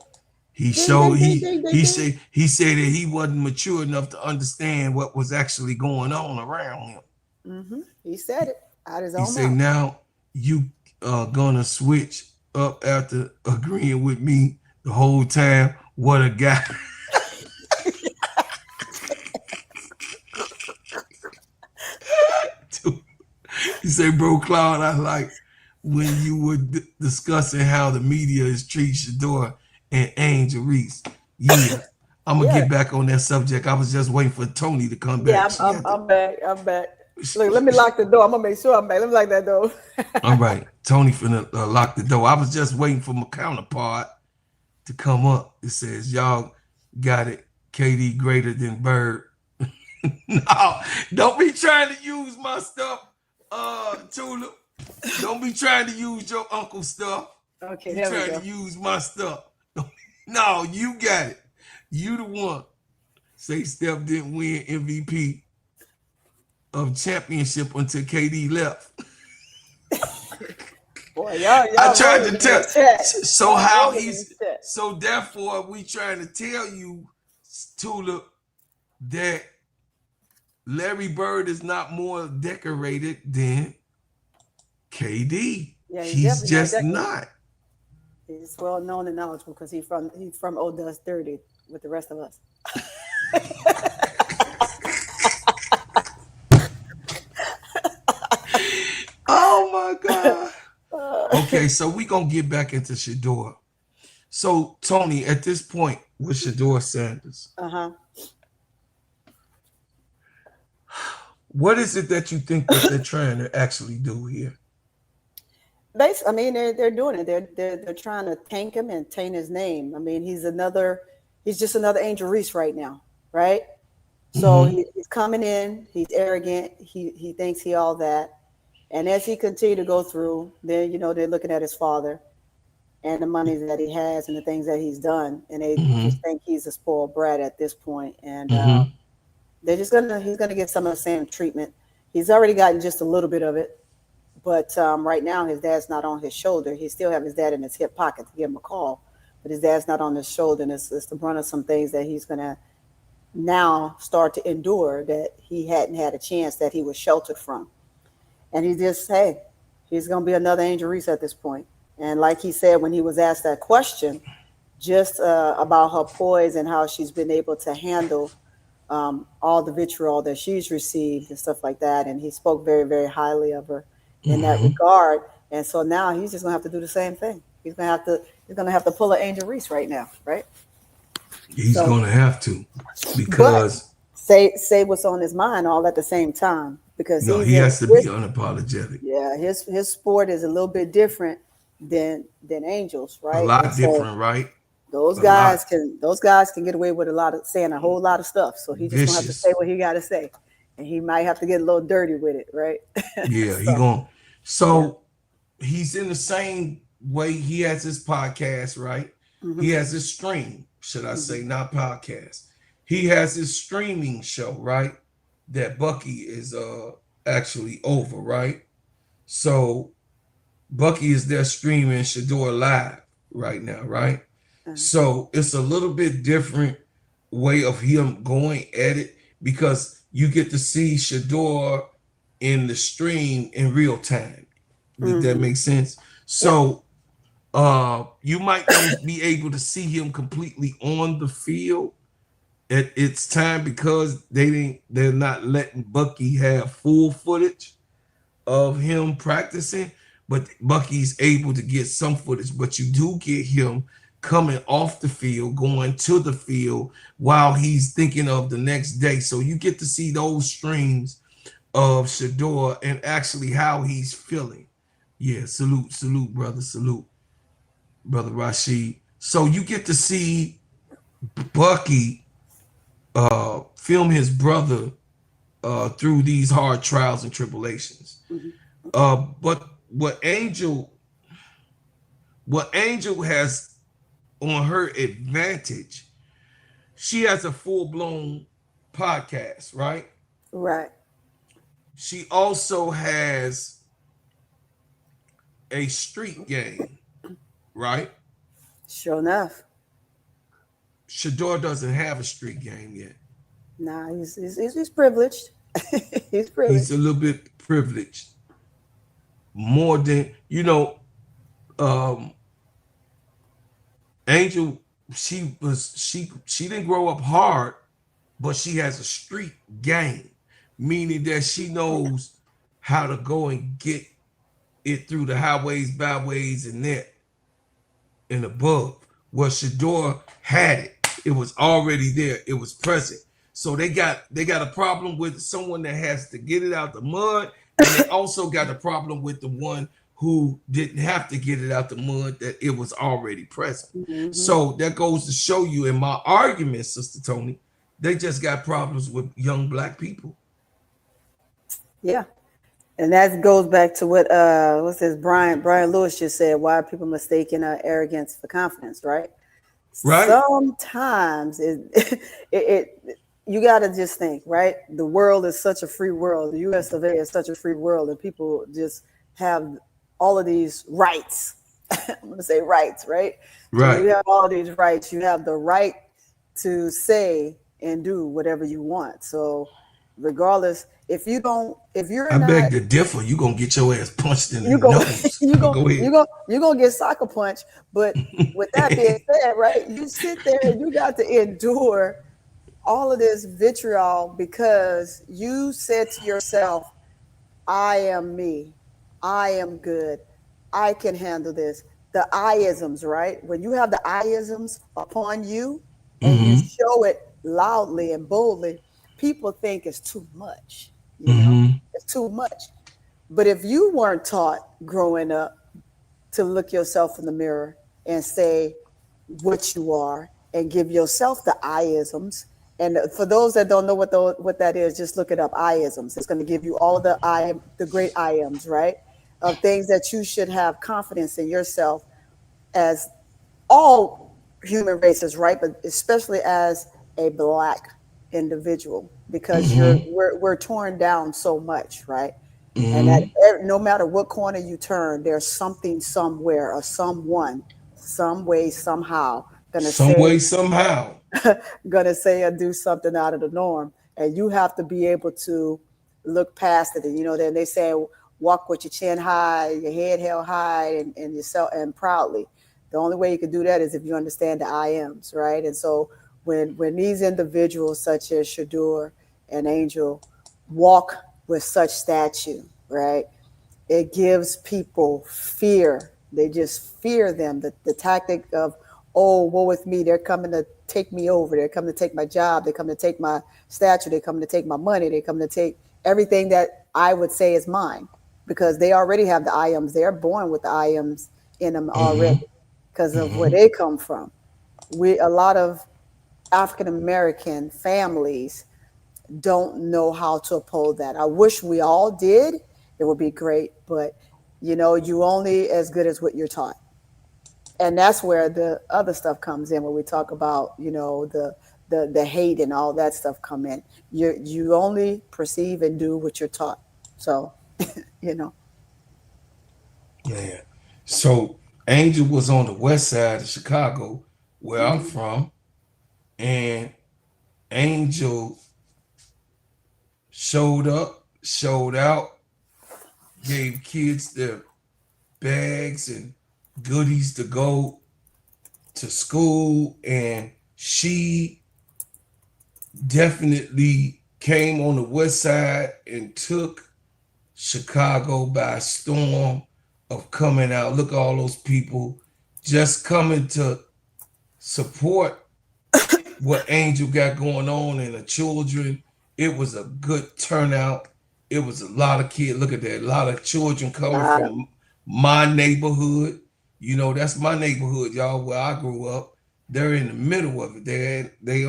He said that he wasn't mature enough to understand what was actually going on around him. Mm-hmm. He said it out his own mouth. He said, now you gonna switch up after agreeing with me the whole time. What a guy. He said, bro, Claude, I like when you were discussing how the media is treating Shedeur and Angel Reese. Yeah, I'm gonna get back on that subject. I was just waiting for Tony to come back. Yeah, I'm back. Look, let me lock the door. I'm gonna make sure I'm back. Let me lock that door. All right, Tony finna lock the door. I was just waiting for my counterpart to come up. It says, y'all got it. KD greater than Bird. No, don't be trying to use my stuff, Tulip. Don't be trying to use your uncle's stuff. Okay, you trying to use my stuff. No, you got it. You the one. Say Steph didn't win MVP of championship until KD left. Boy, y'all I tried to tell. So therefore, we trying to tell you, Tulip, that Larry Bird is not more decorated than KD. Yeah, he's just not. He's well known and knowledgeable because he's from Old Dust Dirty with the rest of us. Oh my God. Okay, so we gonna get back into Shedeur. So Tony, at this point with Shedeur Sanders, what is it that you think that they're trying to actually do here? I mean, they're doing it. They're trying to tank him and taint his name. I mean, he's just another Angel Reese right now, right? So he's coming in, he's arrogant, he thinks he all that. And as he continued to go through, they're looking at his father and the money that he has and the things that he's done, and they just think he's a spoiled brat at this point. And he's gonna get some of the same treatment. He's already gotten just a little bit of it. But right now, his dad's not on his shoulder. He still have his dad in his hip pocket to give him a call. But his dad's not on his shoulder. And it's the brunt of some things that he's going to now start to endure that he hadn't had a chance, that he was sheltered from. And he's going to be another Angel Reese at this point. And like he said, when he was asked that question, just about her poise and how she's been able to handle all the vitriol that she's received and stuff like that. And he spoke very, very highly of her. in that regard. And so now he's just gonna have to do the same thing. He's gonna have to pull an Angel Reese right now, right? He's So, gonna have to, but because say what's on his mind all at the same time, because no, he's he in has to be unapologetic. yeah, his sport is a little bit different than Angel's, A right? And lot so different, right? those A guys lot can get away with saying a whole lot of stuff. So he just gonna have to say vicious. what he got to say, and he might have to get a little dirty with it, right? Yeah, he So going yeah. so he's in the same way. He has his podcast, right? Hmm. He has his stream, should I say, not podcast. He has his streaming show, right? That Bucky is actually over, right? So Bucky is there streaming Shedeur live right now, right? So it's a little bit different way of him going at it, because you get to see Shedeur in the stream in real time. Did that make sense? So you might not be able to see him completely on the field at its time, because they're not letting Bucky have full footage of him practicing, but Bucky's able to get some footage. But you do get him coming off the field, going to the field while he's thinking of the next day. So you get to see those streams of Shedeur and actually how he's feeling. Yeah, salute, brother, salute, brother Rashid. So you get to see Bucky film his brother through these hard trials and tribulations. But what Angel has on her advantage, she has a full-blown podcast, right? Right. She also has a street game, right? Sure enough. Shedeur doesn't have a street game yet. Nah, he's privileged. He's privileged. He's a little bit privileged. More than, Angel, she didn't grow up hard, but she has a street game, meaning that she knows how to go and get it through the highways, byways, and that and above. Well, Shedeur had it. It was already there. It was present. So they got a problem with someone that has to get it out the mud, and they also got a problem with the one who didn't have to get it out the mud, that it was already present. So that goes to show you, in my argument, Sister Tony, they just got problems with young Black people. Yeah. And that goes back to what what's this Brian Lewis just said, why are people mistaking arrogance for confidence, right? Right. Sometimes it you got to just think, right? The world is such a free world. The US of A is such a free world, and people just have all of these rights. I'm going to say rights, right? Right. So you have all these rights. You have the right to say and do whatever you want. So regardless, if you're I beg to differ. You're going to get your ass punched in the nose. You're going to get sucker punched. But with that being said, right, you sit there and you got to endure all of this vitriol because you said to yourself, I am me. I am good. I can handle this. The I-isms, right? When you have the I-isms upon you and you show it loudly and boldly, people think it's too much. You know, it's too much. But if you weren't taught growing up to look yourself in the mirror and say what you are and give yourself the I-isms, and for those that don't know what that is, just look it up. I-isms. It's going to give you all of the great I-ams, right? Of things that you should have confidence in yourself, as all human races, right? But especially as a Black individual, because we're torn down so much, right? And that no matter what corner you turn, there's something somewhere or someone, some way, somehow, gonna say or do something out of the norm, and you have to be able to look past it. And then they say walk with your chin high, your head held high, and yourself and proudly. The only way you can do that is if you understand the I ams, right? And so when these individuals such as Shedeur and Angel walk with such stature, right, it gives people fear. They just fear them. The tactic of, oh, woe with me, they're coming to take me over. They're coming to take my job. They're coming to take my statue. They're coming to take my money. They're coming to take everything that I would say is mine, because they already have the IMs. They're born with the IMs in them already because of where they come from. A lot of African American families don't know how to uphold that. I wish we all did. It would be great, but you only as good as what you're taught. And that's where the other stuff comes in, when we talk about, the hate and all that stuff come in. You only perceive and do what you're taught. So, Yeah. So Angel was on the west side of Chicago, where I'm from, and Angel showed up, showed out, gave kids their bags and goodies to go to school, and she definitely came on the west side and took Chicago by storm of coming out. Look at all those people just coming to support what Angel got going on, and the children. It was a good turnout. It was a lot of kids. Look at that. A lot of children coming from my neighborhood. That's my neighborhood, y'all, where I grew up. They're in the middle of it. They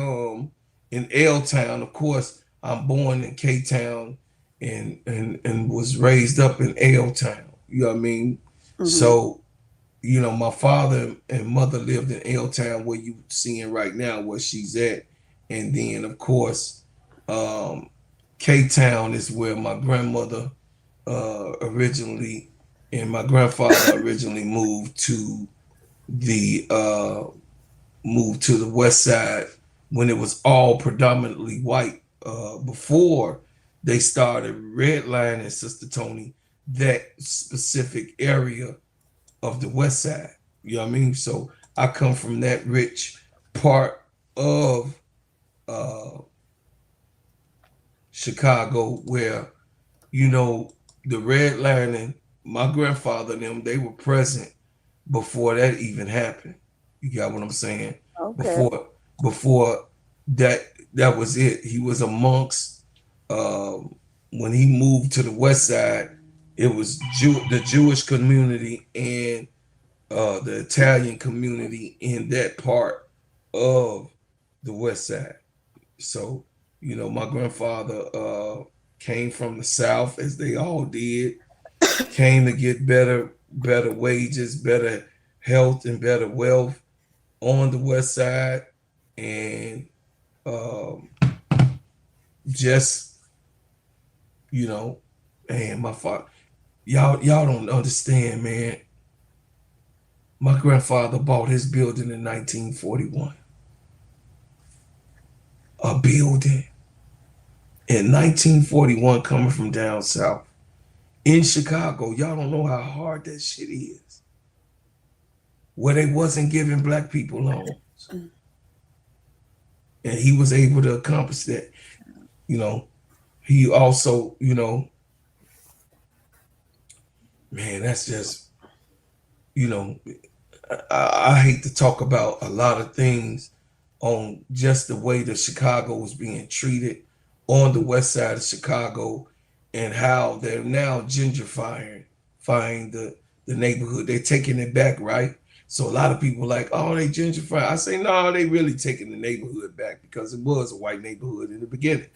in L Town. Of course, I'm born in K Town and was raised up in L Town. You know what I mean? So, my father and mother lived in L Town, where you seeing right now where she's at. And then of course, K Town is where my grandmother originally and my grandfather originally moved to the west side, when it was all predominantly white, before they started redlining, Sister Tony, that specific area of the west side. You know what I mean? So I come from that rich part of Chicago, where the redlining, my grandfather and them, they were present before that even happened. You got what I'm saying? Okay. Before that was it. He was amongst, when he moved to the west side, it was the Jewish community and the Italian community in that part of the west side. So, my grandfather came from the South, as they all did, came to get better wages, better health, and better wealth on the west side, and just, and my father, y'all don't understand, man. My grandfather bought his building in 1941. A building in 1941, coming from down south in Chicago. Y'all don't know how hard that shit is, where they wasn't giving black people loans, and he was able to accomplish that. He also, man, that's just, I hate to talk about a lot of things on just the way that Chicago was being treated on the west side of Chicago, and how they're now gentrifying the neighborhood. They're taking it back, right? So a lot of people like, oh, they gentrify. I say, no, they really taking the neighborhood back, because it was a white neighborhood in the beginning.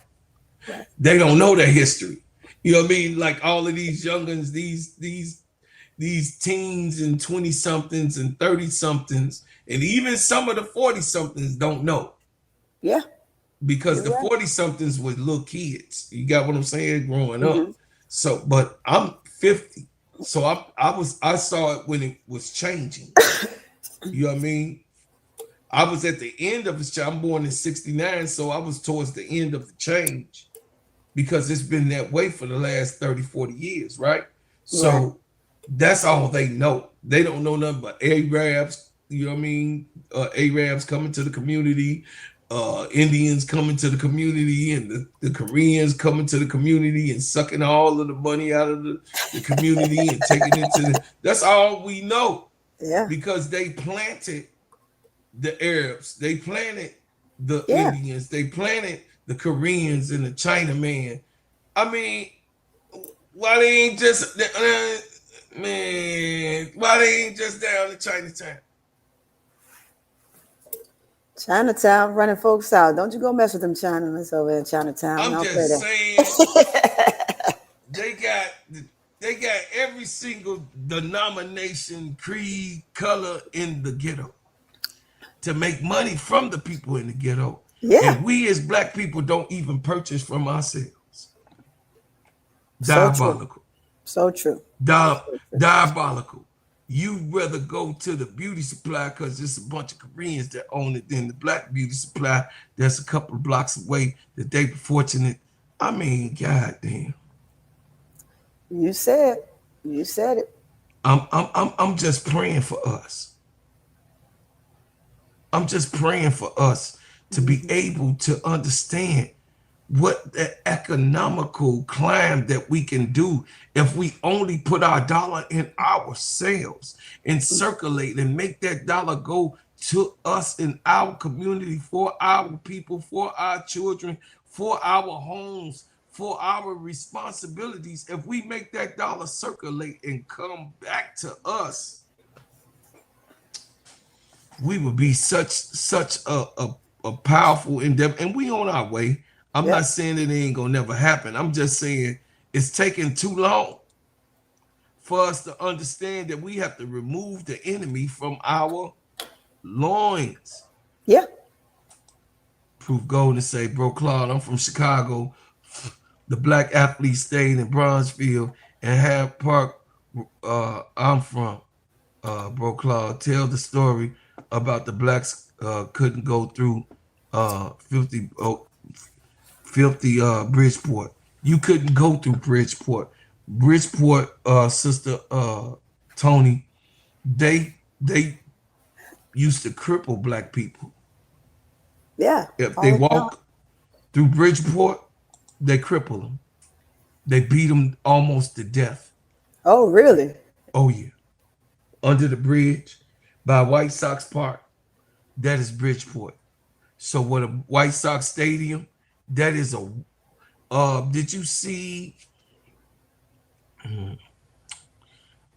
They don't know their history. You know what I mean? Like all of these youngins, these teens and 20-somethings and 30-somethings, and even some of the 40-somethings don't know. Yeah. Because the 40-somethings was little kids. You got what I'm saying? Growing up. So, but I'm 50. So I saw it when it was changing. You know what I mean? I was at the end of the I'm born in 69, so I was towards the end of the change, because it's been that way for the last 30, 40 years, right? So that's all they know. They don't know nothing but Arabs, you know what I mean? Arabs coming to the community, Indians coming to the community and the Koreans coming to the community and sucking all of the money out of the community and taking it to that's all we know. Yeah. Because they planted the Arabs, they planted the Yeah. Indians, they planted the Koreans and the Chinaman. I mean, why they ain't just why they ain't just down in Chinatown? Chinatown running folks out. Don't you go mess with them Chinamans over in Chinatown. I'm just saying they got every single denomination, creed, color in the ghetto to make money from the people in the ghetto. Yeah. And we as black people don't even purchase from ourselves. So Diabolical. So true. Diabolical. You'd rather go to the beauty supply because there's a bunch of Koreans that own it than the black beauty supply that's a couple of blocks away that they fortunate. I mean, goddamn. You said it. I'm just praying for us. I'm just praying for us to be able to understand what the economical climb that we can do if we only put our dollar in ourselves and circulate and make that dollar go to us in our community, for our people, for our children, for our homes, for our responsibilities. If we make that dollar circulate and come back to us, we would be such a powerful endeavor, and we on our way. I'm not saying it ain't gonna never happen. I'm just saying it's taking too long for us to understand that we have to remove the enemy from our loins. Yeah. Proof Golden say, bro, Claude, I'm from Chicago. The black athletes stayed in Bronzeville and Hyde Park. I'm from, bro, Claude. Tell the story about the blacks couldn't go through 50 Bridgeport. You couldn't go through Bridgeport. Sister Tony, they used to cripple black people. Yeah. If they walk through Bridgeport, they cripple them. They beat them almost to death. Oh, really? Oh, yeah. Under the bridge by White Sox Park, that is Bridgeport. So what a White Sox Stadium, that is a, did you see,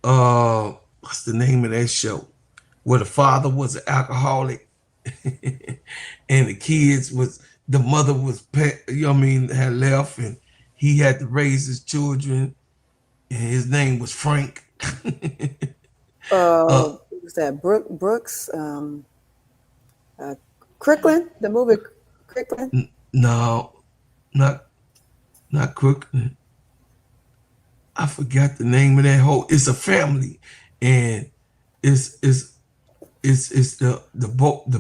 what's the name of that show? Where the father was an alcoholic and the mother was, had left and he had to raise his children and his name was Frank. Was that Brooks? Crooklyn? The movie Crooklyn? No, not Crooklyn. I forgot the name of that whole. It's a family, and it's the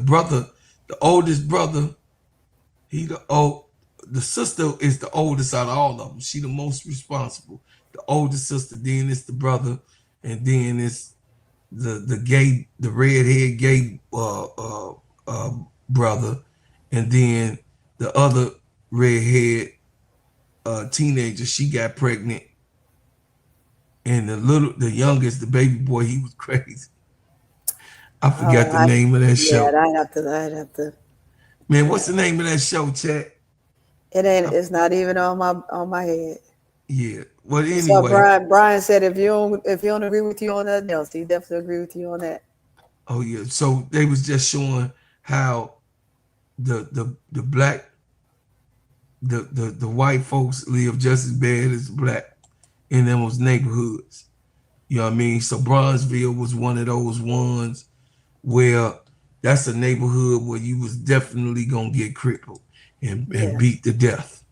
brother, the oldest brother. The sister is the oldest out of all of them. She the most responsible. The oldest sister, then it's the brother, and then it's the redhead gay brother, and then the other redhead teenager, she got pregnant, and the youngest, the baby boy, he was crazy. I forgot the name of that show. Yeah, I'd have to. Man, what's the name of that show, chat? It's not even on my head. Yeah. Well, anyway. So Brian said if you don't agree with you on nothing else, he definitely agree with you on that. Oh yeah. So they was just showing how the black the white folks live just as bad as the black in those neighborhoods. You know what I mean? So Bronzeville was one of those ones where that's a neighborhood where you was definitely gonna get crippled and beat to death.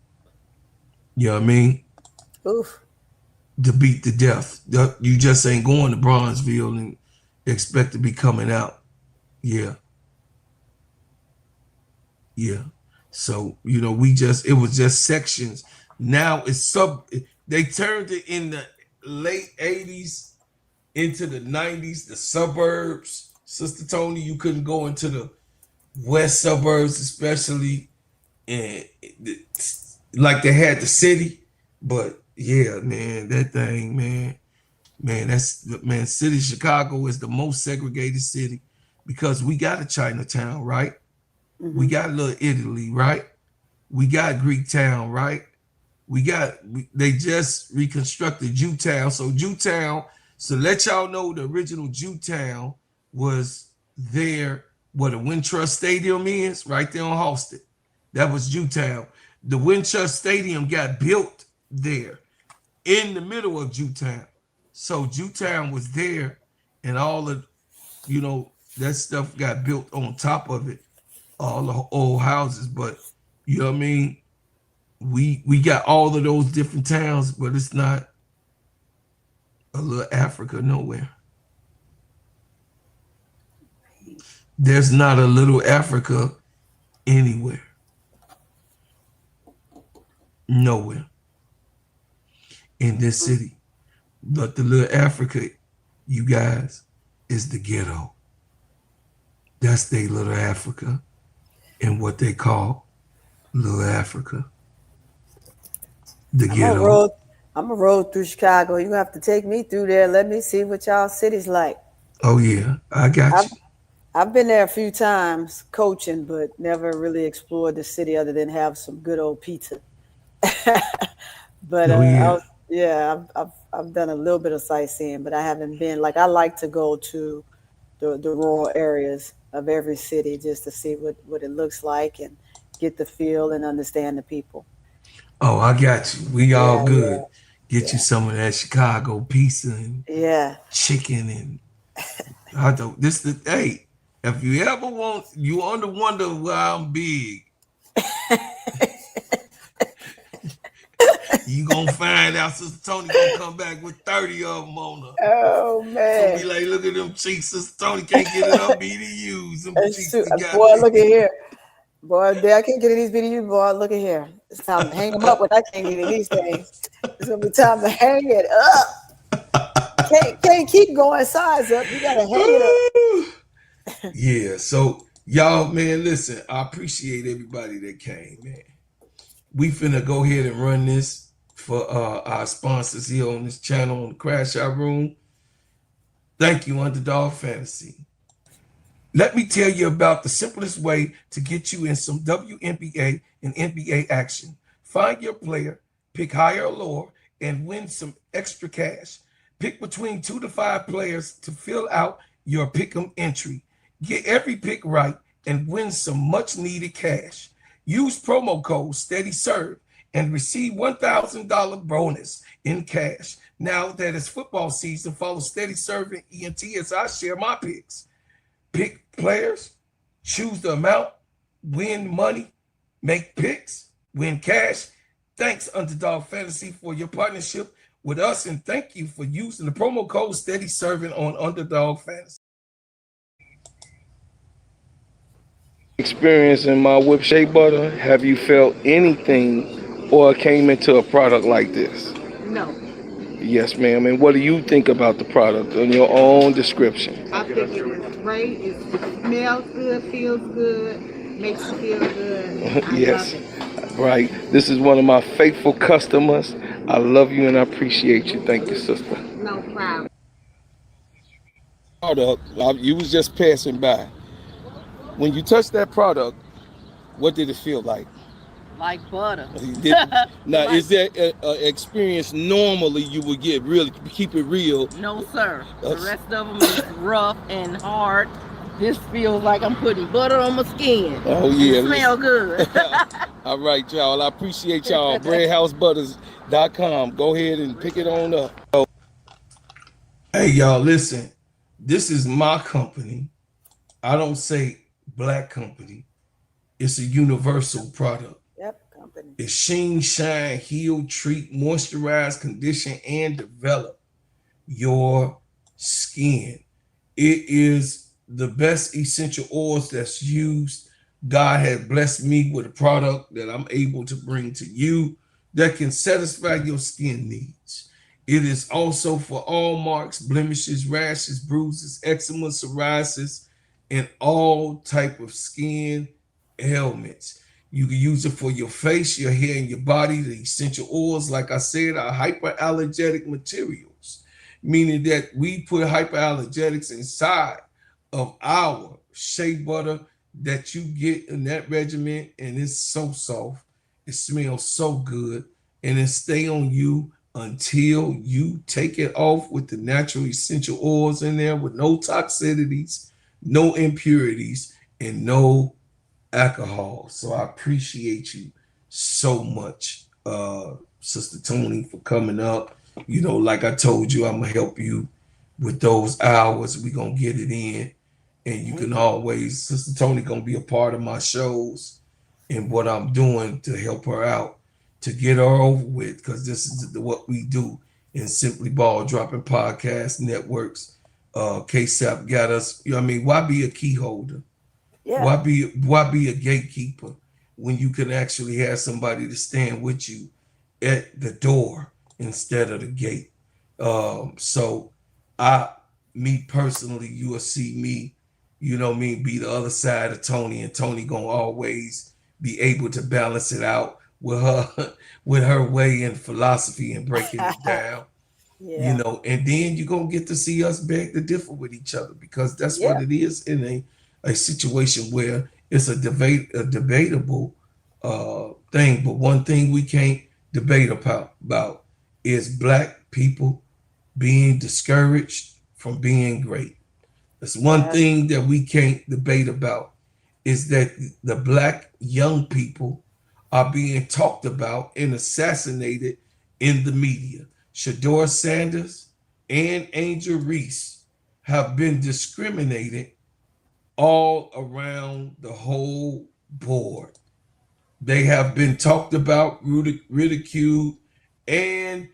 You know what I mean? Oof. To beat to death. You just ain't going to Bronzeville and expect to be coming out. Yeah. Yeah. So, it was just sections. Now it's they turned it in the late 80s into the 90s, the suburbs. Sister Tony, you couldn't go into west suburbs, especially, and like they had the city. But yeah, man, that thing, man, city of Chicago is the most segregated city because we got a Chinatown, right? We got a little Italy, right? We got Greek Town, right? They just reconstructed Jewtown. So Jewtown, so let y'all know the original Jewtown was there where the Wintrust Stadium is, right there on Halsted. That was Jewtown. The Wintrust Stadium got built there in the middle of Jewtown. So Jewtown was there, and all of that stuff got built on top of it, all the old houses. But you know what I mean? We got all of those different towns, but it's not a little Africa nowhere. There's not a little Africa anywhere. Nowhere in this city. But the little Africa, you guys, is the ghetto. That's their little Africa and what they call little Africa. The ghetto. I'm a road through Chicago. You have to take me through there. Let me see what y'all city's like. Oh yeah, I got you. I've been there a few times coaching, but never really explored the city other than have some good old pizza. But I've done a little bit of sightseeing, but I haven't been I like to go to the rural areas of every city just to see what it looks like and get the feel and understand the people. Oh, I got you. We all good. Get you some of that Chicago pizza and chicken and I don't. Hey, if you ever wonder why I'm big, you gonna find out Sister Tony gonna come back with 30 of them on her. Oh man! So be like, look at them cheeks. Sister Tony can't get it on BDUs. Them cheeks boy, look at here. Boy, I can't get in these BDUs. Boy, look at here. It's time to hang them up when I can't get in these things. It's gonna be time to hang it up. Can't keep going size up. You gotta hang it up. Yeah. So y'all, man, listen. I appreciate everybody that came, man. We finna go ahead and run this for our sponsors here on this channel on the Crash Out Room. Thank you, Underdog Fantasy. Let me tell you about the simplest way to get you in some WNBA and NBA action. Find your player, pick higher or lower, and win some extra cash. Pick between 2 to 5 players to fill out your pick'em entry. Get every pick right and win some much needed cash. Use promo code SteadyServe and receive $1,000 bonus in cash. Now that it's football season, follow Steady Serving ENT as I share my picks. Pick players, choose the amount, win money, make picks, win cash. Thanks, Underdog Fantasy, for your partnership with us, and thank you for using the promo code Steady Serving on Underdog Fantasy. Experience in my whip shea butter, have you felt anything or came into a product like this? No. Yes, ma'am. And what do you think about the product in your own description? I think it is great. It smells good, feels good, makes you feel good. I yes. love it. Right. This is one of my faithful customers. I love you and I appreciate you. Thank you, sister. No problem. Product, you was just passing by. When you touched that product, what did it feel like? Like butter. Now, is that an experience normally you would get, really, keep it real? No, sir. The rest of them is rough and hard. This feels like I'm putting butter on my skin. Oh, yeah. It smells good. All right, y'all. I appreciate y'all. BreadHouseButters.com. Go ahead and pick it on up. Hey, y'all, listen. This is my company. I don't say black company. It's a universal product. Yep, company. It's sheen, shine, heal, treat, moisturize, condition, and develop your skin. It is the best essential oils that's used. God has blessed me with a product that I'm able to bring to you that can satisfy your skin needs. It is also for all marks, blemishes, rashes, bruises, eczema, psoriasis, and all type of skin ailments. You can use it for your face, your hair, and your body. The essential oils, like I said, are hyperallergenic materials, meaning that we put hyperallergenics inside of our shea butter that you get in that regimen, and it's so soft. It smells so good, and it stay on you until you take it off with the natural essential oils in there with no toxicities, no impurities, and no alcohol. So I appreciate you so much, Sister Tony, for coming up. You know, like I told you, I'm gonna help you with those hours. We're gonna get it in. And you can always, Sister Tony gonna be a part of my shows and what I'm doing to help her out, to get her over with, because this is what we do in Simply Ball Dropping Podcast Networks. KSAP got us, you know what I mean? Why be a key holder? Yeah. Why be a gatekeeper when you can actually have somebody to stand with you at the door instead of the gate? So me personally, you will see me, you know what I mean, be the other side of Tony, and Tony gonna always be able to balance it out with her way and philosophy and breaking it down. Yeah. You know, and then you're gonna get to see us beg to differ with each other, because that's what it is in a situation where it's a debatable thing. But one thing we can't debate about is Black people being discouraged from being great. That's one thing that we can't debate about, is that the Black young people are being talked about and assassinated in the media. Shedeur Sanders and Angel Reese have been discriminated all around the whole board. They have been talked about, ridiculed, and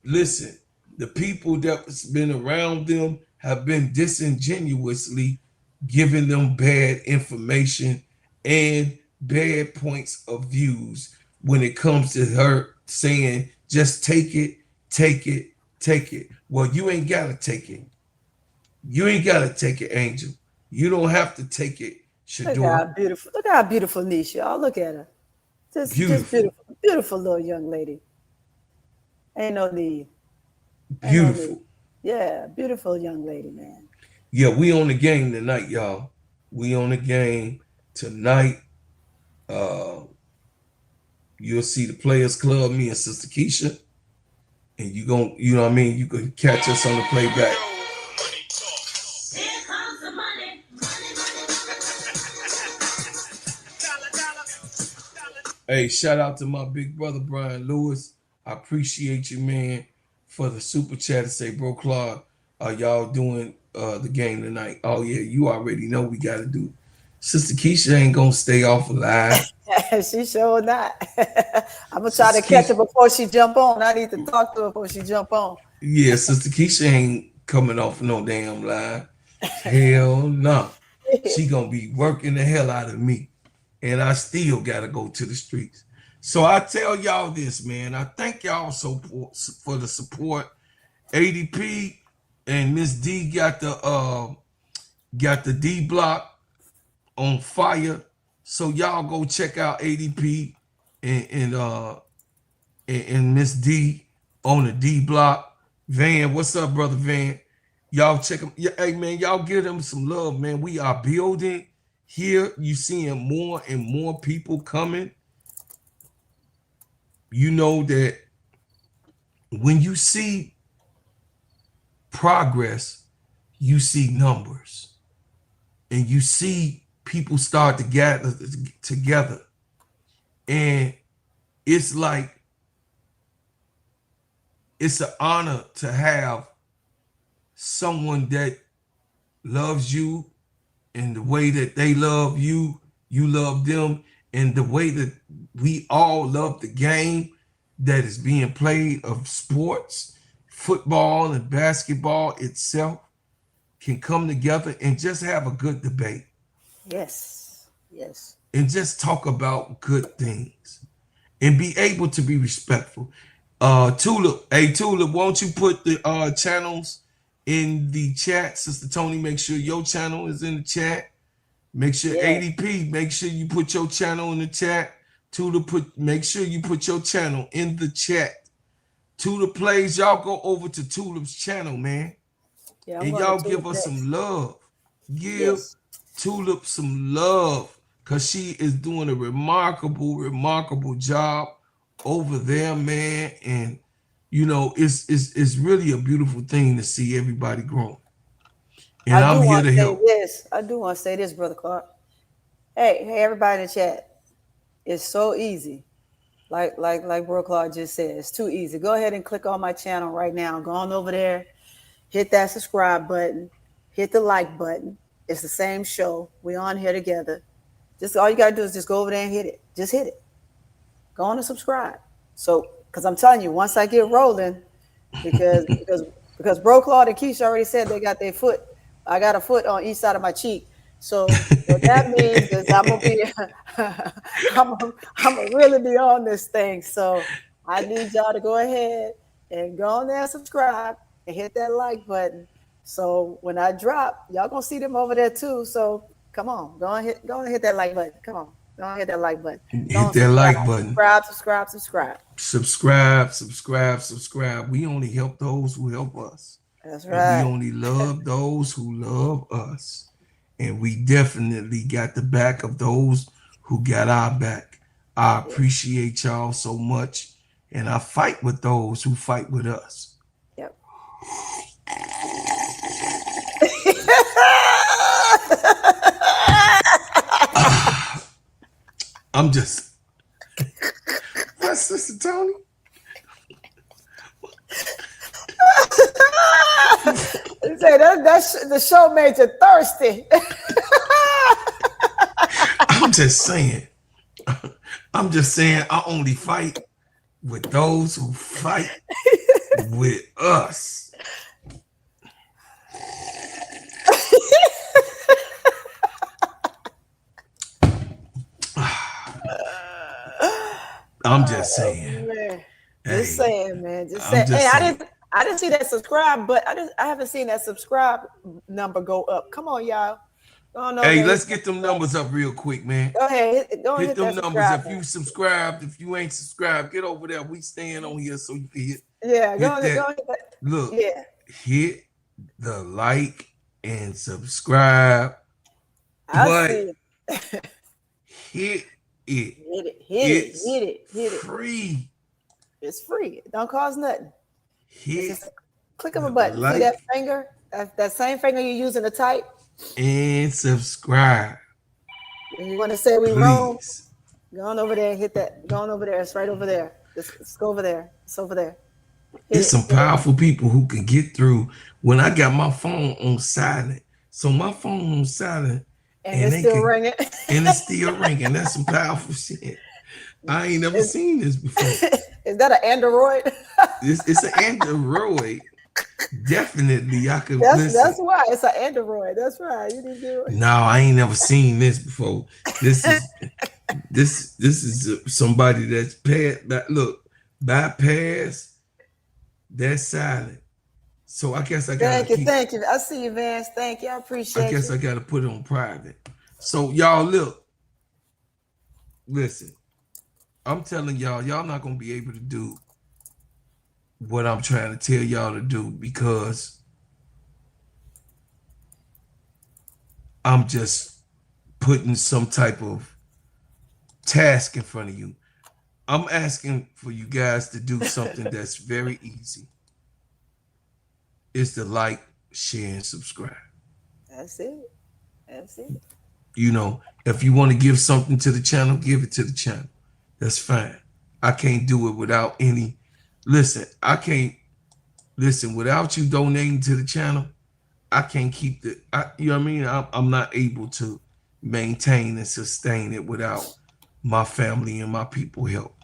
listen, the people that's been around them have been disingenuously giving them bad information and bad points of views when it comes to her saying, just take it, take it, take it. Well, you ain't gotta take it. You ain't gotta take it, Angel. You don't have to take it, Shedeur. Look how beautiful niece, y'all. Look at her. Just beautiful little young lady. Ain't no need. Beautiful. No need. Yeah, beautiful young lady, man. Yeah, we on the game tonight, y'all. We on the game tonight. You'll see the Players Club, me and Sister KEYSHA. And you know what I mean? You can catch us on the playback. Hey, shout out to my big brother, Brian Lewis. I appreciate you, man, for the super chat to say, bro, Claude, y'all doing the game tonight? Oh, yeah, you already know we got to do. Sister KEYSHA ain't going to stay off alive. She sure not. I'm going to try to catch her before she jump on. I need to talk to her before she jump on. Yeah, Sister KEYSHA ain't coming off no damn live. Hell no. She going to be working the hell out of me. And I still got to go to the streets. So I tell y'all this, man. I thank y'all so for the support. ADP and Miss D got the D block on fire. So y'all go check out ADP and Miss D on the D block. Van, what's up, brother Van? Y'all check them. Yeah, hey man, y'all give them some love, man. We are building here. You seeing more and more people coming. You know that when you see progress, you see numbers, and you see people start to gather together, and it's like it's an honor to have someone that loves you, and the way that they love you, you love them, and the way that we all love the game that is being played of sports, football and basketball itself, can come together and just have a good debate. Yes. And just talk about good things and be able to be respectful. Tulip, won't you put the channels in the chat? Sister Tony, make sure your channel is in the chat Make sure Yeah. ADP, make sure you put your channel in the chat. Make sure you put your channel in the chat. Tulip Plays, y'all go over to Tulip's channel, man. Yeah, I'm And going y'all to give Tulip her next. some love. Give Yes. Tulip some love, because she is doing a remarkable job over there, man. And you know, it's really a beautiful thing to see everybody growing. And I I'm do here want to to say help. this. I do want to say this, Brother Clark. Hey, everybody in the chat. It's so easy. Like Bro Clark just said, it's too easy. Go ahead and click on my channel right now. Go on over there, hit that subscribe button, hit the like button. It's the same show. We on here together. Just all you gotta do is just go over there and hit it. Just hit it. Go on and subscribe. So, because I'm telling you, once I get rolling, because Bro Claude and Keysha already said they got their foot. I got a foot on each side of my cheek. So what that means is I'm gonna be, I'm gonna really be on this thing. So I need y'all to go ahead and go on there and subscribe and hit that like button. So when I drop, y'all gonna see them over there too. So come on, go and hit that like button. Come on, go and hit that like button. Hit that like button. Subscribe. We only help those who help us. That's And right. we only love those who love us. And we definitely got the back of those who got our back. I appreciate y'all so much. And I fight with those who fight with us. Yep. I'm just. What's Sister Tony? Say the show made you thirsty. I'm just saying. I only fight with those who fight with us. I'm just saying. Man. Hey, Just saying, man. Just I'm saying. just Hey, saying. I didn't see that subscribe, but I haven't seen that subscribe number go up. Come on, y'all. Hey, let's get them numbers up real quick, man. Go ahead. Hit them numbers. If you subscribed, if you ain't subscribed, get over there. We staying on here so you can hit. Yeah, go ahead. Look, yeah. Hit the like and subscribe. I see it. Hit it. Hit it. Free. It's free. It don't cost nothing. Click on the button. Like, see that finger? That same finger you're using to type? And subscribe. And you want to say we roam? Go on over there and hit that. Go on over there. It's right over there. Just go over there. It's over there. There's some powerful people who can get through. When I got my phone on silent, so my phone on silent, and it's still ringing. And it's still ringing. That's some powerful shit. I ain't never seen this before. Is that an Android? It's an Android. Definitely, I could. That's why it's an Android. That's right. You didn't do it. No, I ain't never seen this before. This is somebody that's bypass. That's silent. So I guess I got. Thank you. I see you, Vance. Thank you. I appreciate it. I guess I got to put it on private. So y'all listen. I'm telling y'all not gonna be able to do what I'm trying to tell y'all to do because I'm just putting some type of task in front of you. I'm asking for you guys to do something that's very easy. It's to like, share, and subscribe. That's it. You know, if you want to give something to the channel, give it to the channel. That's fine. I can't do it without any. Listen, without you donating to the channel, I can't keep you know what I mean? I'm not able to maintain and sustain it without my family and my people help.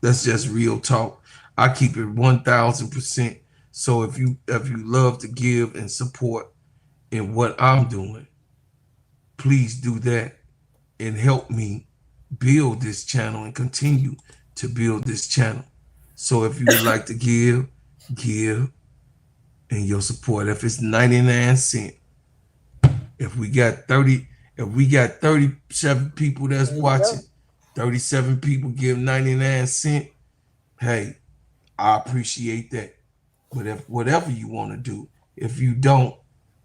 That's just real talk. I keep it 1,000%. So if you love to give and support in what I'm doing, please do that and help me build this channel and continue to build this channel. So if you would like to give and your support, if it's 99 cents, if we got 30, If we got 37 people that's watching, 37 people give 99 cents, hey, I appreciate that. But if whatever you want to do, if you don't,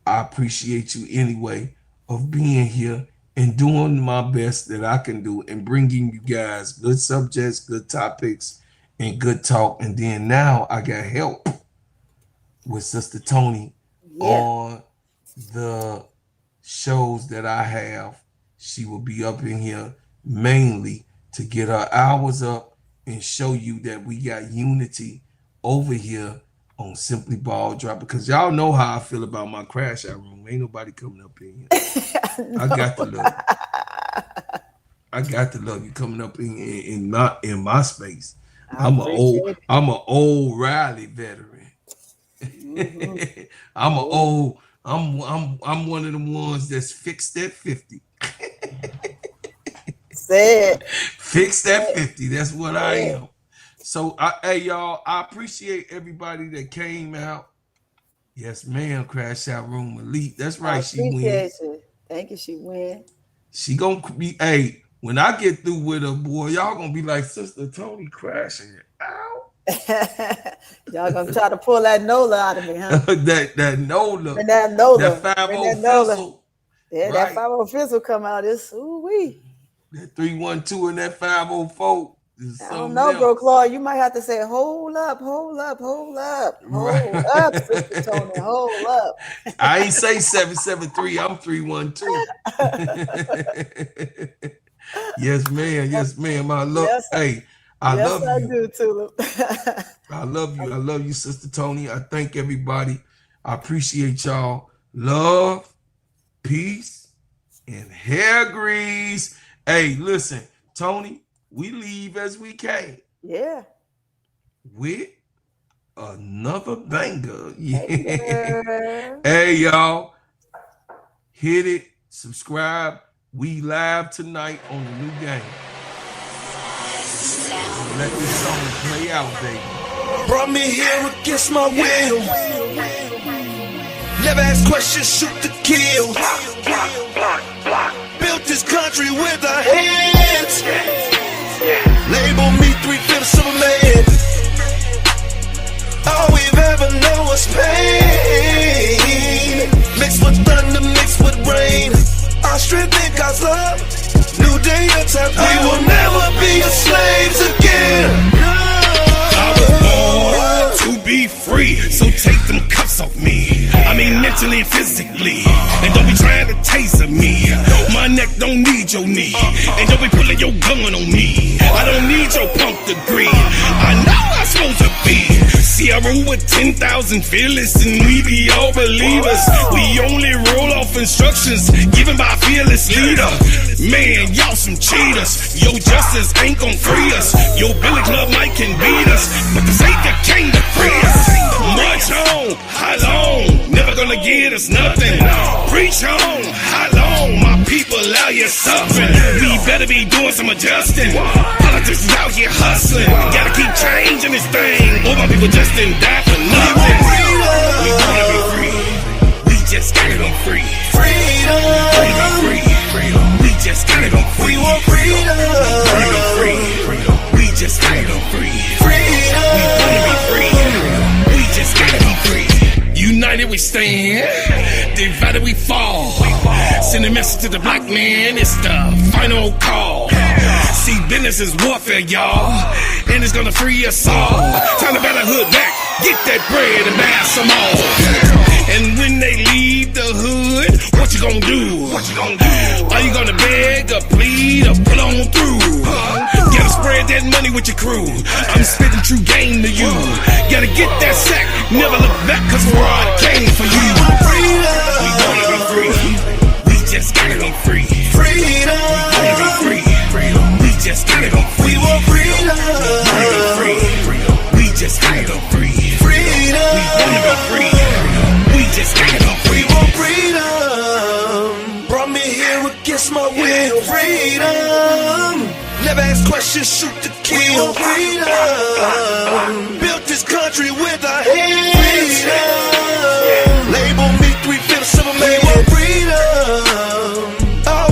I appreciate you anyway of being here and doing my best that I can do and bringing you guys good subjects, good topics, and good talk. And then now I got help with Sister Tony on the shows that I have. She will be up in here mainly to get her hours up and show you that we got unity over here on Simply Ball Drop, because y'all know how I feel about my crash out room. Ain't nobody coming up in here. I got to love you. I got to love you coming up in my space. I'm an old Riley veteran. Mm-hmm. I'm one of the ones that's fixed at 50. Say it. Fixed at 50. That's what I am. So, hey, y'all, I appreciate everybody that came out. Yes, ma'am, Crash Out Room Elite. That's right, she wins. Thank you, she win. She gonna be, hey, when I get through with her, boy, y'all gonna be like, Sister Tony crashing it out. Y'all gonna try to pull that NOLA out of me, huh? that NOLA. When that NOLA. That 5-0 fizzle. Yeah, right. That 5-0 fizzle come out. It's ooh-wee. That 312 and that 504. I don't know, bro, Claude. You might have to say, hold up, Sister Tony, hold up. I ain't say 773. I'm 312. Yes, ma'am. I love. Yes, hey, I love you. I do, Tulip. I love you, Sister Tony. I thank everybody. I appreciate y'all. Love, peace, and hair grease. Hey, listen, Tony. We leave as we came. Yeah. With another banger. Yeah. Hey, y'all. Hit it. Subscribe. We live tonight on the new game. Let this song play out, baby. Brought me here against my will. Never ask questions, shoot to kill. Built this country with our hands. Label me 3/5 of a man. All we've ever known was pain. Mixed with thunder, mixed with rain. Our strength in God's love. New day, a time. We will never be slaves again. I was born to be free, so take them cuffs off me. I mean mentally and physically. And don't be trying to taser me. My neck don't need your knee. And don't be pulling your gun on me. I don't need your punk degree. I know I'm supposed to be. See, I roll with 10,000 fearless, and we be all believers. We only roll off instructions given by a fearless leader. Man, y'all some cheaters. Your justice ain't gon' free us. Your Billy Club might can beat us, but the Savior came to free us. March on, how long? Never gonna get us nothing. Preach on, how long? My people out here suffering. We better be doing some adjusting. Politics is out here hustling. Gotta keep changing this thing. All my people just didn't die for nothing. We wanna be free. We just gotta be free. Freedom. We just gotta go free. We want freedom. We just gotta go free. Freedom. We wanna be free. We just gotta be free. United we stand, divided we fall. Send a message to the black man, it's the final call. See, business is warfare, y'all, and it's gonna free us all. Time to better hood back, get that bread and buy some more. And when they leave the hood, what you gonna do? Are you gonna beg or plead or pull on through? Gotta spread that money with your crew. I'm spitting true game to you. Gotta get that sack, never look back, cause we're all came for you. We wanna be free. We just gotta go free. Freedom. We wanna be free. We just gotta go free. We want freedom. We wanna be free. We just gotta go free. Freedom. We wanna be free. We just gotta go free. We want freedom. Brought me here against my will. Freedom. Never ask questions, shoot to kill. We want freedom. Built this country with our hands. Label me 3/5 of a man. We want freedom. All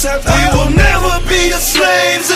We will never be the slaves